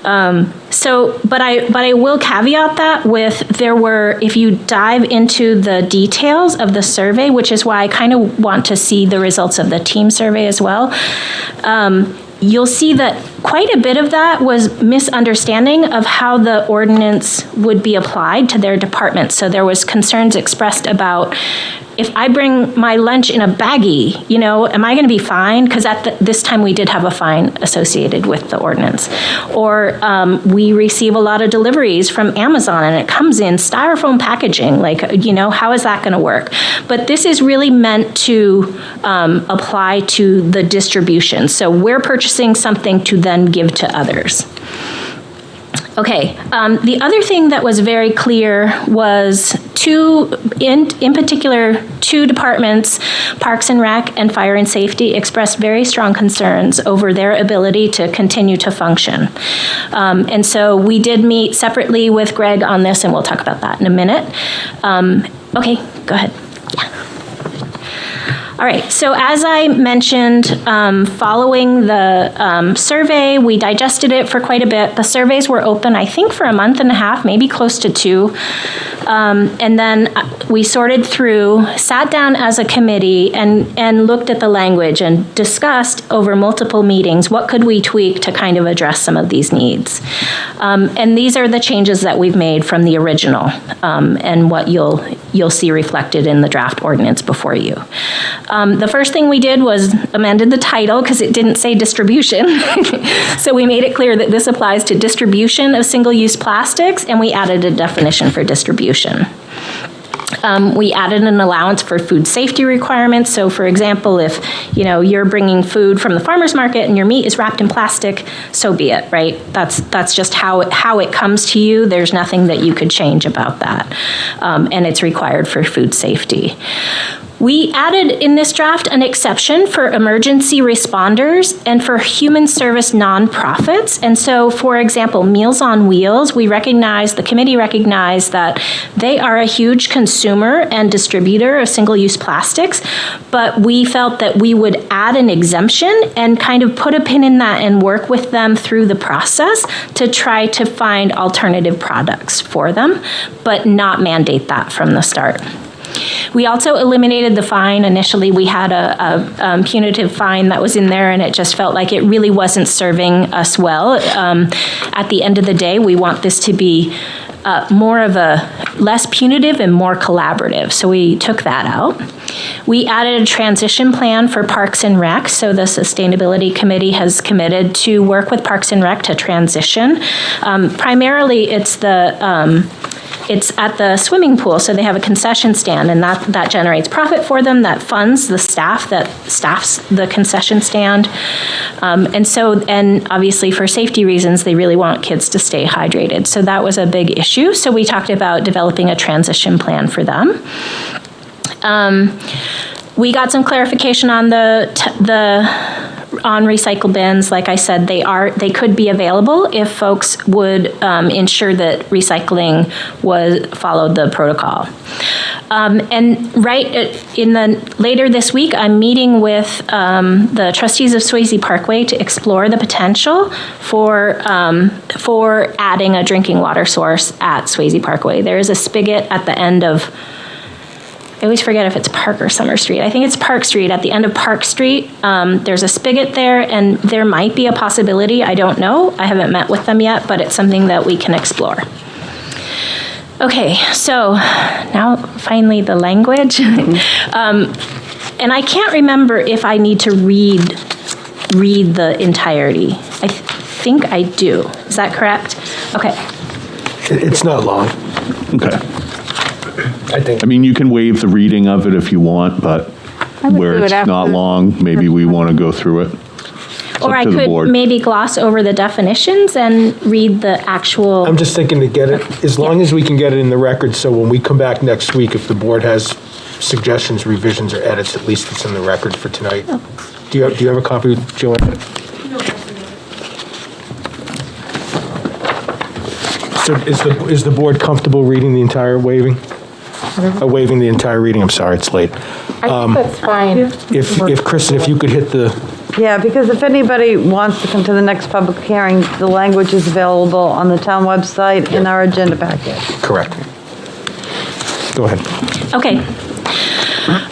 [SPEAKER 12] But I will caveat that with if you dive into the details of the survey, which is why I kind of want to see the results of the team survey as well, you'll see that quite a bit of that was misunderstanding of how the ordinance would be applied to their department. So there was concerns expressed about, if I bring my lunch in a baggie, am I going to be fined? Because at this time we did have a fine associated with the ordinance. Or we receive a lot of deliveries from Amazon and it comes in styrofoam packaging. How is that going to work? But this is really meant to apply to the distribution. So we're purchasing something to then give to others. Okay, the other thing that was very clear was in particular, 2 departments, Parks and Rec and Fire and Safety, expressed very strong concerns over their ability to continue to function. And so we did meet separately with Greg on this, and we'll talk about that in a minute. Okay, go ahead. All right, so as I mentioned, following the survey, we digested it for quite a bit. The surveys were open, I think, for a month and a half, maybe close to 2. And then we sorted through, sat down as a committee and looked at the language and discussed over multiple meetings what could we tweak to kind of address some of these needs. And these are the changes that we've made from the original and what you'll see reflected in the draft ordinance before you. The first thing we did was amended the title because it didn't say distribution. So we made it clear that this applies to distribution of single-use plastics, and we added a definition for distribution. We added an allowance for food safety requirements. So for example, if you're bringing food from the farmer's market and your meat is wrapped in plastic, so be it, right? That's just how it comes to you. There's nothing that you could change about that. And it's required for food safety. We added in this draft an exception for emergency responders and for human service nonprofits. And so, for example, Meals on Wheels, the committee recognized that they are a huge consumer and distributor of single-use plastics, but we felt that we would add an exemption and kind of put a pin in that and work with them through the process to try to find alternative products for them, but not mandate that from the start. We also eliminated the fine. Initially, we had a punitive fine that was in there, and it just felt like it really wasn't serving us well. At the end of the day, we want this to be more of a less punitive and more collaborative. So we took that out. We added a transition plan for Parks and Rec. So the Sustainability Committee has committed to work with Parks and Rec to transition. Primarily, it's at the swimming pool, so they have a concession stand, and that generates profit for them, that funds the staff that staffs the concession stand. And obviously for safety reasons, they really want kids to stay hydrated. So that was a big issue. So we talked about developing a transition plan for them. We got some clarification on on recycle bins. Like I said, they could be available if folks would ensure that recycling followed the protocol. And later this week, I'm meeting with the trustees of Swayze Parkway to explore the potential for adding a drinking water source at Swayze Parkway. There is a spigot at the end of, I always forget if it's Park or Summer Street. I think it's Park Street. At the end of Park Street, there's a spigot there, and there might be a possibility. I don't know. I haven't met with them yet, but it's something that we can explore. Okay, so now finally the language. And I can't remember if I need to read the entirety. I think I do. Is that correct? Okay.
[SPEAKER 2] It's not long.
[SPEAKER 16] Okay. I mean, you can waive the reading of it if you want, but where it's not long, maybe we want to go through it.
[SPEAKER 12] Or I could maybe gloss over the definitions and read the actual.
[SPEAKER 2] I'm just thinking to get it, as long as we can get it in the record, so when we come back next week, if the board has suggestions, revisions, or edits, at least it's in the record for tonight. Oh. Do you have a copy, Joanne? So is the board comfortable reading the entire waiving? Waiving the entire reading, I'm sorry, it's late.
[SPEAKER 7] I think that's fine.
[SPEAKER 2] If Kristen, if you could hit the...
[SPEAKER 5] Yeah, because if anybody wants to come to the next public hearing, the language is available on the town website in our agenda packet.
[SPEAKER 2] Correct. Go ahead.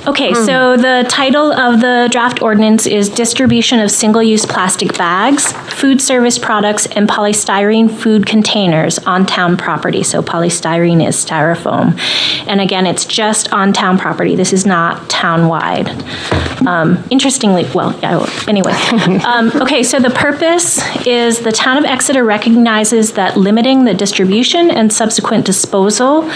[SPEAKER 12] Okay, so the title of the draft ordinance is Distribution of Single-Use Plastic Bags, Food Service Products, and Polystyrene Food Containers on town property. So polystyrene is styrofoam. And again, it's just on town property. This is not town-wide. Interestingly, anyway. Okay, so the purpose is the town of Exeter recognizes that limiting the distribution and subsequent disposal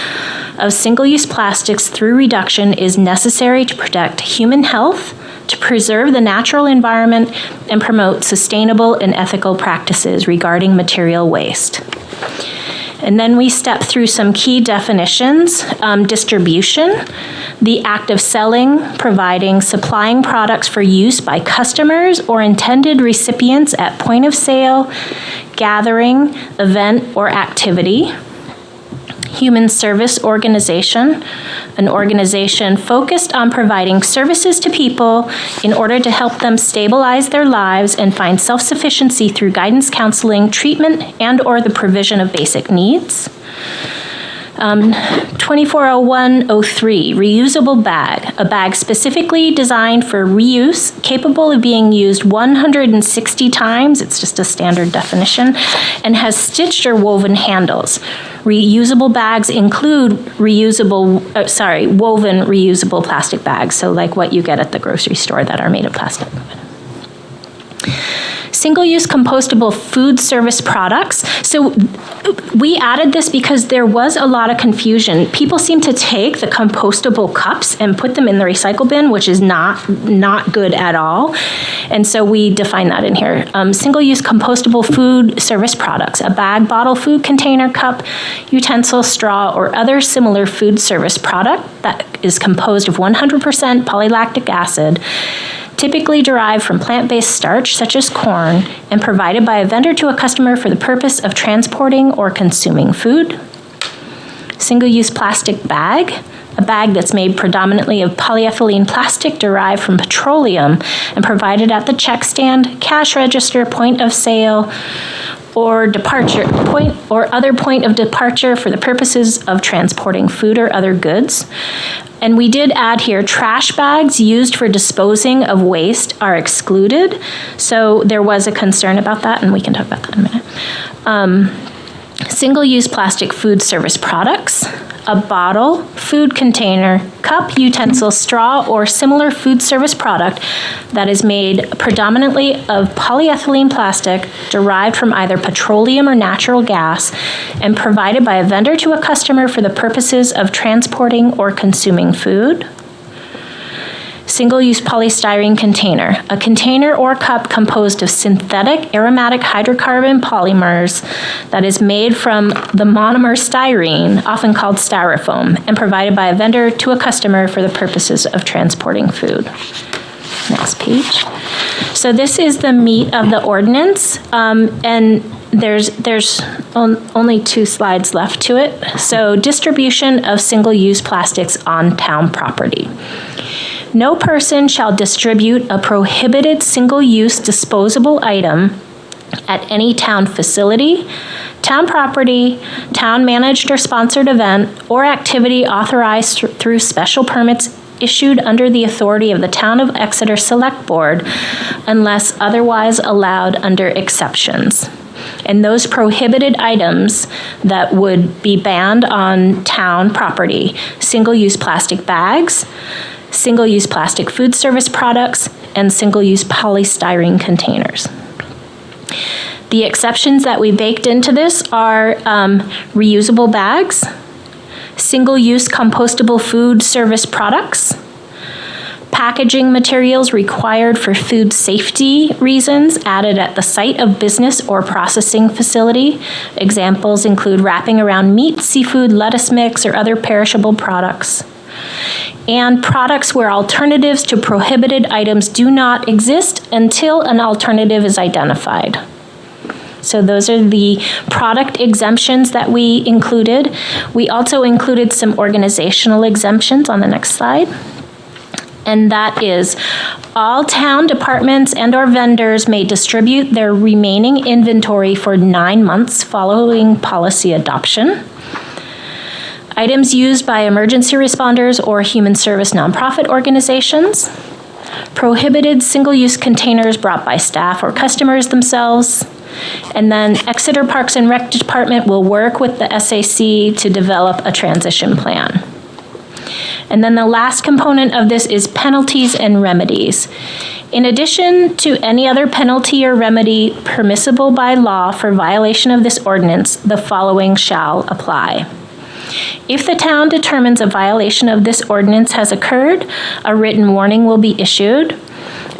[SPEAKER 12] of single-use plastics through reduction is necessary to protect human health, to preserve the natural environment, and promote sustainable and ethical practices regarding material waste. And then we step through some key definitions. Distribution, the act of selling, providing, supplying products for use by customers or intended recipients at point of sale, gathering, event, or activity. human service organization, an organization focused on providing services to people in order to help them stabilize their lives and find self-sufficiency through guidance, counseling, treatment, and/or the provision of basic needs. 240103, reusable bag, a bag specifically designed for reuse, capable of being used 160 times, it's just a standard definition, and has stitched or woven handles. Reusable bags include woven reusable plastic bags, so like what you get at the grocery store that are made of plastic. Single-use compostable food service products. So we added this because there was a lot of confusion. People seem to take the compostable cups and put them in the recycle bin, which is not good at all. And so we define that in here. Single-use compostable food service products, a bag, bottle, food container, cup, utensil, straw, or other similar food service product that is composed of 100% polylactic acid, typically derived from plant-based starch such as corn, and provided by a vendor to a customer for the purpose of transporting or consuming food. Single-use plastic bag, a bag that's made predominantly of polyethylene plastic derived from petroleum and provided at the check stand, cash register, point of sale, or departure point or other point of departure for the purposes of transporting food or other goods. And we did add here, trash bags used for disposing of waste are excluded. So there was a concern about that, and we can talk about that in a minute. Single-use plastic food service products, a bottle, food container, cup, utensil, straw, or similar food service product that is made predominantly of polyethylene plastic derived from either petroleum or natural gas and provided by a vendor to a customer for the purposes of transporting or consuming food. Single-use polystyrene container, a container or cup composed of synthetic aromatic hydrocarbon polymers that is made from the monomer styrene, often called styrofoam, and provided by a vendor to a customer for the purposes of transporting food. Next page. So this is the meat of the ordinance, and there's only 2 slides left to it. So distribution of single-use plastics on town property. No person shall distribute a prohibited single-use disposable item at any town facility, town property, town-managed or sponsored event, or activity authorized through special permits issued under the authority of the Town of Exeter Select Board, unless otherwise allowed under exceptions. And those prohibited items that would be banned on town property, single-use plastic bags, single-use plastic food service products, and single-use polystyrene containers. The exceptions that we baked into this are reusable bags, single-use compostable food service products, packaging materials required for food safety reasons added at the site of business or processing facility. Examples include wrapping around meat, seafood, lettuce mix, or other perishable products. And products where alternatives to prohibited items do not exist until an alternative is identified. So those are the product exemptions that we included. We also included some organizational exemptions on the next slide. And that is, all town departments and/or vendors may distribute their remaining inventory for 9 months following policy adoption. Items used by emergency responders or human service nonprofit organizations. Prohibited single-use containers brought by staff or customers themselves. And then Exeter Parks and Rec Department will work with the SAC to develop a transition plan. And then the last component of this is penalties and remedies. In addition to any other penalty or remedy permissible by law for violation of this ordinance, the following shall apply. If the town determines a violation of this ordinance has occurred, a written warning will be issued.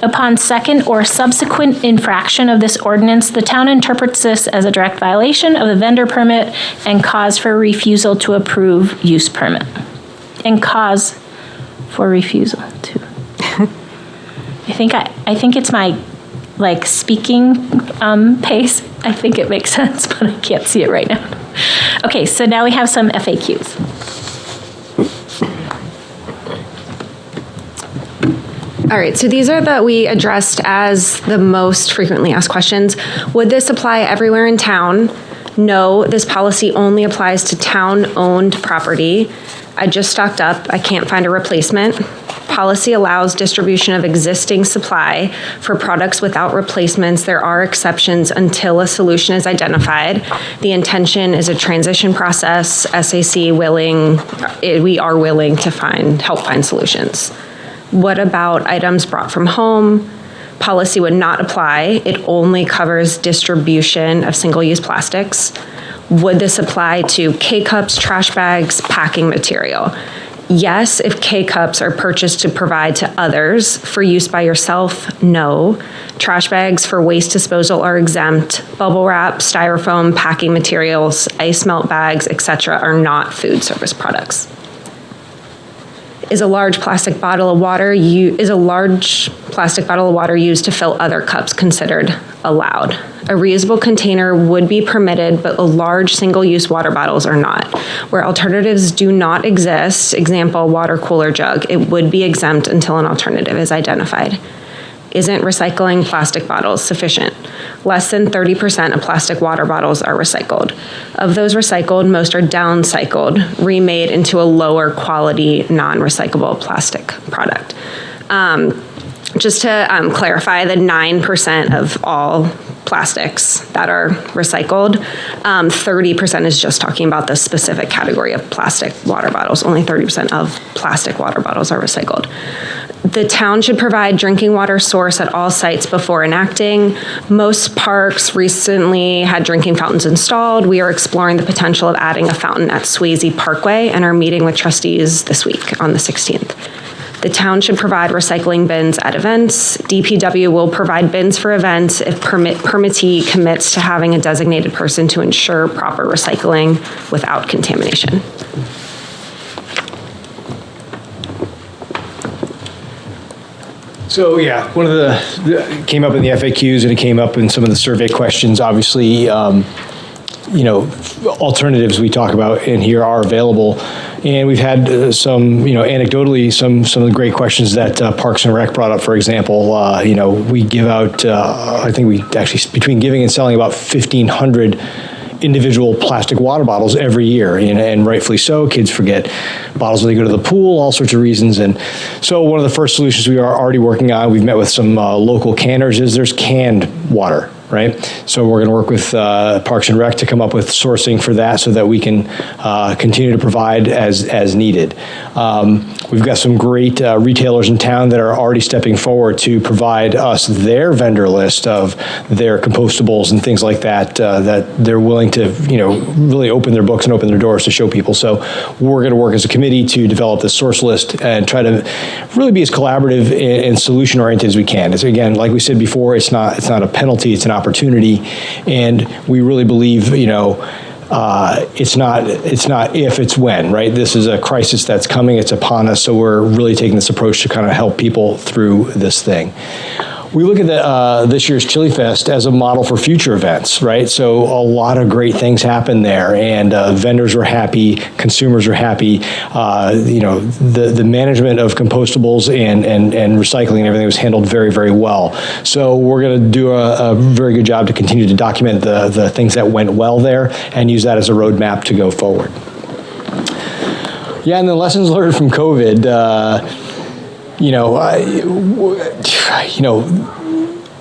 [SPEAKER 12] Upon second or subsequent infraction of this ordinance, the town interprets this as a direct violation of the vendor permit and cause for refusal to approve use permit. And cause for refusal to. I think it's my speaking pace. I think it makes sense, but I can't see it right now. Okay, so now we have some FAQs. All right, so these are that we addressed as the most frequently asked questions. Would this apply everywhere in town? No, this policy only applies to town-owned property. I just stocked up, I can't find a replacement. Policy allows distribution of existing supply for products without replacements. There are exceptions until a solution is identified. The intention is a transition process. SAC we are willing to help find solutions. What about items brought from home? Policy would not apply. It only covers distribution of single-use plastics. Would this apply to K-cups, trash bags, packing material? Yes, if K-cups are purchased to provide to others for use by yourself, no. Trash bags for waste disposal are exempt. Bubble wrap, styrofoam, packing materials, ice melt bags, etc. are not food service products. Is a large plastic bottle of water used to fill other cups considered allowed? A reusable container would be permitted, but large single-use water bottles are not. Where alternatives do not exist, example, water cooler jug, it would be exempt until an alternative is identified. Isn't recycling plastic bottles sufficient? Less than 30% of plastic water bottles are recycled. Of those recycled, most are downcycled, remade into a lower quality, non-recyclable plastic product. Just to clarify, the 9% of all plastics that are recycled, 30% is just talking about the specific category of plastic water bottles. Only 30% of plastic water bottles are recycled. The town should provide drinking water source at all sites before enacting. Most parks recently had drinking fountains installed. We are exploring the potential of adding a fountain at Swayze Parkway and are meeting with trustees this week on the 16th. The town should provide recycling bins at events. DPW will provide bins for events if permittee commits to having a designated person to ensure proper recycling without contamination.
[SPEAKER 14] So yeah, one of the came up in the FAQs and it came up in some of the survey questions. Obviously, alternatives we talk about in here are available, and we've had some, anecdotally, some of the great questions that Parks and Rec brought up. For example, we give out, I think we actually between giving and selling about 1,500 individual plastic water bottles every year, and rightfully so. Kids forget bottles when they go to the pool, all sorts of reasons. And so one of the first solutions we are already working on, we've met with some local canners, is there's canned water, right? So we're going to work with Parks and Rec to come up with sourcing for that so that we can continue to provide as needed. We've got some great retailers in town that are already stepping forward to provide us their vendor list of their compostables and things like that, that they're willing to, really open their books and open their doors to show people. So we're going to work as a committee to develop this source list and try to really be as collaborative and solution oriented as we can. It's, again, like we said before, it's not a penalty, it's an opportunity, and we really believe, it's not if, it's when, right? This is a crisis that's coming, it's upon us, so we're really taking this approach to kind of help people through this thing. We look at this year's Chili Fest as a model for future events, right? So a lot of great things happen there, and vendors were happy, consumers were happy. The management of compostables and recycling and everything was handled very, very well. So we're going to do a very good job to continue to document the things that went well there and use that as a roadmap to go forward. Yeah, and the lessons learned from COVID.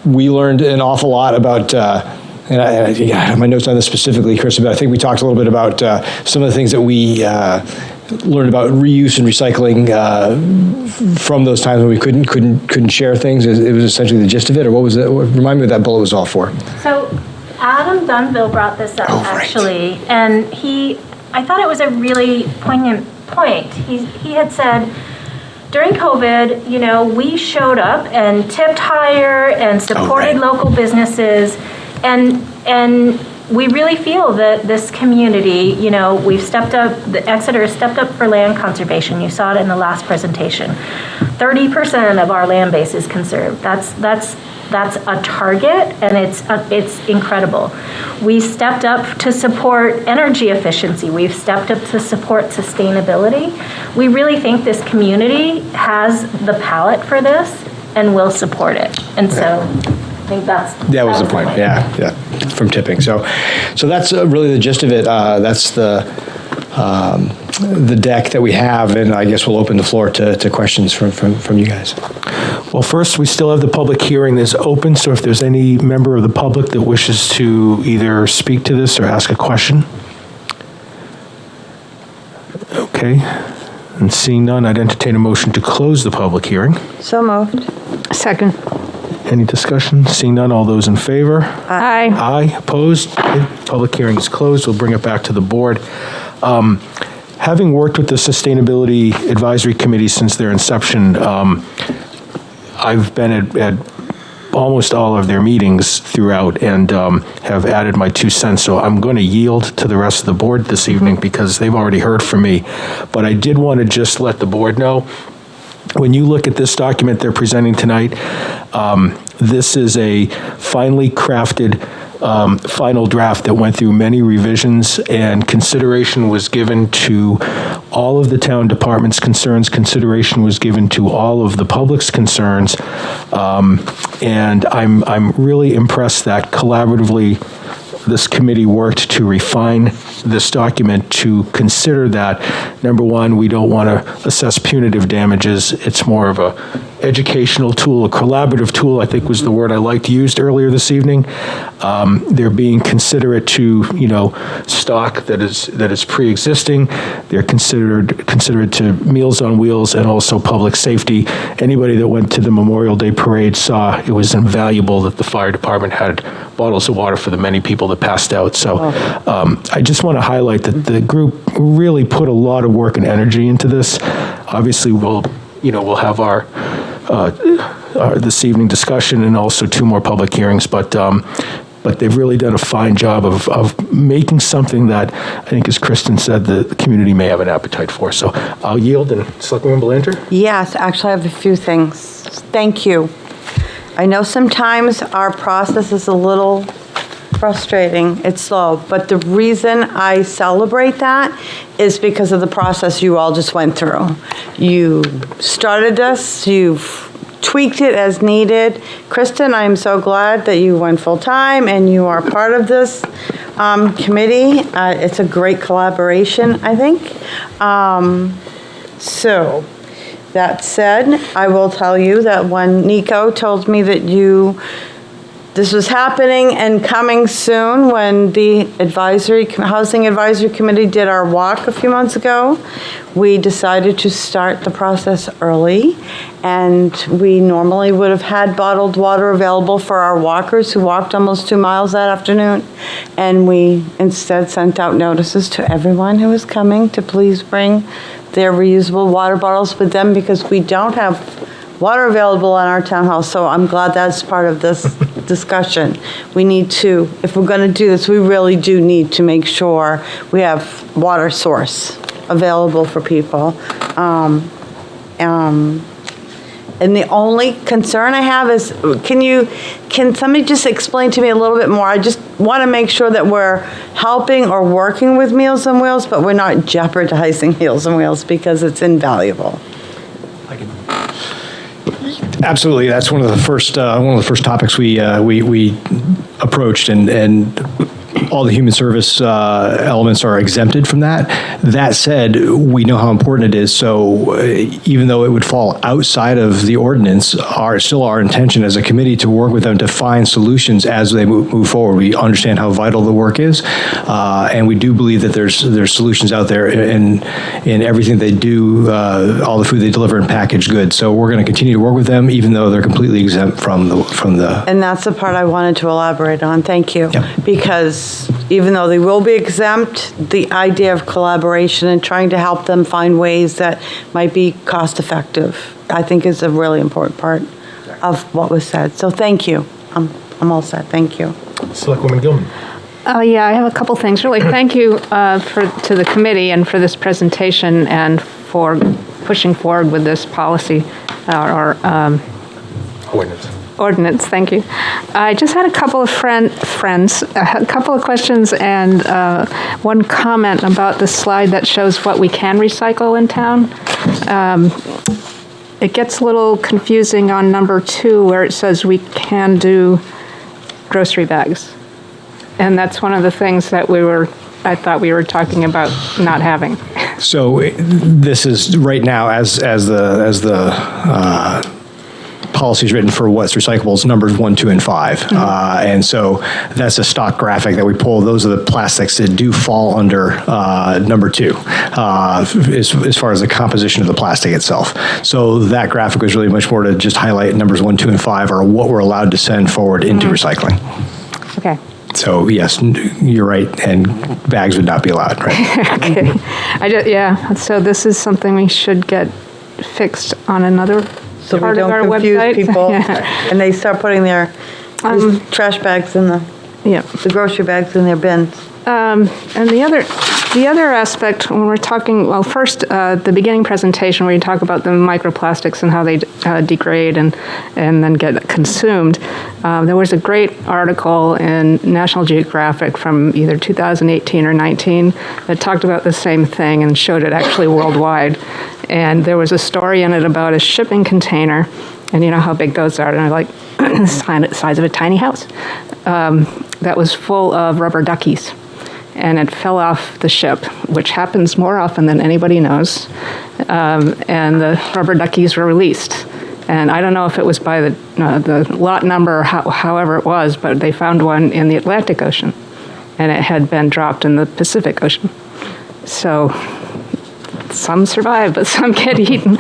[SPEAKER 14] We learned an awful lot about, and I have my notes on this specifically, Chris, but I think we talked a little bit about some of the things that we learned about reuse and recycling from those times when we couldn't share things. It was essentially the gist of it, or what was it? Remind me what that bullet was all for.
[SPEAKER 12] So Adam Dunville brought this up, actually, and I thought it was a really poignant point. He had said, during COVID, we showed up and tipped higher and supported local businesses, and we really feel that this community, we've stepped up. The Exeter has stepped up for land conservation. You saw it in the last presentation. 30% of our land base is conserved. That's that's a target, and it's incredible. We stepped up to support energy efficiency. We've stepped up to support sustainability. We really think this community has the palate for this and will support it. And so I think
[SPEAKER 14] that was the point. Yeah, from tipping. So that's really the gist of it. That's the deck that we have, and I guess we'll open the floor to questions from you guys.
[SPEAKER 2] Well, first, we still have the public hearing that's open, so if there's any member of the public that wishes to either speak to this or ask a question. Okay, and seeing none, I'd entertain a motion to close the public hearing.
[SPEAKER 5] So moved.
[SPEAKER 8] Second.
[SPEAKER 2] Any discussion? Seeing none, all those in favor?
[SPEAKER 8] Aye.
[SPEAKER 2] Aye, opposed? Okay, public hearing is closed. We'll bring it back to the board. Having worked with the Sustainability Advisory Committee since their inception, I've been at almost all of their meetings throughout and have added my 2 cents. So I'm going to yield to the rest of the board this evening because they've already heard from me. But I did want to just let the board know, when you look at this document they're presenting tonight, this is a finely crafted final draft that went through many revisions, and consideration was given to all of the town departments' concerns. Consideration was given to all of the public's concerns, and I'm really impressed that collaboratively this committee worked to refine this document to consider that, number one, we don't want to assess punitive damages. It's more of a educational tool, a collaborative tool, I think was the word I liked used earlier this evening. They're being considerate to, stock that is pre-existing. They're considerate to Meals on Wheels and also public safety. Anybody that went to the Memorial Day parade saw it was invaluable that the fire department had bottles of water for the many people that passed out. So I just want to highlight that the group really put a lot of work and energy into this. Obviously, we'll have our this evening discussion and also 2 more public hearings, but they've really done a fine job of making something that I think, as Kristen said, the community may have an appetite for. So I'll yield, and Selectwoman Belanger?
[SPEAKER 5] Yes, actually, I have a few things. Thank you. I know sometimes our process is a little frustrating, it's slow, but the reason I celebrate that is because of the process you all just went through. You started us, you've tweaked it as needed. Kristen, I'm so glad that you went full-time and you are part of this committee. It's a great collaboration, I think. So, that said, I will tell you that when Nico told me that this was happening and coming soon, when the Housing Advisory Committee did our walk a few months ago, we decided to start the process early, and we normally would have had bottled water available for our walkers who walked almost 2 miles that afternoon, and we instead sent out notices to everyone who was coming to please bring their reusable water bottles with them, because we don't have water available in our townhouse. So I'm glad that's part of this discussion. We need to, if we're going to do this, we really do need to make sure we have water source available for people. And the only concern I have is, can somebody just explain to me a little bit more? I just want to make sure that we're helping or working with Meals on Wheels, but we're not jeopardizing Meals on Wheels, because it's invaluable.
[SPEAKER 14] Absolutely, that's one of the first topics we approached, and all the human service elements are exempted from that. That said, we know how important it is, so even though it would fall outside of the ordinance, still our intention as a committee to work with them to find solutions as they move forward. We understand how vital the work is, and we do believe that there's solutions out there in everything they do, all the food they deliver in packaged goods. So we're going to continue to work with them, even though they're completely exempt from the.
[SPEAKER 5] And that's the part I wanted to elaborate on. Thank you.
[SPEAKER 14] Yep.
[SPEAKER 5] Because even though they will be exempt, the idea of collaboration and trying to help them find ways that might be cost effective, I think, is a really important part of what was said. So thank you. I'm all set. Thank you.
[SPEAKER 2] Selectwoman Gilman.
[SPEAKER 8] Yeah, I have a couple things. Really, thank you to the committee and for this presentation and for pushing forward with this policy or Ordinance, thank you. I just had a couple of a couple of questions and one comment about the slide that shows what we can recycle in town. It gets a little confusing on number 2 where it says we can do grocery bags. And that's one of the things that I thought we were talking about not having.
[SPEAKER 14] So this is right now as the policy is written for what's recyclables, numbers 1, 2, and 5. And so that's a stock graphic that we pull. Those are the plastics that do fall under number 2, as far as the composition of the plastic itself. So that graphic was really much more to just highlight numbers 1, 2, and 5 are what we're allowed to send forward into recycling.
[SPEAKER 8] Okay.
[SPEAKER 14] So yes, you're right, and bags would not be allowed, right?
[SPEAKER 8] Okay. So this is something we should get fixed on another
[SPEAKER 5] So we
[SPEAKER 8] part of our
[SPEAKER 5] don't confuse
[SPEAKER 8] website.
[SPEAKER 5] people, and they start putting their trash bags in the grocery bags in their bins.
[SPEAKER 8] And the other aspect when we're talking, well, first the beginning presentation where you talk about the microplastics and how they degrade and then get consumed. There was a great article in National Geographic from either 2018 or 19 that talked about the same thing and showed it actually worldwide. And there was a story in it about a shipping container, and you know how big those are, and they're like the size of a tiny house, that was full of rubber duckies. And it fell off the ship, which happens more often than anybody knows. And the rubber duckies were released. And I don't know if it was by the lot number or however it was, but they found one in the Atlantic Ocean. And it had been dropped in the Pacific Ocean. So some survive, but some get eaten.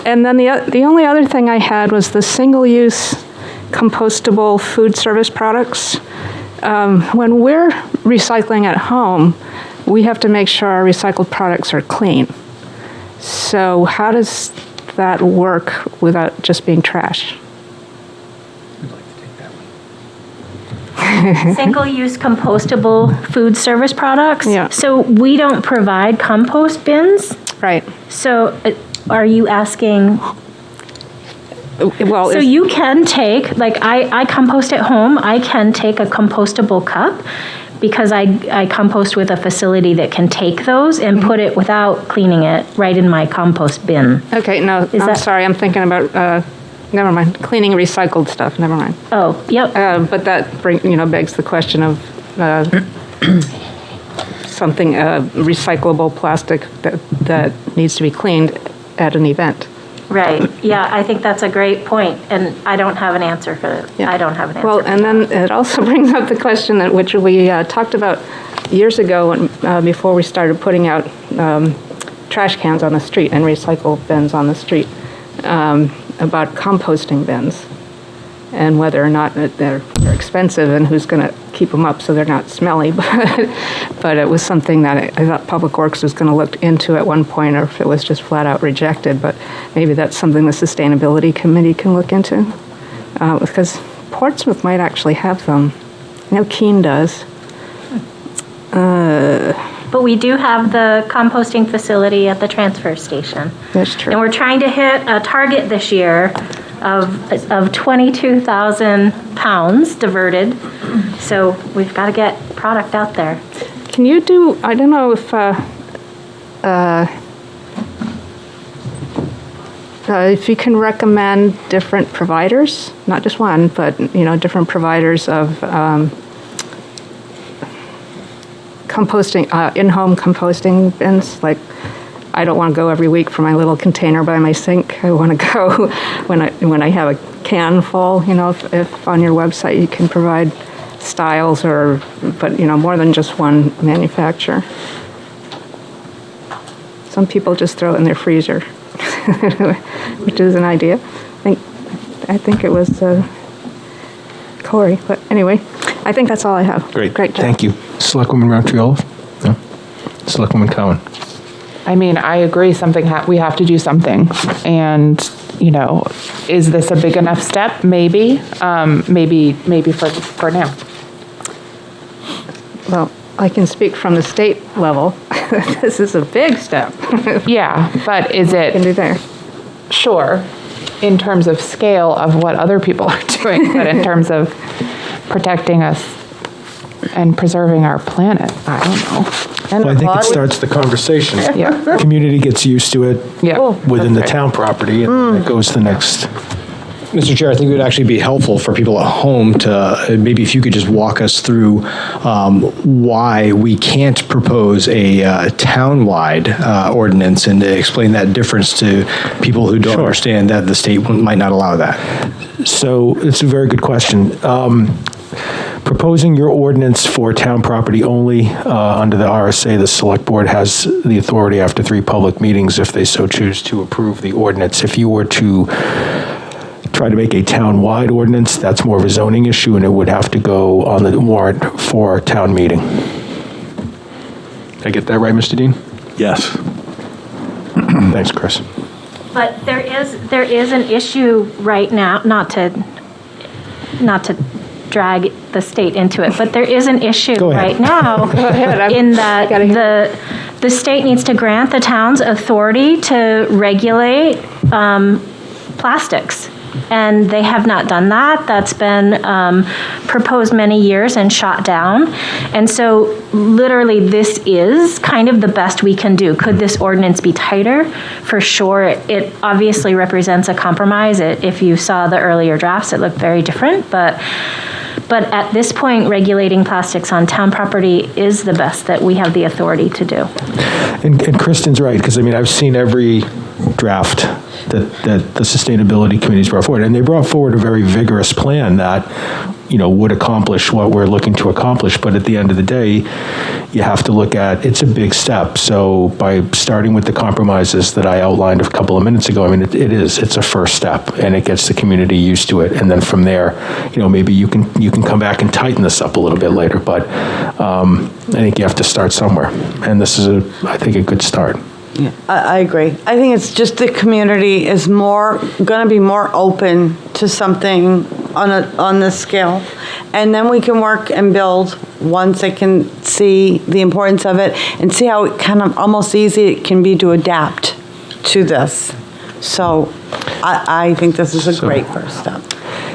[SPEAKER 8] And then the only other thing I had was the single-use compostable food service products. When we're recycling at home, we have to make sure our recycled products are clean. So how does that work without just being trash?
[SPEAKER 12] Single-use compostable food service products?
[SPEAKER 8] Yeah.
[SPEAKER 12] So we don't provide compost bins?
[SPEAKER 8] Right.
[SPEAKER 12] So are you asking...
[SPEAKER 8] Well,
[SPEAKER 12] so you can take, like I compost at home, I can take a compostable cup because I compost with a facility that can take those and put it without cleaning it right in my compost bin.
[SPEAKER 8] Okay, no, I'm sorry, I'm thinking about, never mind, cleaning recycled stuff, never mind.
[SPEAKER 12] Oh, yep.
[SPEAKER 8] But that begs the question of something, recyclable plastic that needs to be cleaned at an event.
[SPEAKER 12] Right. Yeah, I think that's a great point, and I don't have an answer for it. Yeah. I don't have an answer.
[SPEAKER 8] Well, and then it also brings up the question that which we talked about years ago when, before we started putting out trash cans on the street and recycle bins on the street, about composting bins and whether or not they're expensive and who's going to keep them up so they're not smelly. But it was something that I thought Public Works was going to look into at one point, or if it was just flat out rejected. But maybe that's something the Sustainability Committee can look into, because Portsmouth might actually have them. I know Keene does.
[SPEAKER 12] But we do have the composting facility at the transfer station.
[SPEAKER 8] That's true.
[SPEAKER 12] And we're trying to hit a target this year of 22,000 pounds diverted. So we've got to get product out there.
[SPEAKER 8] Can you do, I don't know if you can recommend different providers, not just one, but different providers of composting, in-home composting bins. Like, I don't want to go every week for my little container by my sink. I want to go when I have a can full. If on your website you can provide styles but more than just one manufacturer. Some people just throw it in their freezer, which is an idea. I think it was Corey, but anyway, I think that's all I have.
[SPEAKER 2] Great
[SPEAKER 8] job.
[SPEAKER 2] Thank you. Selectwoman Rountree-Olive? No? Selectwoman Cowan?
[SPEAKER 7] I mean, I agree. We have to do something, and is this a big enough step? Maybe, maybe for now.
[SPEAKER 8] Well, I can speak from the state level. This is a big step.
[SPEAKER 7] Yeah, but is it?
[SPEAKER 8] Can do there.
[SPEAKER 7] Sure, in terms of scale of what other people are doing, but in terms of protecting us and preserving our planet, I don't know.
[SPEAKER 2] Well, I think it starts the conversation.
[SPEAKER 7] Yeah.
[SPEAKER 2] Community gets used to it within the town property, and it goes to the next.
[SPEAKER 14] Mr. Chair, I think it would actually be helpful for people at home to, maybe if you could just walk us through why we can't propose a town-wide ordinance and to explain that difference to people who don't understand that the state might not allow that.
[SPEAKER 2] So it's a very good question. Proposing your ordinance for town property only under the RSA, the Select Board has the authority after 3 public meetings, if they so choose, to approve the ordinance. If you were to try to make a town-wide ordinance, that's more of a zoning issue, and it would have to go on the warrant for town meeting. Did I get that right, Mr. Dean?
[SPEAKER 16] Yes.
[SPEAKER 2] Thanks, Chris.
[SPEAKER 12] But there is an issue right now, not to drag the state into it, but there is an issue right now in that the state needs to grant the towns authority to regulate plastics. And they have not done that. That's been proposed many years and shot down. And so literally this is kind of the best we can do. Could this ordinance be tighter? For sure. It obviously represents a compromise. If you saw the earlier drafts, it looked very different. But at this point, regulating plastics on town property is the best that we have the authority to do.
[SPEAKER 2] And Kristen's right, because I mean, I've seen every draft that the Sustainability Committee's brought forward, and they brought forward a very vigorous plan that, you know, would accomplish what we're looking to accomplish. But at the end of the day, you have to look at, it's a big step. So by starting with the compromises that I outlined a couple of minutes ago, I mean, it's a first step, and it gets the community used to it. And then from there, you know, maybe you can come back and tighten this up a little bit later. But I think you have to start somewhere, and this is I think a good start.
[SPEAKER 5] Yeah, I agree. I think it's just the community is going to be more open to something on this scale, and then we can work and build once they can see the importance of it and see how it kind of almost easy it can be to adapt to this. So I think this is a great first step.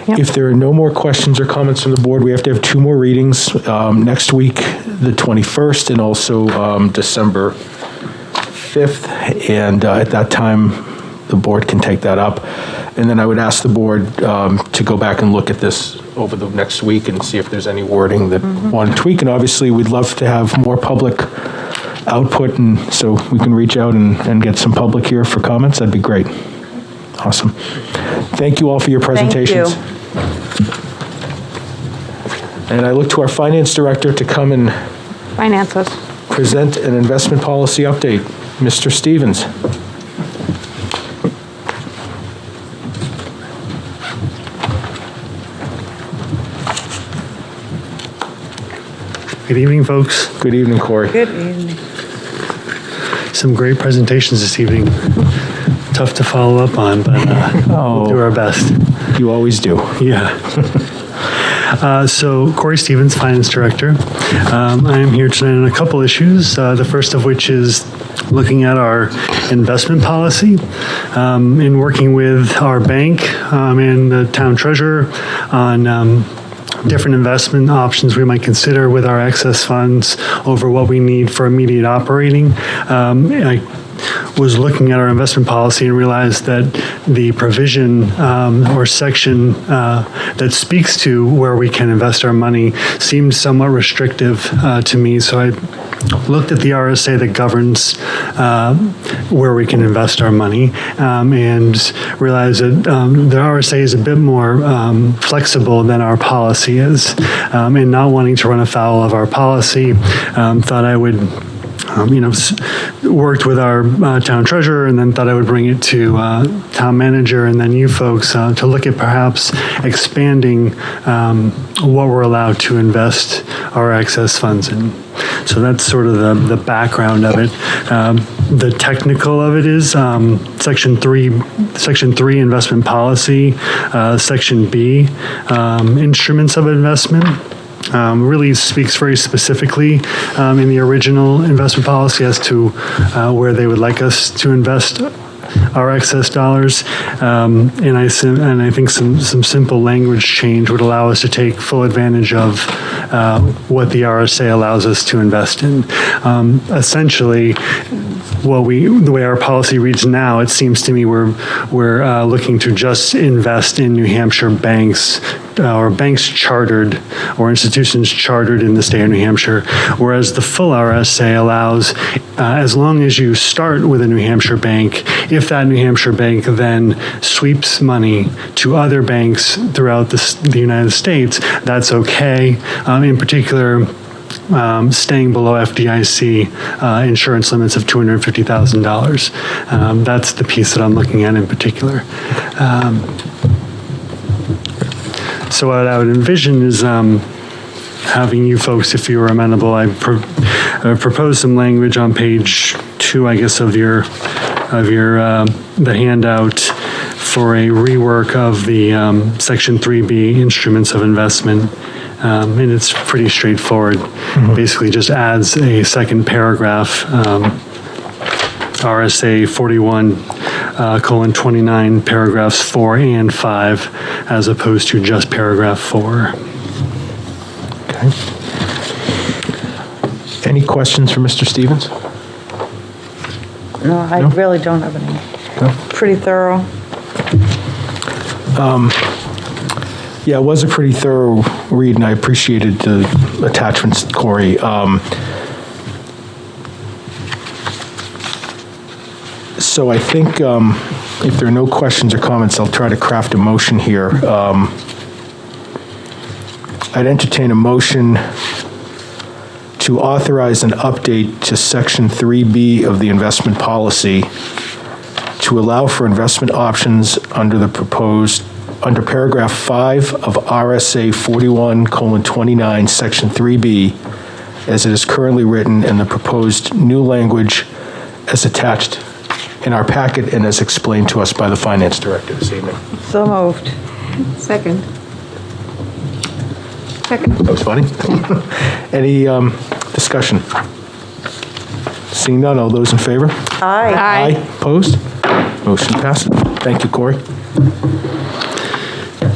[SPEAKER 2] If there are no more questions or comments from the board, we have to have 2 more readings next week, the 21st, and also December 5th, and at that time, the board can take that up. And then I would ask the board to go back and look at this over the next week and see if there's any wording that want to tweak. And obviously, we'd love to have more public output, and so we can reach out and get some public here for comments. That'd be great. Awesome. Thank you all for your presentations.
[SPEAKER 5] Thank you.
[SPEAKER 2] And I look to our finance director to come and
[SPEAKER 8] Finance us.
[SPEAKER 2] present an investment policy update. Mr. Stevens.
[SPEAKER 17] Good evening, folks.
[SPEAKER 2] Good evening, Corey.
[SPEAKER 5] Good evening.
[SPEAKER 17] Some great presentations this evening. Tough to follow up on, but we'll do our best.
[SPEAKER 2] You always do.
[SPEAKER 17] Yeah. So, Corey Stevens, Finance Director. I am here tonight on a couple issues, the first of which is looking at our investment policy in working with our bank and the town treasurer on different investment options we might consider with our excess funds over what we need for immediate operating. I was looking at our investment policy and realized that the provision or section that speaks to where we can invest our money seemed somewhat restrictive to me. So I looked at the RSA that governs where we can invest our money and realized that the RSA is a bit more flexible than our policy is. And not wanting to run afoul of our policy, thought I would worked with our town treasurer, and then thought I would bring it to town manager and then you folks to look at perhaps expanding what we're allowed to invest our excess funds in. So that's sort of the background of it. The technical of it is Section 3 investment policy, Section B, instruments of investment. Really speaks very specifically in the original investment policy as to where they would like us to invest our excess dollars. And I think some simple language change would allow us to take full advantage of what the RSA allows us to invest in. Essentially, the way our policy reads now, it seems to me we're looking to just invest in New Hampshire banks or banks chartered or institutions chartered in the state of New Hampshire, whereas the full RSA allows, as long as you start with a New Hampshire bank, if that New Hampshire bank then sweeps money to other banks throughout the United States, that's okay. In particular, staying below FDIC insurance limits of $250,000. That's the piece that I'm looking at in particular. So what I would envision is having you folks, if you are amenable, I propose some language on page 2, I guess, of your the handout for a rework of the Section 3B instruments of investment. And it's pretty straightforward. Basically just adds a second paragraph, RSA 41:29, paragraphs 4 and 5, as opposed to just paragraph 4.
[SPEAKER 2] Okay. Any questions for Mr. Stevens?
[SPEAKER 5] No, I really don't have any.
[SPEAKER 2] No?
[SPEAKER 5] Pretty thorough.
[SPEAKER 2] Yeah, it was a pretty thorough read, and I appreciated the attachments, Corey. So I think if there are no questions or comments, I'll try to craft a motion here. I'd entertain a motion to authorize an update to Section 3B of the investment policy to allow for investment options under paragraph 5 of RSA 41:29, section 3B, as it is currently written, and the proposed new language as attached in our packet and as explained to us by the finance director this evening.
[SPEAKER 5] So moved.
[SPEAKER 8] Second.
[SPEAKER 2] That was funny. Any discussion? Seeing none, all those in favor?
[SPEAKER 5] Aye.
[SPEAKER 2] Aye. Opposed? Motion passes. Thank you, Corey.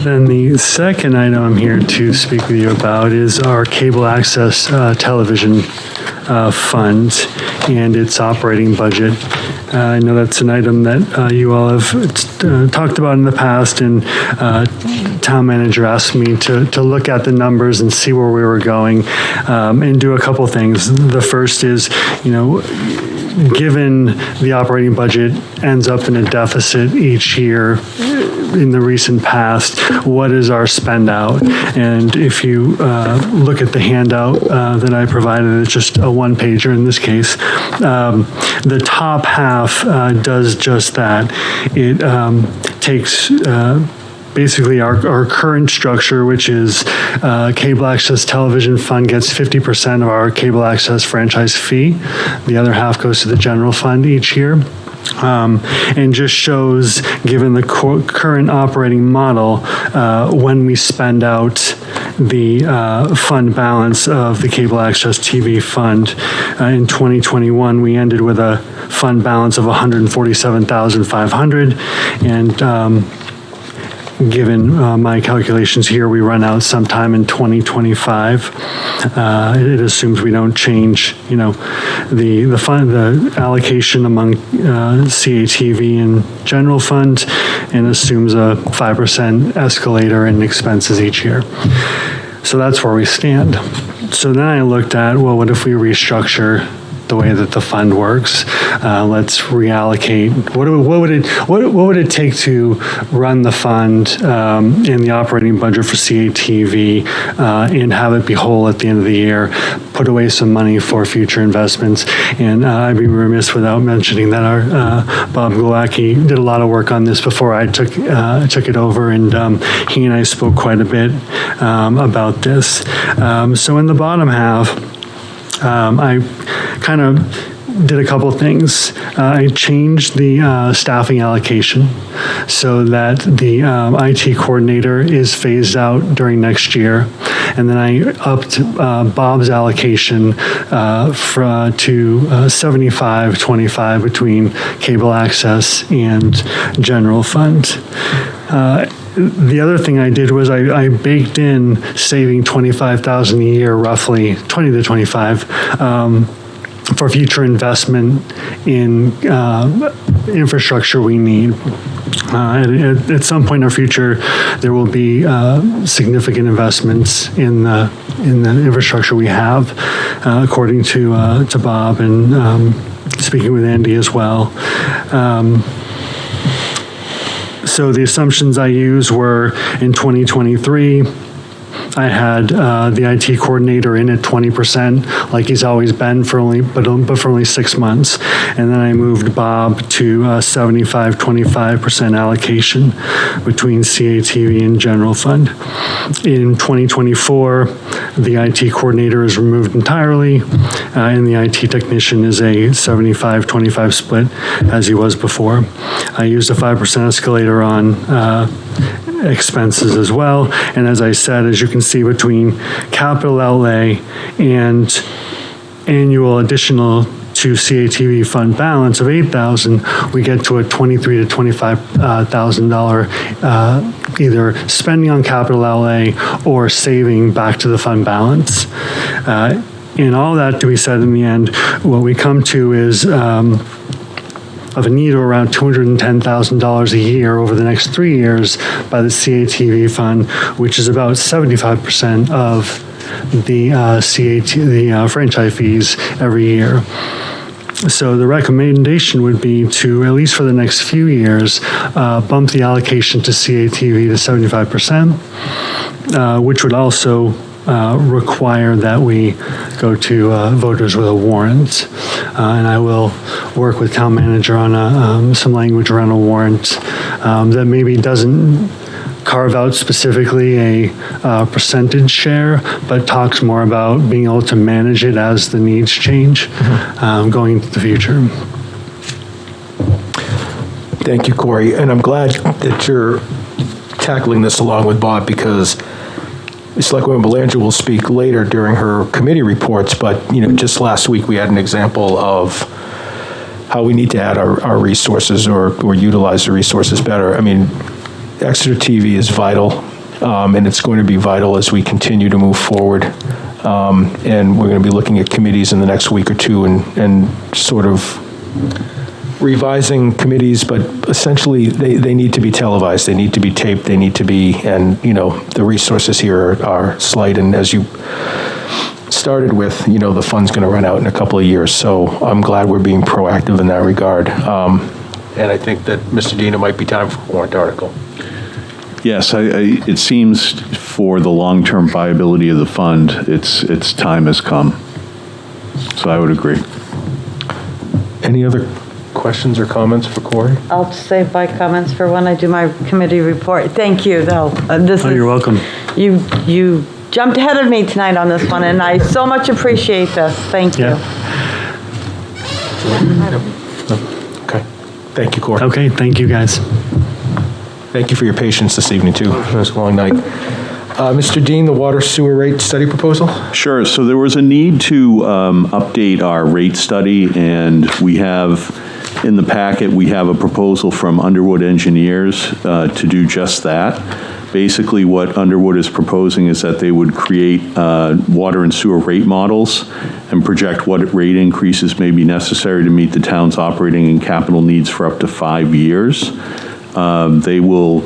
[SPEAKER 17] Then the second item I'm here to speak with you about is our cable access television fund and its operating budget. I know that's an item that you all have talked about in the past, and town manager asked me to look at the numbers and see where we were going and do a couple things. The first is, given the operating budget ends up in a deficit each year in the recent past, what is our spend out? And if you look at the handout that I provided, it's just a one-pager in this case. The top half does just that. It takes basically our current structure, which is cable access television fund gets 50% of our cable access franchise fee. The other half goes to the general fund each year. And just shows, given the current operating model, when we spend out the fund balance of the cable access TV fund. In 2021, we ended with a fund balance of $147,500, and given my calculations here, we run out sometime in 2025. It assumes we don't change, the fund, the allocation among CATV and general fund, and assumes a 5% escalator in expenses each year. So that's where we stand. So then I looked at, well, what if we restructure the way that the fund works? Let's reallocate. What would it take to run the fund in the operating budget for CATV and have it be whole at the end of the year? Put away some money for future investments. And I'd be remiss without mentioning that our Bob Gulacki did a lot of work on this before I took it over, and he and I spoke quite a bit about this. So in the bottom half, I kind of did a couple things. I changed the staffing allocation so that the IT coordinator is phased out during next year. And then I upped Bob's allocation to 75-25 between cable access and general fund. The other thing I did was I baked in saving $25,000 a year, roughly 20 to 25, for future investment in infrastructure we need. At some point in our future, there will be significant investments in the infrastructure we have, according to Bob and speaking with Andy as well. So the assumptions I used were in 2023, I had the IT coordinator in at 20%, like he's always been for only 6 months. And then I moved Bob to 75-25% allocation between CATV and general fund. In 2024, the IT coordinator is removed entirely, and the IT technician is a 75-25 split, as he was before. I used a 5% escalator on expenses as well. And as I said, as you can see, between capital outlay and annual additional to CATV fund balance of $8,000, we get to a $23,000 to $25,000 either spending on capital outlay or saving back to the fund balance. And all that to be said, in the end, what we come to is of a need of around $210,000 a year over the next 3 years by the CATV fund, which is about 75% of the franchise fees every year. So the recommendation would be to, at least for the next few years, bump the allocation to CATV to 75%, which would also require that we go to voters with a warrant. And I will work with town manager on some language around a warrant that maybe doesn't carve out specifically a percentage share, but talks more about being able to manage it as the needs change going into the future.
[SPEAKER 2] Thank you, Corey. And I'm glad that you're tackling this along with Bob, because Selectwoman Belanger will speak later during her committee reports, but just last week we had an example of how we need to add our resources or utilize the resources better. I mean, Exeter TV is vital, and it's going to be vital as we continue to move forward. And we're going to be looking at committees in the next week or two and sort of revising committees, but essentially they need to be televised, they need to be taped, they need to be, and the resources here are slight, and as you started with, the fund's going to run out in a couple of years, so I'm glad we're being proactive in that regard. And I think that, Mr. Dean, it might be time for a warrant article.
[SPEAKER 16] Yes, it seems for the long-term viability of the fund, its time has come. So I would agree. Any other questions or comments for Corey?
[SPEAKER 5] I'll save my comments for when I do my committee report. Thank you, though.
[SPEAKER 17] You're welcome.
[SPEAKER 5] You jumped ahead of me tonight on this one, and I so much appreciate this. Thank you.
[SPEAKER 2] Okay. Thank you, Corey.
[SPEAKER 17] Okay, thank you, guys.
[SPEAKER 2] Thank you for your patience this evening, too. It was a long night. Mr. Dean, the water sewer rate study proposal?
[SPEAKER 16] Sure. So there was a need to update our rate study, and we have in the packet, we have a proposal from Underwood Engineers to do just that. Basically, what Underwood is proposing is that they would create water and sewer rate models and project what rate increases may be necessary to meet the town's operating and capital needs for up to 5 years. They will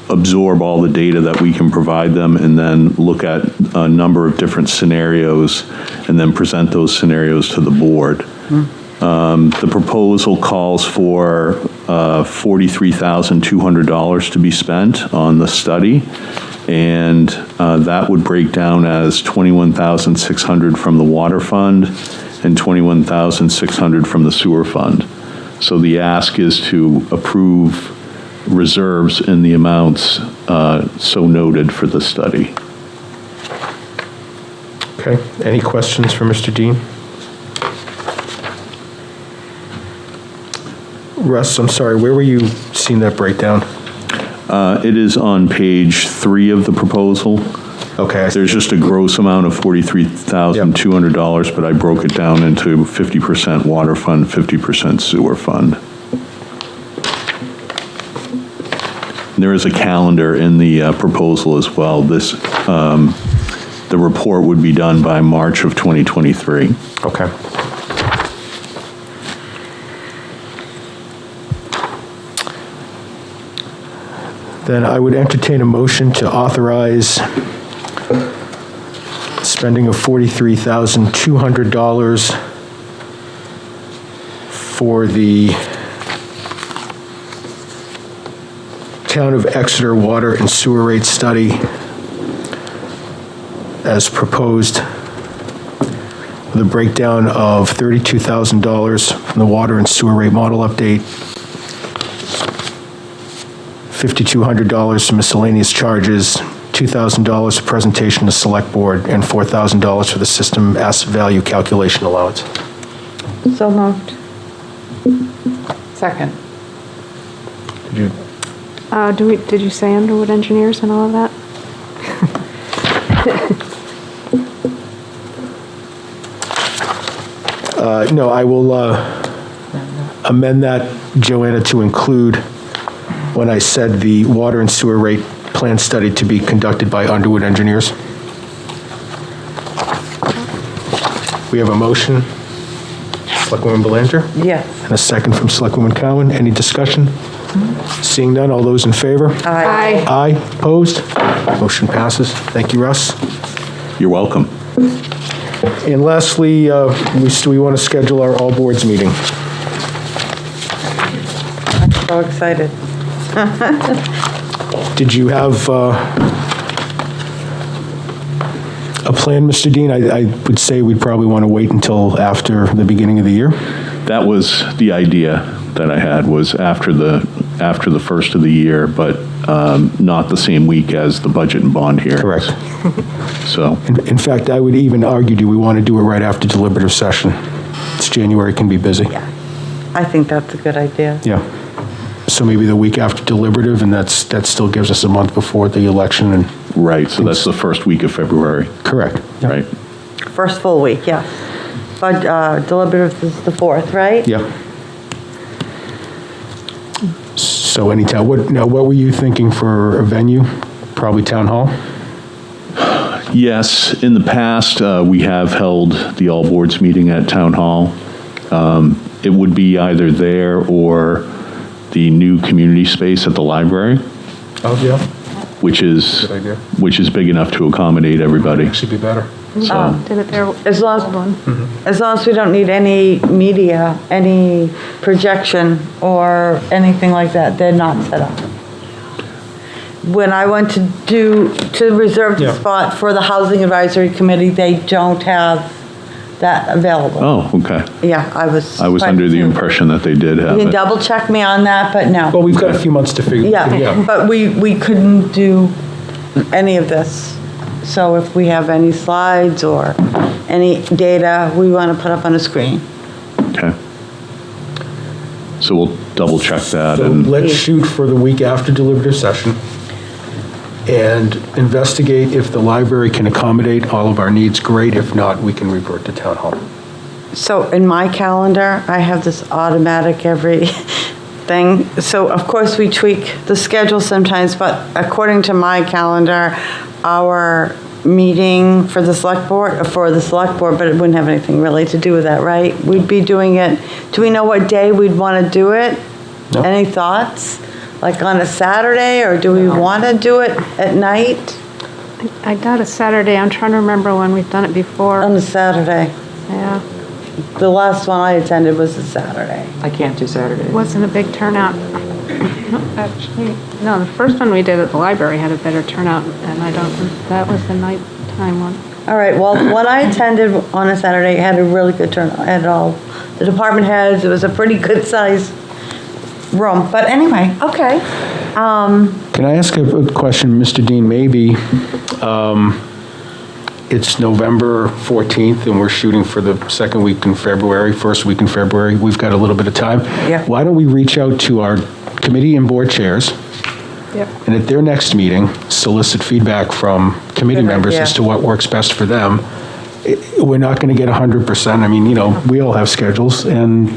[SPEAKER 16] absorb all the data that we can provide them and then look at a number of different scenarios and then present those scenarios to the board. The proposal calls for $43,200 to be spent on the study, and that would break down as $21,600 from the water fund and $21,600 from the sewer fund. So the ask is to approve reserves in the amounts so noted for the study.
[SPEAKER 2] Okay. Any questions for Mr. Dean? Russ, I'm sorry, where were you seeing that breakdown?
[SPEAKER 16] It is on page 3 of the proposal.
[SPEAKER 2] Okay.
[SPEAKER 16] There's just a gross amount of $43,200, but I broke it down into 50% water fund, 50% sewer fund. There is a calendar in the proposal as well. This, the report would be done by March of 2023.
[SPEAKER 2] Okay. Then I would entertain a motion to authorize spending of $43,200 for the Town of Exeter water and sewer rate study as proposed, with a breakdown of $32,000 from the water and sewer rate model update, $5,200 for miscellaneous charges, $2,000 for presentation to Select Board, and $4,000 for the system asset value calculation allowance.
[SPEAKER 5] So moved.
[SPEAKER 7] Second.
[SPEAKER 8] Did you say Underwood Engineers and all of that?
[SPEAKER 2] No, I will amend that, Joanna, to include when I said the water and sewer rate plan study to be conducted by Underwood Engineers. We have a motion. Selectwoman Belanger?
[SPEAKER 5] Yes.
[SPEAKER 2] And a second from Selectwoman Cowan. Any discussion? Seeing none, all those in favor?
[SPEAKER 5] Aye.
[SPEAKER 2] Aye. Opposed? Motion passes. Thank you, Russ.
[SPEAKER 16] You're welcome.
[SPEAKER 2] And lastly, we want to schedule our all boards meeting.
[SPEAKER 5] I'm so excited.
[SPEAKER 2] Did you have a plan, Mr. Dean? I would say we'd probably want to wait until after the beginning of the year.
[SPEAKER 16] That was the idea that I had, was after the first of the year, but not the same week as the budget and bond hearings.
[SPEAKER 2] Correct.
[SPEAKER 16] So.
[SPEAKER 2] In fact, I would even argue, do we want to do it right after deliberative session? It's January, can be busy.
[SPEAKER 5] Yeah. I think that's a good idea.
[SPEAKER 2] Yeah. So maybe the week after deliberative, and that still gives us a month before the election. And
[SPEAKER 16] right, so that's the first week of February.
[SPEAKER 2] Correct. Yeah.
[SPEAKER 16] Right.
[SPEAKER 5] First full week, yeah. But deliberative is the 4th, right?
[SPEAKER 2] Yeah. So anytime, what were you thinking for a venue? Probably Town Hall?
[SPEAKER 16] Yes, in the past, we have held the all boards meeting at Town Hall. It would be either there or the new community space at the library.
[SPEAKER 2] Oh, yeah.
[SPEAKER 16] Which is
[SPEAKER 2] Good idea.
[SPEAKER 16] big enough to accommodate everybody.
[SPEAKER 2] Should be better.
[SPEAKER 16] So,
[SPEAKER 8] Did it there.
[SPEAKER 5] As long as we don't need any media, any projection or anything like that, they're not set up. When I went to reserve the
[SPEAKER 2] Yeah.
[SPEAKER 5] spot for the Housing Advisory Committee, they don't have that available.
[SPEAKER 16] oh, okay.
[SPEAKER 5] Yeah, I was.
[SPEAKER 16] I was under the impression that they did have
[SPEAKER 5] You can
[SPEAKER 16] it.
[SPEAKER 5] double check me on that, but no.
[SPEAKER 2] Well, we've got a few months to figure.
[SPEAKER 5] Yeah, but we couldn't do any of this. So if we have any slides or any data, we want to put up on a screen.
[SPEAKER 16] Okay. So we'll double check that
[SPEAKER 2] So
[SPEAKER 16] and.
[SPEAKER 2] let's shoot for the week after deliberative session and investigate if the library can accommodate all of our needs. Great. If not, we can revert to Town Hall.
[SPEAKER 5] So in my calendar, I have this automatic every thing. So of course we tweak the schedule sometimes, but according to my calendar, our meeting for the select board, but it wouldn't have anything really to do with that, right? We'd be doing it, do we know what day we'd want to do it?
[SPEAKER 2] No.
[SPEAKER 5] Any thoughts? Like on a Saturday, or do we want to do it at night?
[SPEAKER 8] I got a Saturday. I'm trying to remember when we've done it before.
[SPEAKER 5] On a Saturday.
[SPEAKER 8] Yeah.
[SPEAKER 5] The last one I attended was a Saturday.
[SPEAKER 3] I can't do Saturday.
[SPEAKER 8] It wasn't a big turnout. No, actually, no, the first one we did at the library had a better turnout, and that was the nighttime one.
[SPEAKER 5] All right, well, when I attended on a Saturday, it had a really good turnout. It had all the department heads. It was a pretty good size room. But anyway, okay.
[SPEAKER 2] Can I ask a question, Mr. Dean? Maybe it's November 14th, and we're shooting for the second week in February, first week in February. We've got a little bit of time.
[SPEAKER 5] Yeah.
[SPEAKER 2] Why don't we reach out to our committee and board chairs,
[SPEAKER 8] Yep.
[SPEAKER 2] and at their next meeting, solicit feedback from committee
[SPEAKER 5] Good
[SPEAKER 2] members
[SPEAKER 5] idea.
[SPEAKER 2] as to what works best for them. We're not going to get 100%. I mean, we all have schedules, and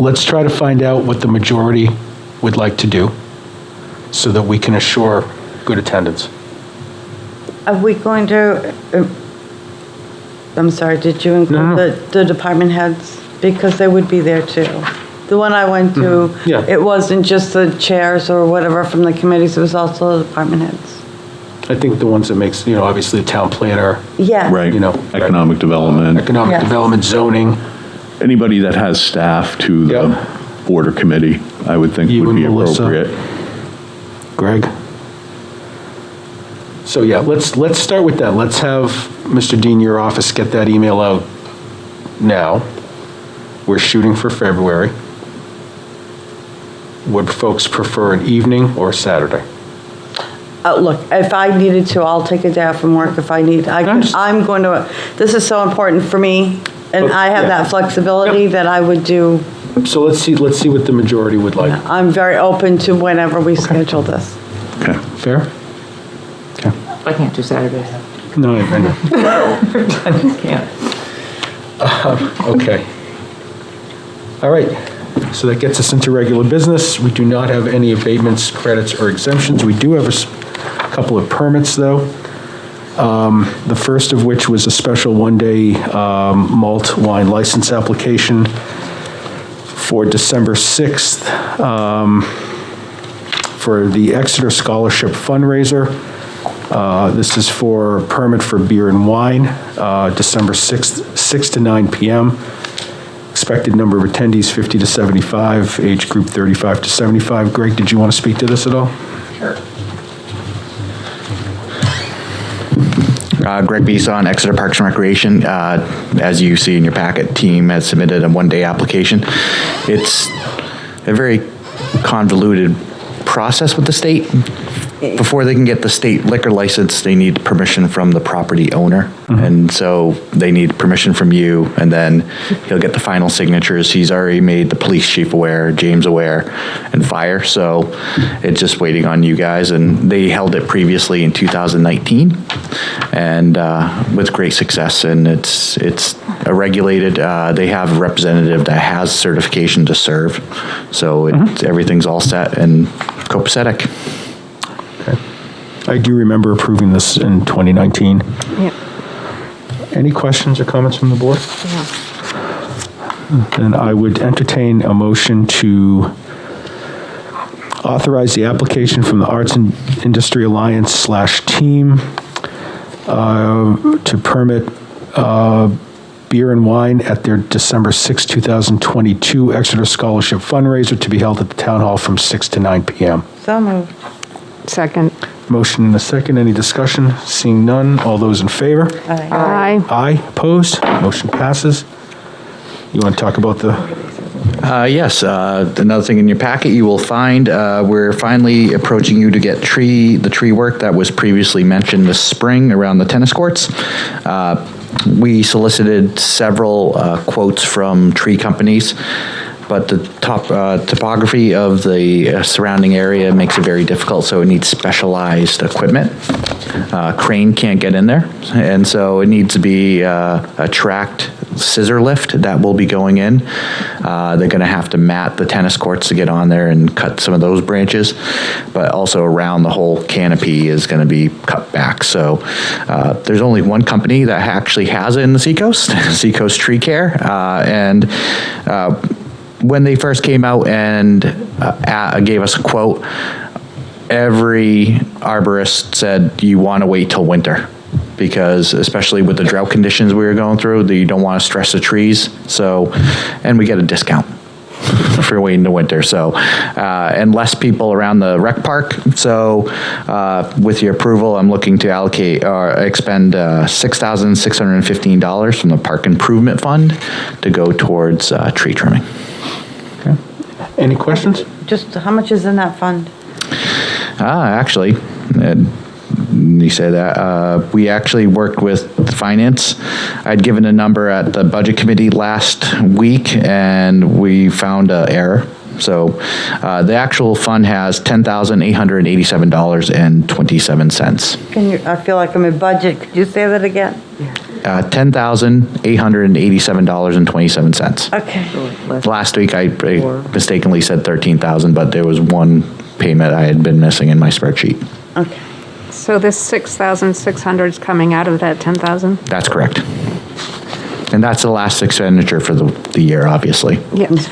[SPEAKER 2] let's try to find out what the majority would like to do so that we can assure good attendance.
[SPEAKER 5] Are we going to, I'm sorry, did you include
[SPEAKER 2] No.
[SPEAKER 5] the department heads? Because they would be there too. The one I went to,
[SPEAKER 2] Yeah.
[SPEAKER 5] it wasn't just the chairs or whatever from the committees, it was also the department heads.
[SPEAKER 2] I think the ones that makes, obviously the town planner,
[SPEAKER 5] Yeah.
[SPEAKER 16] Right, economic development,
[SPEAKER 2] economic
[SPEAKER 5] Yes.
[SPEAKER 2] development, zoning.
[SPEAKER 16] anybody that has staff to the
[SPEAKER 2] Yep.
[SPEAKER 16] board or committee, I would think
[SPEAKER 2] You
[SPEAKER 16] would be
[SPEAKER 2] and Melissa.
[SPEAKER 16] appropriate.
[SPEAKER 2] Greg? So yeah, let's start with that. Let's have Mr. Dean, your office, get that email out now. We're shooting for February. Would folks prefer an evening or Saturday?
[SPEAKER 5] Look, if I needed to, I'll take a day off from work if I need. I'm going to, this is so important for me, and I have
[SPEAKER 2] Yeah.
[SPEAKER 5] that flexibility that I would do.
[SPEAKER 2] So let's see what the majority would like.
[SPEAKER 5] I'm very open to whenever we schedule this.
[SPEAKER 16] Okay.
[SPEAKER 2] Fair? Okay.
[SPEAKER 3] I can't do Saturdays.
[SPEAKER 2] No, I know.
[SPEAKER 3] I just can't.
[SPEAKER 2] Okay. All right. So that gets us into regular business. We do not have any abatements, credits, or exemptions. We do have a couple of permits, though. The first of which was a special one-day malt wine license application for December 6th for the Exeter Scholarship Fundraiser. This is for a permit for beer and wine, December 6th, 6 to 9 p.m. Expected number of attendees, 50 to 75, age group 35 to 75. Greg, did you want to speak to this at all?
[SPEAKER 18] Sure. Greg Beeson, Exeter Parks and Recreation. As you see in your packet, team has submitted a one-day application. It's a very convoluted process with the state. Before they can get the state liquor license, they need permission from the property owner. And so they need permission from you, and then he'll get the final signatures. He's already made the police chief aware, James aware, and fire. So it's just waiting on you guys. And they held it previously in 2019, and with great success. And it's a regulated, they have a representative that has certification to serve. So everything's all set and copacetic.
[SPEAKER 2] I do remember approving this in 2019.
[SPEAKER 8] Yep.
[SPEAKER 2] Any questions or comments from the board? Then I would entertain a motion to authorize the application from the Arts and Industry Alliance /team to permit beer and wine at their December 6, 2022 Exeter Scholarship Fundraiser to be held at the Town Hall from 6 to 9 p.m.
[SPEAKER 5] So moved.
[SPEAKER 8] Second.
[SPEAKER 2] Motion and a second. Any discussion? Seeing none. All those in favor?
[SPEAKER 8] Aye.
[SPEAKER 2] Aye. Opposed? Motion passes. You want to talk about the...
[SPEAKER 18] Yes, another thing in your packet you will find, we're finally approaching you to get the tree work that was previously mentioned this spring around the tennis courts. We solicited several quotes from tree companies, but the topography of the surrounding area makes it very difficult, so it needs specialized equipment. Crane can't get in there, and so it needs to be a tracked scissor lift that will be going in. They're going to have to mat the tennis courts to get on there and cut some of those branches, but also around the whole canopy is going to be cut back. So there's only one company that actually has it in the Seacoast, Seacoast Tree Care, and when they first came out and gave us a quote, every arborist said you want to wait till winter, because especially with the drought conditions we were going through, you don't want to stress the trees. So, and we get a discount for waiting to winter. So, and less people around the rec park. So, with your approval, I'm looking to allocate or expend $6,615 from the Park Improvement Fund to go towards tree trimming.
[SPEAKER 2] Okay. Any questions?
[SPEAKER 5] Just how much is in that fund?
[SPEAKER 18] Actually, You say that. We actually worked with finance. I'd given a number at the budget committee last week, and we found an error. So the actual fund has $10,887.27.
[SPEAKER 5] I feel like I'm in budget. Could you say that again?
[SPEAKER 18] $10,887.27.
[SPEAKER 5] Okay.
[SPEAKER 18] Last week I mistakenly said 13,000, but there was one payment I had been missing in my spreadsheet.
[SPEAKER 5] Okay.
[SPEAKER 8] So this 6,600 is coming out of that 10,000?
[SPEAKER 18] That's correct. And that's the last expenditure for the year, obviously.
[SPEAKER 8] Yes.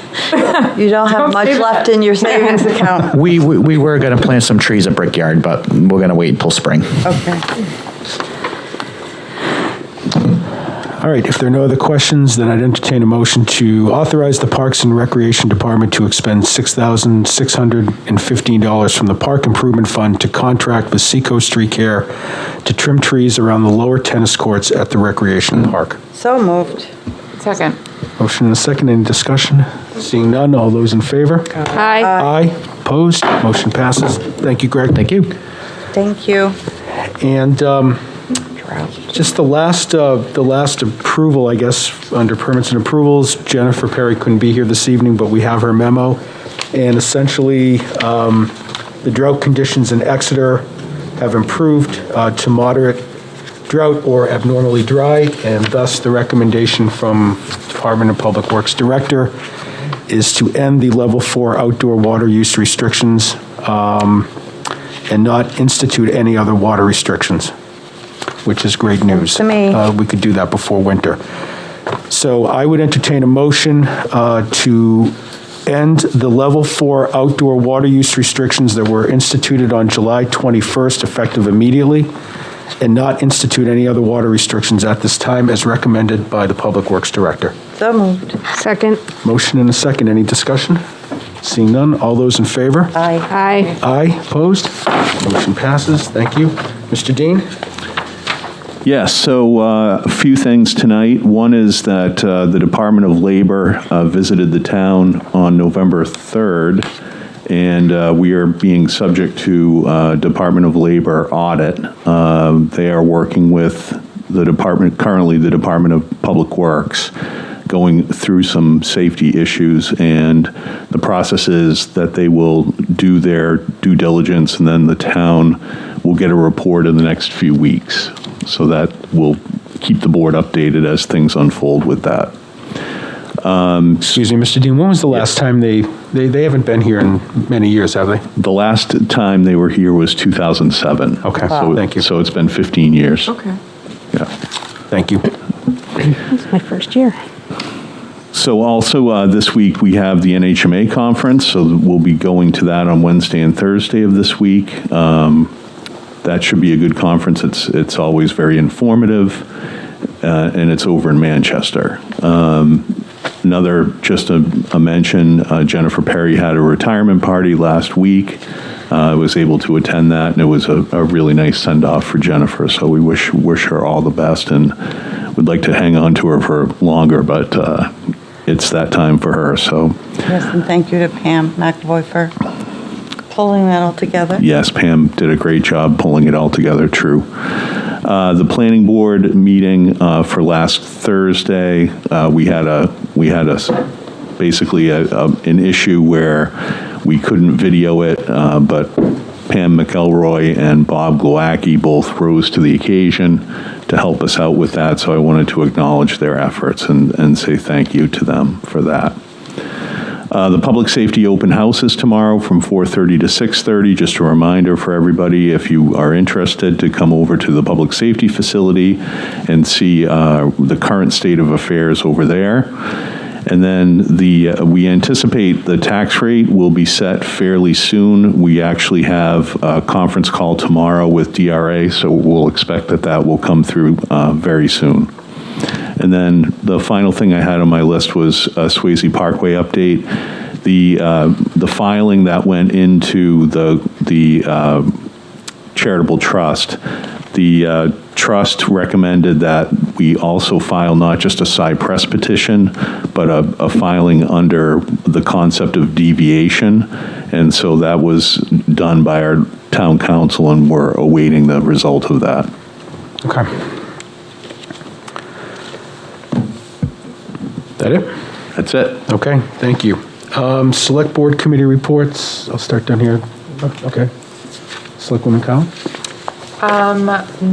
[SPEAKER 5] You don't have much left in your savings account.
[SPEAKER 18] We were going to plant some trees at Brickyard, but we're going to wait until spring.
[SPEAKER 5] Okay.
[SPEAKER 2] All right, if there are no other questions, then I'd entertain a motion to authorize the Parks and Recreation Department to expend $6,615 from the Park Improvement Fund to contract with Seacoast Tree Care to trim trees around the lower tennis courts at the Recreation Park.
[SPEAKER 5] So moved.
[SPEAKER 7] Second.
[SPEAKER 2] Motion and a second, any discussion? Seeing none, all those in favor?
[SPEAKER 8] Aye.
[SPEAKER 2] Aye, opposed, motion passes. Thank you, Greg.
[SPEAKER 18] Thank you.
[SPEAKER 5] Thank you.
[SPEAKER 2] And just the last approval, I guess, under permits and approvals, Jennifer Perry couldn't be here this evening, but we have her memo. And essentially, the drought conditions in Exeter have improved to moderate drought or abnormally dry, and thus the recommendation from Department of Public Works Director is to end the level 4 outdoor water use restrictions and not institute any other water restrictions, which is great news.
[SPEAKER 5] To me.
[SPEAKER 2] We could do that before winter. So I would entertain a motion to end the level 4 outdoor water use restrictions that were instituted on July 21st, effective immediately, and not institute any other water restrictions at this time as recommended by the Public Works Director.
[SPEAKER 5] So moved.
[SPEAKER 8] Second.
[SPEAKER 2] Motion and a second. Any discussion? Seeing none, all those in favor?
[SPEAKER 5] Aye.
[SPEAKER 8] Aye.
[SPEAKER 2] Aye, opposed? Motion passes. Thank you. Mr. Dean?
[SPEAKER 16] Yes, so a few things tonight. One is that the Department of Labor visited the town on November 3rd, and we are being subject to Department of Labor audit. They are working with the department, currently the Department of Public Works, going through some safety issues, and the process is that they will do their due diligence, and then the town will get a report in the next few weeks. So that will keep the board updated as things unfold with that.
[SPEAKER 2] Excuse me, Mr. Dean, when was the last time they haven't been here in many years, have they?
[SPEAKER 16] The last time they were here was 2007.
[SPEAKER 2] Okay,
[SPEAKER 16] So,
[SPEAKER 2] thank you.
[SPEAKER 16] So it's been 15 years.
[SPEAKER 8] Okay.
[SPEAKER 16] Yeah.
[SPEAKER 2] Thank you.
[SPEAKER 8] It's my first year.
[SPEAKER 16] So also this week we have the NHMA conference, so we'll be going to that on Wednesday and Thursday of this week. That should be a good conference. It's always very informative, and it's over in Manchester. Another, just a mention, Jennifer Perry had a retirement party last week. I was able to attend that, and it was a really nice send-off for Jennifer, so we wish her all the best, and would like to hang on to her for longer, but it's that time for her, so.
[SPEAKER 5] Yes, and thank you to Pam McAvoy for pulling that all together.
[SPEAKER 16] Yes, Pam did a great job pulling it all together, true. The planning board meeting for last Thursday, we had basically an issue where we couldn't video it, but Pam McElroy and Bob Glowacki both rose to the occasion to help us out with that, so I wanted to acknowledge their efforts and say thank you to them for that. The public safety open house is tomorrow from 4:30 to 6:30. Just a reminder for everybody, if you are interested, to come over to the public safety facility and see the current state of affairs over there. And then we anticipate the tax rate will be set fairly soon. We actually have a conference call tomorrow with DRA, so we'll expect that will come through very soon. And then the final thing I had on my list was a Swayze Parkway update. The filing that went into the charitable trust, the trust recommended that we also file not just a Cypress petition, but a filing under the concept of deviation. And so that was done by town council, and we're awaiting the result of that.
[SPEAKER 2] Okay. That it?
[SPEAKER 16] That's it.
[SPEAKER 2] Okay, thank you. Select Board Committee reports. I'll start down here. Okay. Selectwoman Cowan?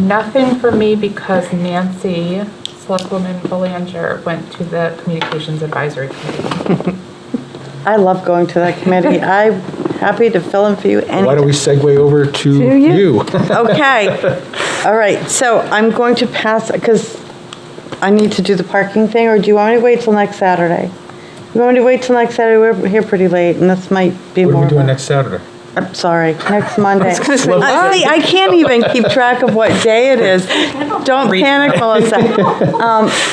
[SPEAKER 7] Nothing for me because Nancy, Selectwoman Belanger, went to the Communications Advisory Committee.
[SPEAKER 5] I love going to that committee. I'm happy to fill in for you anytime.
[SPEAKER 2] Why don't we segue over to you?
[SPEAKER 5] Okay. All right, so I'm going to pass, because I need to do the parking thing, or do you want me to wait till next Saturday? You want me to wait till next Saturday? We're here pretty late, and this might be
[SPEAKER 2] What
[SPEAKER 5] more.
[SPEAKER 2] are we doing next Saturday?
[SPEAKER 5] I'm sorry, next Monday.
[SPEAKER 2] I was gonna say-
[SPEAKER 5] See, I can't even keep track of what day it is. Don't panic, Melissa.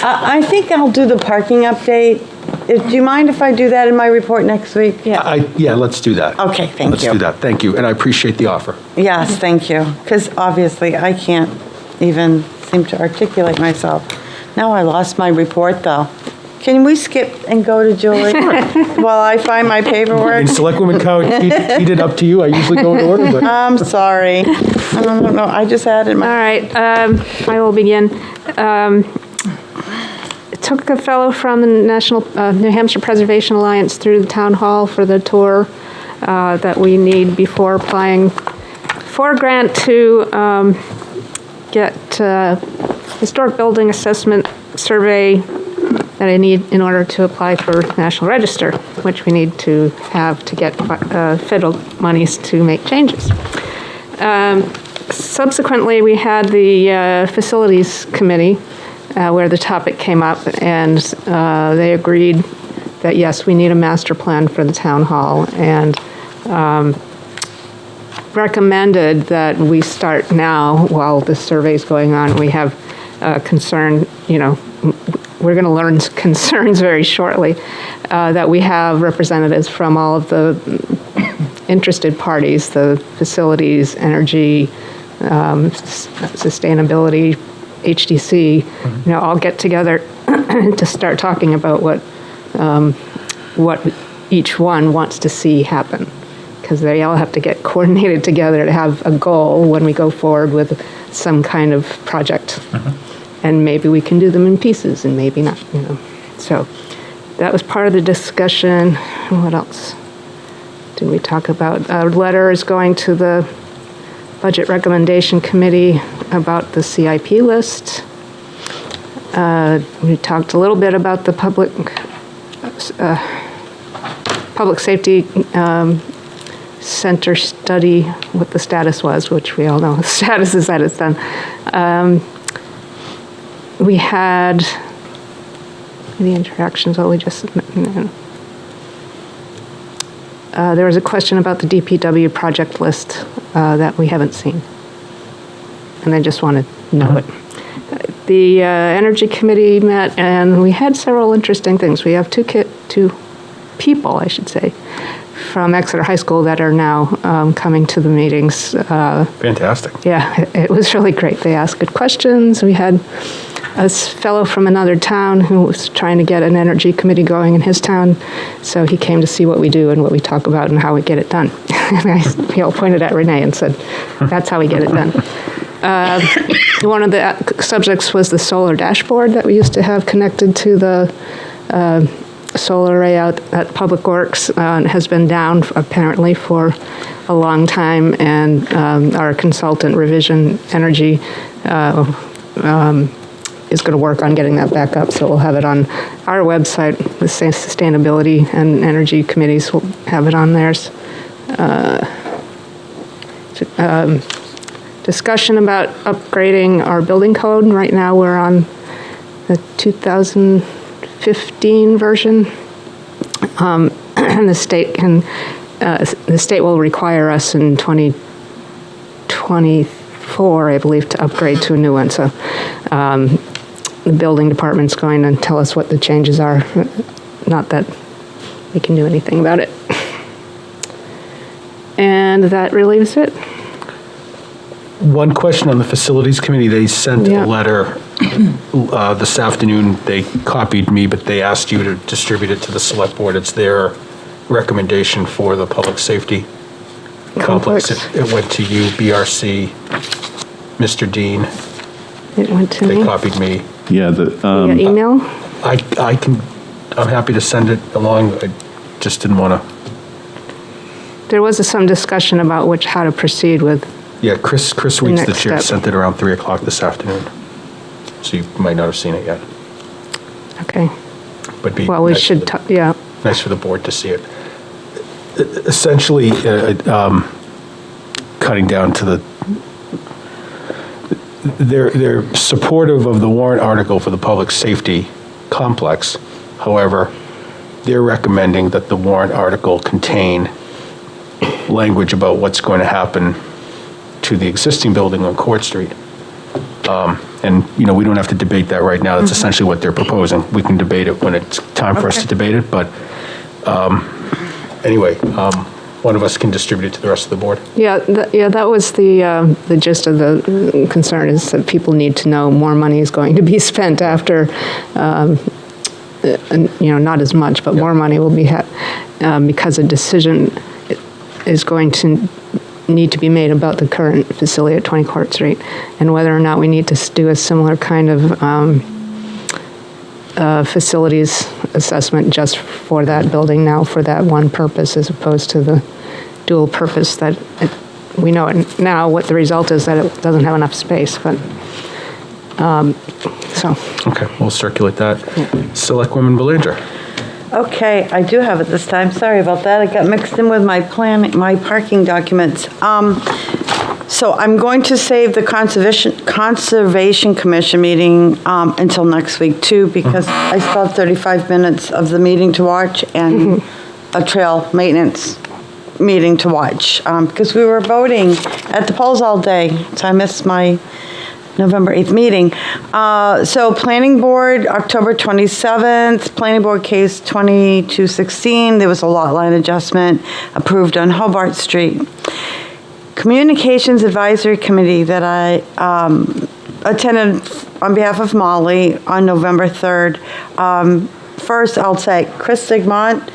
[SPEAKER 5] I think I'll do the parking update. Do you mind if I do that in my report next week?
[SPEAKER 2] Yeah, let's do that.
[SPEAKER 5] Okay, thank you.
[SPEAKER 2] Let's do that. Thank you, and I appreciate the offer.
[SPEAKER 5] Yes, thank you, because obviously I can't even seem to articulate myself. Now I lost my report, though. Can we skip and go to Julie while I find my paperwork?
[SPEAKER 2] And Selectwoman Cowan, teed it up to you. I usually go in order, but.
[SPEAKER 5] I'm sorry. I don't know, I just had it in my.
[SPEAKER 8] All right, I will begin. Took a fellow from the New Hampshire Preservation Alliance through the town hall for the tour that we need before applying for a grant to get historic building assessment survey that I need in order to apply for National Register, which we need to have to get federal monies to make changes. Subsequently, we had the Facilities Committee where the topic came up, and they agreed that, yes, we need a master plan for the town hall, and recommended that we start now while the survey's going on. We have concern, we're going to learn concerns very shortly, that we have representatives from all of the interested parties, the facilities, energy, sustainability, HDC, all get together to start talking about what each one wants to see happen, because they all have to get coordinated together to have a goal when we go forward with some kind of project. And maybe we can do them in pieces and maybe not, So that was part of the discussion. What else did we talk about? A letter is going to the Budget Recommendation Committee about the CIP list. We talked a little bit about the public safety center study, what the status was, which we all know the status is that it's done. We had the interactions, there was a question about the DPW project list that we haven't seen. And I just want to know it. The Energy Committee met, and we had several interesting things. We have two people, I should say, from Exeter High School that are now coming to the meetings.
[SPEAKER 2] Fantastic.
[SPEAKER 8] Yeah, it was really great. They asked good questions. We had a fellow from another town who was trying to get an energy committee going in his town, so he came to see what we do and what we talk about and how we get it done. And I pointed at Renee and said, that's how we get it done. One of the subjects was the solar dashboard that we used to have connected to the solar array out at Public Works. It has been down apparently for a long time, and our consultant, Revision Energy, is going to work on getting that back up, so we'll have it on our website. The sustainability and energy committees will have it on theirs. Discussion about upgrading our building code. Right now we're on the 2015 version. And the state will require us in 2024, I believe, to upgrade to a new one. So the building department's going to tell us what the changes are. Not that we can do anything about it. And that really was it.
[SPEAKER 2] One question on the Facilities Committee. They sent a letter this afternoon. They copied me, but they asked you to distribute it to the Select Board. It's their recommendation for the Public Safety complex. It went to you, BRC, Mr. Dean.
[SPEAKER 8] It went to me?
[SPEAKER 2] They copied me.
[SPEAKER 16] Yeah,
[SPEAKER 8] Via email?
[SPEAKER 2] I'm happy to send it along. I just didn't want to.
[SPEAKER 8] There was some discussion about how to proceed with.
[SPEAKER 2] Yeah, Chris Weeks, the
[SPEAKER 8] next
[SPEAKER 2] chair,
[SPEAKER 8] step.
[SPEAKER 2] sent it around 3 o'clock this afternoon. So you might not have seen it yet.
[SPEAKER 8] Okay.
[SPEAKER 2] But be
[SPEAKER 8] Well, we
[SPEAKER 2] nice
[SPEAKER 8] should,
[SPEAKER 2] for
[SPEAKER 8] yeah.
[SPEAKER 2] nice for the board to see it. Essentially, cutting down to they're supportive of the warrant article for the public safety complex. However, they're recommending that the warrant article contain language about what's going to happen to the existing building on Court Street. And, we don't have to debate that right now. That's essentially what they're proposing. We can debate it when it's time for us to debate it, but anyway, one of us can distribute it to the rest of the board.
[SPEAKER 8] Yeah, that was the gist of the concern, is that people need to know more money is going to be spent after, not as much, but more money will be because a decision is going to need to be made about the current facility at 20 Court Street, and whether or not we need to do a similar kind of facilities assessment just for that building now, for that one purpose, as opposed to the dual purpose that we know it now. What the result is that it doesn't have enough space, but so.
[SPEAKER 2] Okay, we'll circulate that. Selectwoman Belanger.
[SPEAKER 5] Okay, I do have it this time. Sorry about that. It got mixed in with my parking documents. So I'm going to save the Conservation Commission meeting until next week too, because I still have 35 minutes of the meeting to watch and a trail maintenance meeting to watch, because we were voting at the polls all day, so I missed my November 8th meeting. So Planning Board, October 27th, Planning Board case 2216, there was a lot line adjustment approved on Hobart Street. Communications Advisory Committee that I attended on behalf of Molly on November 3rd. First, I'll say Chris Sigmont,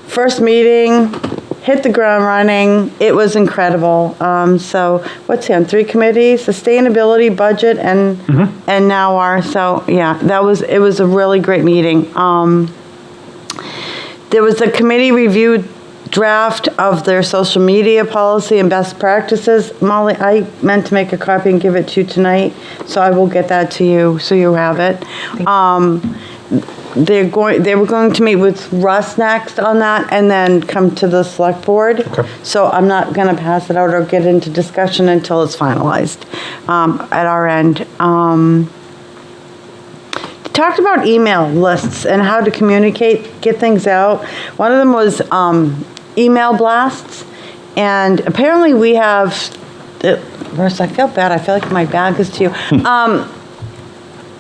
[SPEAKER 5] first meeting, hit the ground running. It was incredible. So what's he on? 3 committees: sustainability, budget, and now our. So yeah, it was a really great meeting. There was a committee review draft of their social media policy and best practices. Molly, I meant to make a copy and give it to you tonight, so I will get that to you so you have it. They were going to meet with Russ next on that and then come to the select board. Okay. So I'm not going to pass it out or get into discussion until it's finalized at our end. Talked about email lists and how to communicate, get things out. One of them was email blasts, and apparently we have, Russ, I feel bad. I feel like my bag is to you.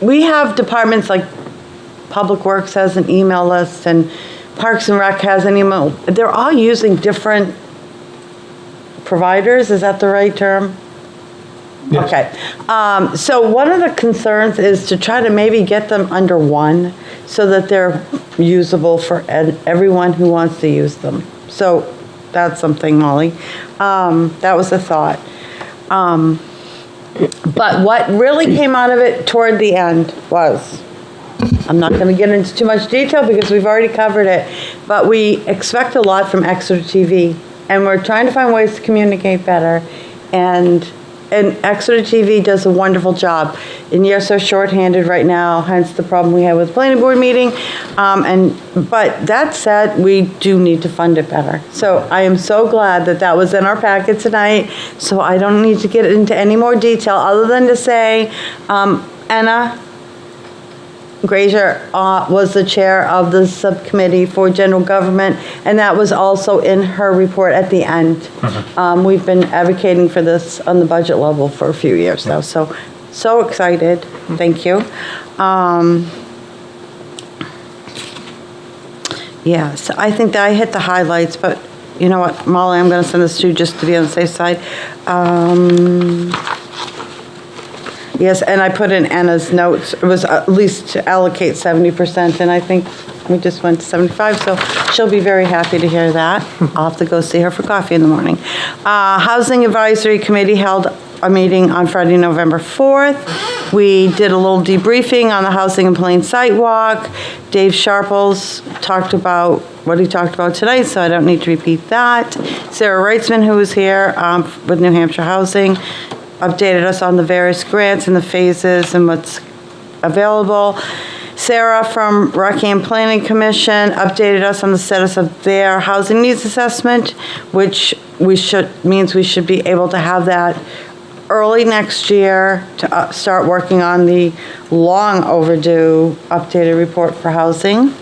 [SPEAKER 5] We have departments like Public Works has an email list, and Parks and Rec has an email. They're all using different providers. Is that the right term? Yes. Okay. So one of the concerns is to try to maybe get them under one so that they're usable for everyone who wants to use them. So that's something, Molly. That was a thought. But what really came out of it toward the end was, I'm not going to get into too much detail because we've already covered it, but we expect a lot from Exeter TV, and we're trying to find ways to communicate better, and Exeter TV does a wonderful job. And yes, they're shorthanded right now, hence the problem we had with the planning board meeting. But that said, we do need to fund it better. So I am so glad that that was in our packet tonight. So I don't need to get into any more detail other than to say, Anna Grazier was the chair of the subcommittee for general government, and that was also in her report at the end. We've been advocating for this on the budget level for a few years now, so excited. Thank you. Yeah, so I think that I hit the highlights, but you know what, Molly, I'm going to send this to you just to be on the safe side. Yes, and I put in Anna's notes, it was at least to allocate 70%, and I think We just went to 75, so she'll be very happy to hear that. I'll have to go see her for coffee in the morning. Housing Advisory Committee held a meeting on Friday, November 4th. We did a little debriefing on the Housing in Plain Sight Walk. Dave Sharples talked about what he talked about today, so I don't need to repeat that. Sarah Reitzman, who was here with New Hampshire Housing, updated us on the various grants and the phases and what's available. Sarah from Rockingham Planning Commission updated us on the status of their housing needs assessment, which means we should be able to have that early next year to start working on the long overdue updated report for housing.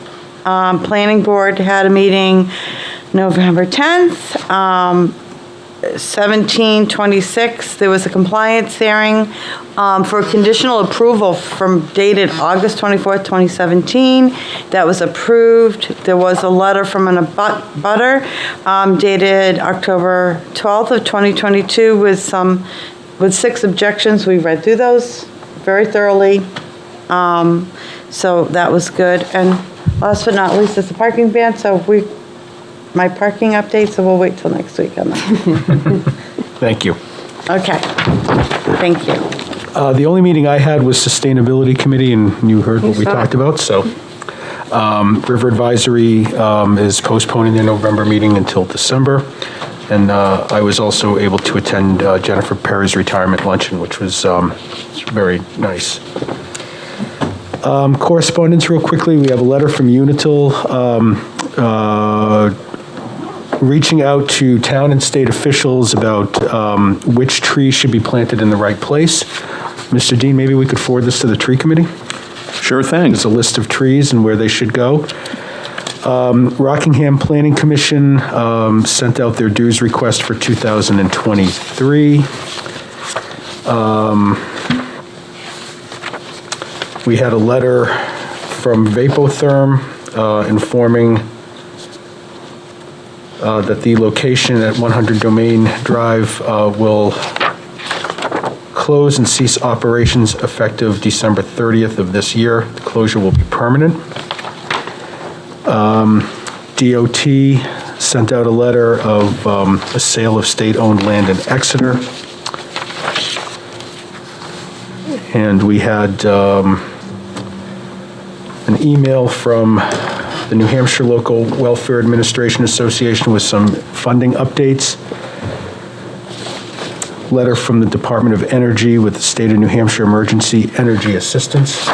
[SPEAKER 5] Planning Board had a meeting November 10th. 1726, there was a compliance hearing for conditional approval from dated August 24th, 2017. That was approved. There was a letter from an abutter dated October 12th of 2022 with 6 objections. We read through those very thoroughly. So that was good. And last but not least, it's the parking ban. So my parking update, so we'll wait till next week on that.
[SPEAKER 2] Thank you.
[SPEAKER 5] Okay, thank you.
[SPEAKER 2] The only meeting I had was Sustainability Committee, and you heard what we talked about, so. River Advisory is postponing their November meeting until December, and I was also able to attend Jennifer Perry's retirement luncheon, which was very nice. Correspondence real quickly, we have a letter from Unitil reaching out to town and state officials about which trees should be planted in the right place. Mr. Dean, maybe we could forward this to the tree committee?
[SPEAKER 16] Sure thing.
[SPEAKER 2] There's a list of trees and where they should go. Rockingham Planning Commission sent out their dues request for 2023. We had a letter from Vapotherm informing that the location at 100 Domain Drive will close and cease operations effective December 30th of this year. The closure will be permanent. DOT sent out a letter of a sale of state-owned land in Exeter. And we had an email from the New Hampshire Local Welfare Administration Association with some funding updates. Letter from the Department of Energy with the State of New Hampshire Emergency Energy Assistance.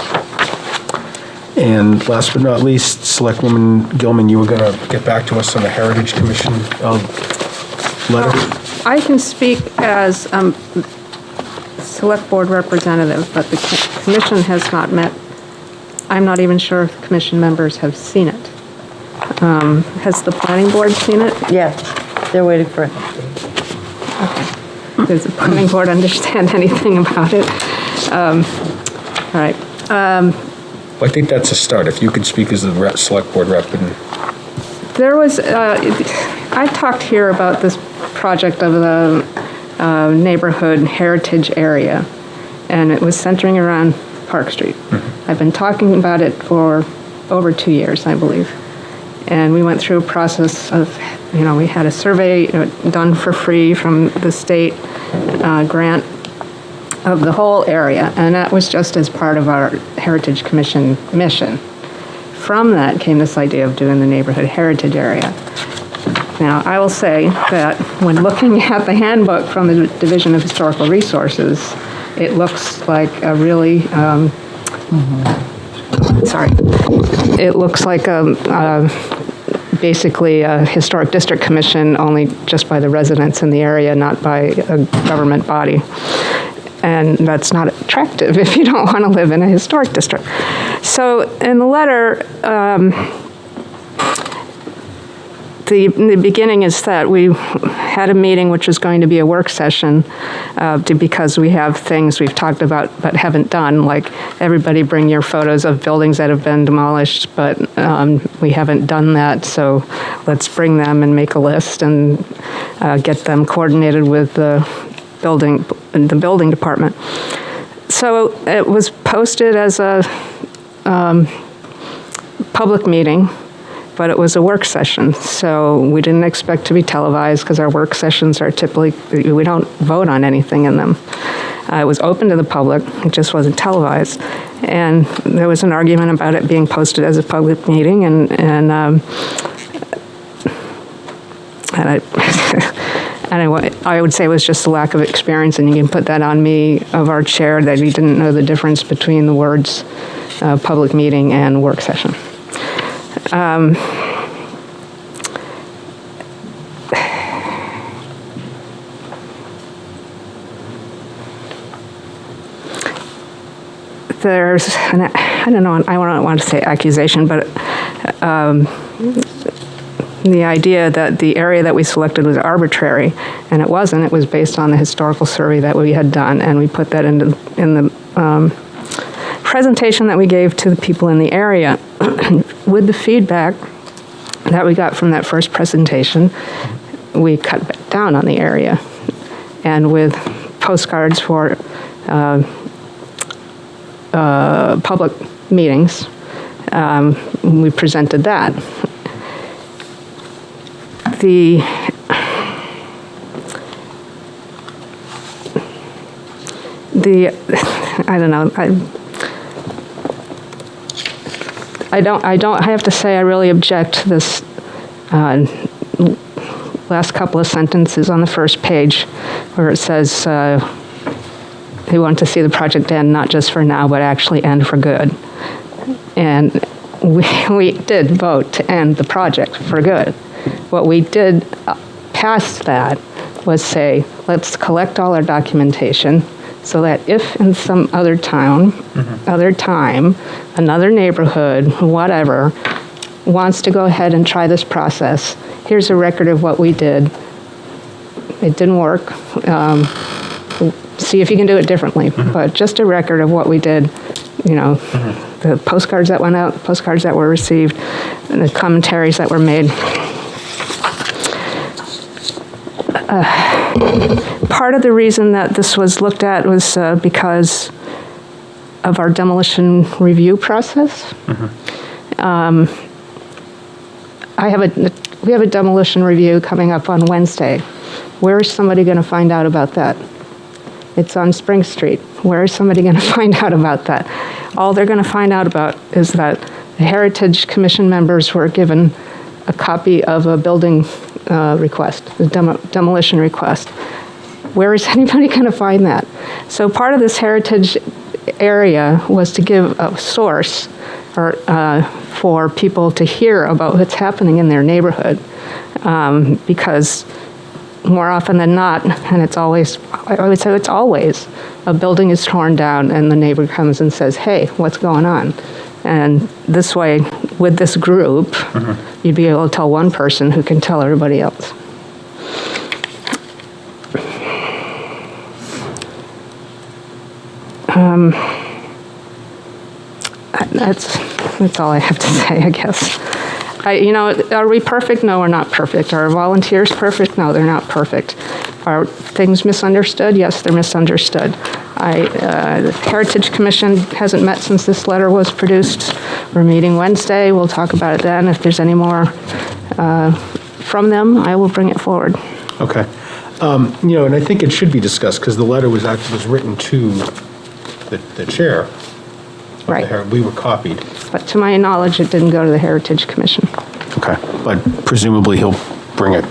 [SPEAKER 2] And last but not least, Selectwoman Gilman, you were going to get back to us on the Heritage Commission letter.
[SPEAKER 8] I can speak as Select Board representative, but the commission has not met. I'm not even sure if the commission members have seen it. Has the planning board seen it?
[SPEAKER 5] Yes, they're waiting for it.
[SPEAKER 8] Okay. Does the planning board understand anything about it? All right.
[SPEAKER 2] Well, I think that's a start. If you could speak as the select board rep.
[SPEAKER 8] There was, I talked here about this project of the neighborhood heritage area, and it was centering around Park Street. Mm-hmm. I've been talking about it for over 2 years, I believe. And we went through a process of, we had a survey done for free from the state grant of the whole area, and that was just as part of our Heritage Commission mission. From that came this idea of doing the neighborhood heritage area. Now, I will say that when looking at the handbook from the Division of Historical Resources, it looks like a really, it looks like basically a historic district commission only just by the residents in the area, not by a government body. And that's not attractive if you don't want to live in a historic district. So in the letter, the beginning is that we had a meeting which was going to be a work session because we have things we've talked about but haven't done, like everybody bring your photos of buildings that have been demolished, but we haven't done that, so let's bring them and make a list and get them coordinated with the building department. So it was posted as a public meeting, but it was a work session, so we didn't expect to be televised because our work sessions are typically, we don't vote on anything in them. It was open to the public, it just wasn't televised. And there was an argument about it being posted as a public meeting, and I would say it was just a lack of experience, and you can put that on me, of our chair, that he didn't know the difference between the words public meeting and work session. There's, I don't know, I don't want to say accusation, but the idea that the area that we selected was arbitrary, and it wasn't. It was based on the historical survey that we had done, and we put that in the presentation that we gave to the people in the area. With the feedback that we got from that first presentation, we cut down on the area, and with postcards for public meetings, we presented that. I don't know. I have to say I really object to this last couple of sentences on the first page where it says they want to see the project end not just for now, but actually end for good. And we did vote to end the project for good. What we did past that was say, let's collect all our documentation so that if in some other town, other time, another neighborhood, whatever, wants to go ahead and try this process, here's a record of what we did. It didn't work. See if you can do it differently. But just a record of what we did, you know, the postcards that went out, the postcards that were received, and the commentaries that were made. Part of the reason that this was looked at was because of our demolition review process. We have a demolition review coming up on Wednesday. Where is somebody going to find out about that? It's on Spring Street. Where is somebody going to find out about that? All they're going to find out about is that the Heritage Commission members were given a copy of a building request, the demolition request. Where is anybody going to find that? So part of this heritage area was to give a source for people to hear about what's happening in their neighborhood, because more often than not, and it's always, I would say it's always, a building is torn down and the neighbor comes and says, hey, what's going on? And this way, with this group, you'd be able to tell one person who can tell everybody else. That's all I have to say, I guess. Are we perfect? No, we're not perfect. Are our volunteers perfect? No, they're not perfect. Are things misunderstood? Yes, they're misunderstood. The Heritage Commission hasn't met since this letter was produced. We're meeting Wednesday. We'll talk about it then. If there's any more from them, I will bring it forward.
[SPEAKER 2] Okay. And I think it should be discussed because the letter was written to the chair.
[SPEAKER 8] Right.
[SPEAKER 2] We were copied.
[SPEAKER 8] But to my knowledge, it didn't go to the Heritage Commission.
[SPEAKER 2] Okay. But presumably he'll bring it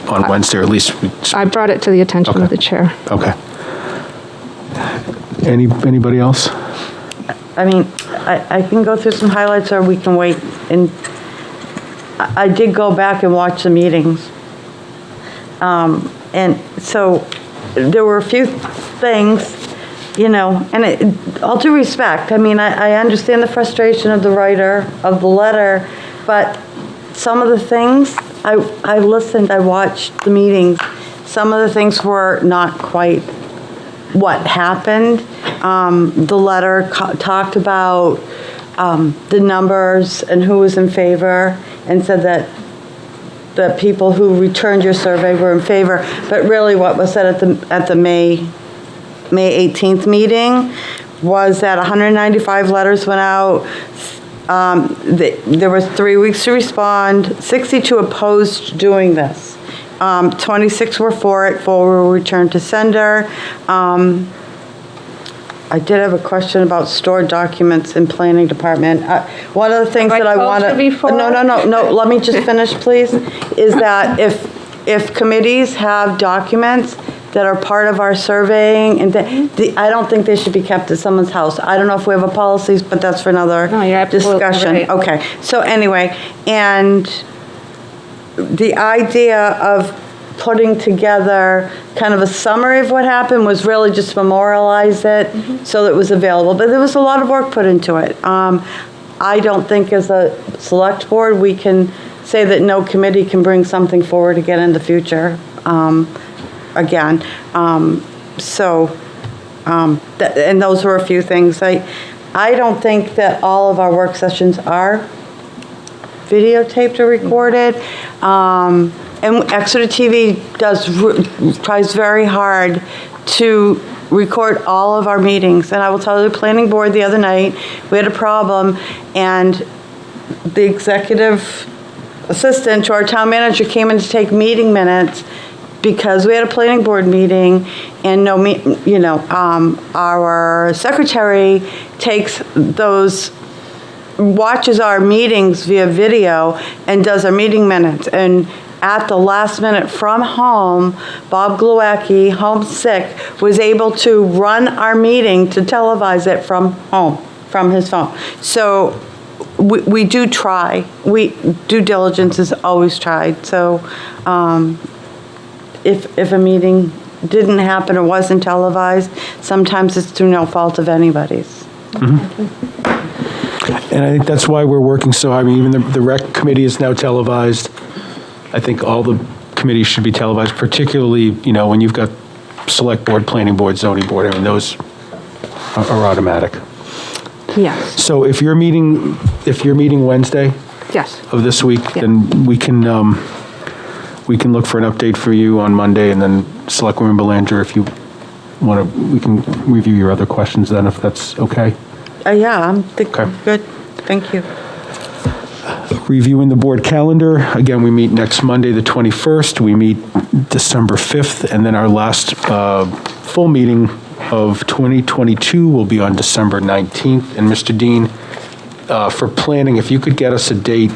[SPEAKER 2] on Wednesday, or at least...
[SPEAKER 8] I brought it to the attention of the chair.
[SPEAKER 2] Okay. Anybody else?
[SPEAKER 5] I mean, I can go through some highlights, or we can wait. And I did go back and watch the meetings. And so there were a few things, and all due respect, I mean, I understand the frustration of the writer of the letter, but some of the things, I listened, I watched the meetings, some of the things were not quite what happened. The letter talked about the numbers and who was in favor, and said that the people who returned your survey were in favor, but really what was said at the May 18th meeting was that 195 letters went out, There was 3 weeks to respond, 62 opposed doing this. 26 were for it, 4 were returned to sender. I did have a question about stored documents in planning department. One of the things that I want to... No, let me just finish, please, is that if committees have documents that are part of our surveying, and I don't think they should be kept at someone's house. I don't know if we have a policies, but that's for another discussion.
[SPEAKER 8] Right.
[SPEAKER 5] Okay, so anyway, and the idea of putting together kind of a summary of what happened was really just memorialize it so that it was available. But there was a lot of work put into it. I don't think as a select board we can say that no committee can bring something forward again in the future. Again. And those were a few things. I don't think that all of our work sessions are videotaped or recorded. And Exeter TV tries very hard to record all of our meetings. And I will tell you, the planning board the other night, we had a problem, and the executive assistant to our town manager came in to take meeting minutes because we had a planning board meeting, and our secretary watches our meetings via video and does our meeting minutes. And at the last minute from home, Bob Glowacki, homesick, was able to run our meeting to televise it from home, from his phone. So we do try. Due diligence is always tried. So if a meeting didn't happen or wasn't televised, sometimes it's through no fault of anybody's.
[SPEAKER 2] And I think that's why we're working so hard. I mean, even the rec committee is now televised. I think all the committees should be televised, particularly, when you've got select board, planning board, zoning board. I mean, those are automatic.
[SPEAKER 8] Yes.
[SPEAKER 2] So if you're meeting Wednesday of this week, then we can look for an update for you on Monday, and then Selectwoman Belanger, if you want to, we can review your other questions then, if that's okay.
[SPEAKER 5] Yeah, I'm good. Thank you.
[SPEAKER 2] Reviewing the board calendar. Again, we meet next Monday, the 21st. We meet December 5th, and then our last full meeting of 2022 will be on December 19th. And Mr. Dean, for planning, if you could get us a date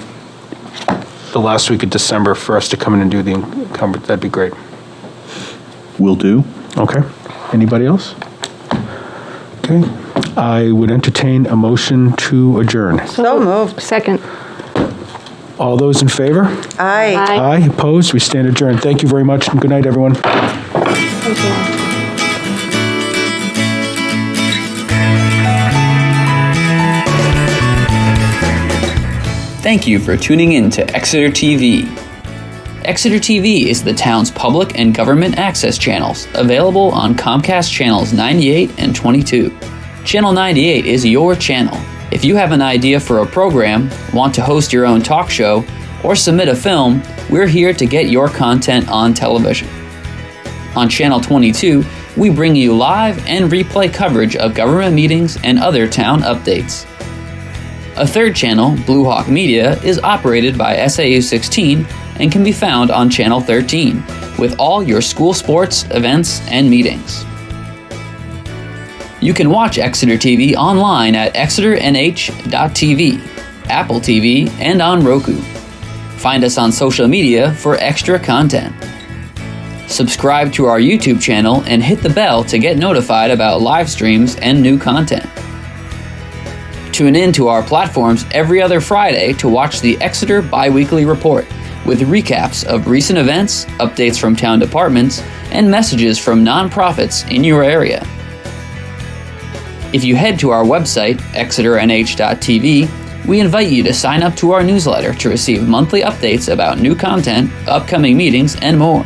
[SPEAKER 2] the last week of December for us to come in and do the encumbrance, that'd be great.
[SPEAKER 16] Will do.
[SPEAKER 2] Okay. Anybody else? Okay. I would entertain a motion to adjourn.
[SPEAKER 5] So moved.
[SPEAKER 8] Second.
[SPEAKER 2] All those in favor?
[SPEAKER 5] Aye.
[SPEAKER 2] Aye. Opposed? We stand adjourned. Thank you very much, and good night, everyone.
[SPEAKER 8] Thank you.
[SPEAKER 1] Thank you for tuning in to Exeter TV. Exeter TV is the town's public and government access channels, available on Comcast channels 98 and 22. Channel 98 is your channel. If you have an idea for a program, want to host your own talk show, or submit a film, we're here to get your content on television. On Channel 22, we bring you live and replay coverage of government meetings and other town updates. A third channel, Blue Hawk Media, is operated by SAU 16 and can be found on Channel 13, with all your school sports, events, and meetings. You can watch Exeter TV online at exeternh.tv, Apple TV, and on Roku. Find us on social media for extra content. Subscribe to our YouTube channel and hit the bell to get notified about live streams and new content. Tune in to our platforms every other Friday to watch the Exeter Biweekly Report, with recaps of recent events, updates from town departments, and messages from nonprofits in your area. If you head to our website, exeternh.tv, we invite you to sign up to our newsletter to receive monthly updates about new content, upcoming meetings, and more.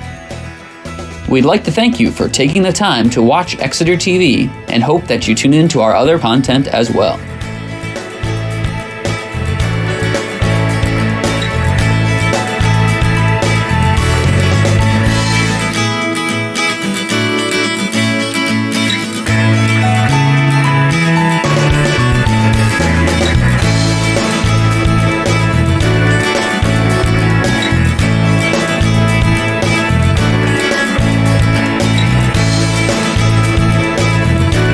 [SPEAKER 1] We'd like to thank you for taking the time to watch Exeter TV and hope that you tune in to our other content as well.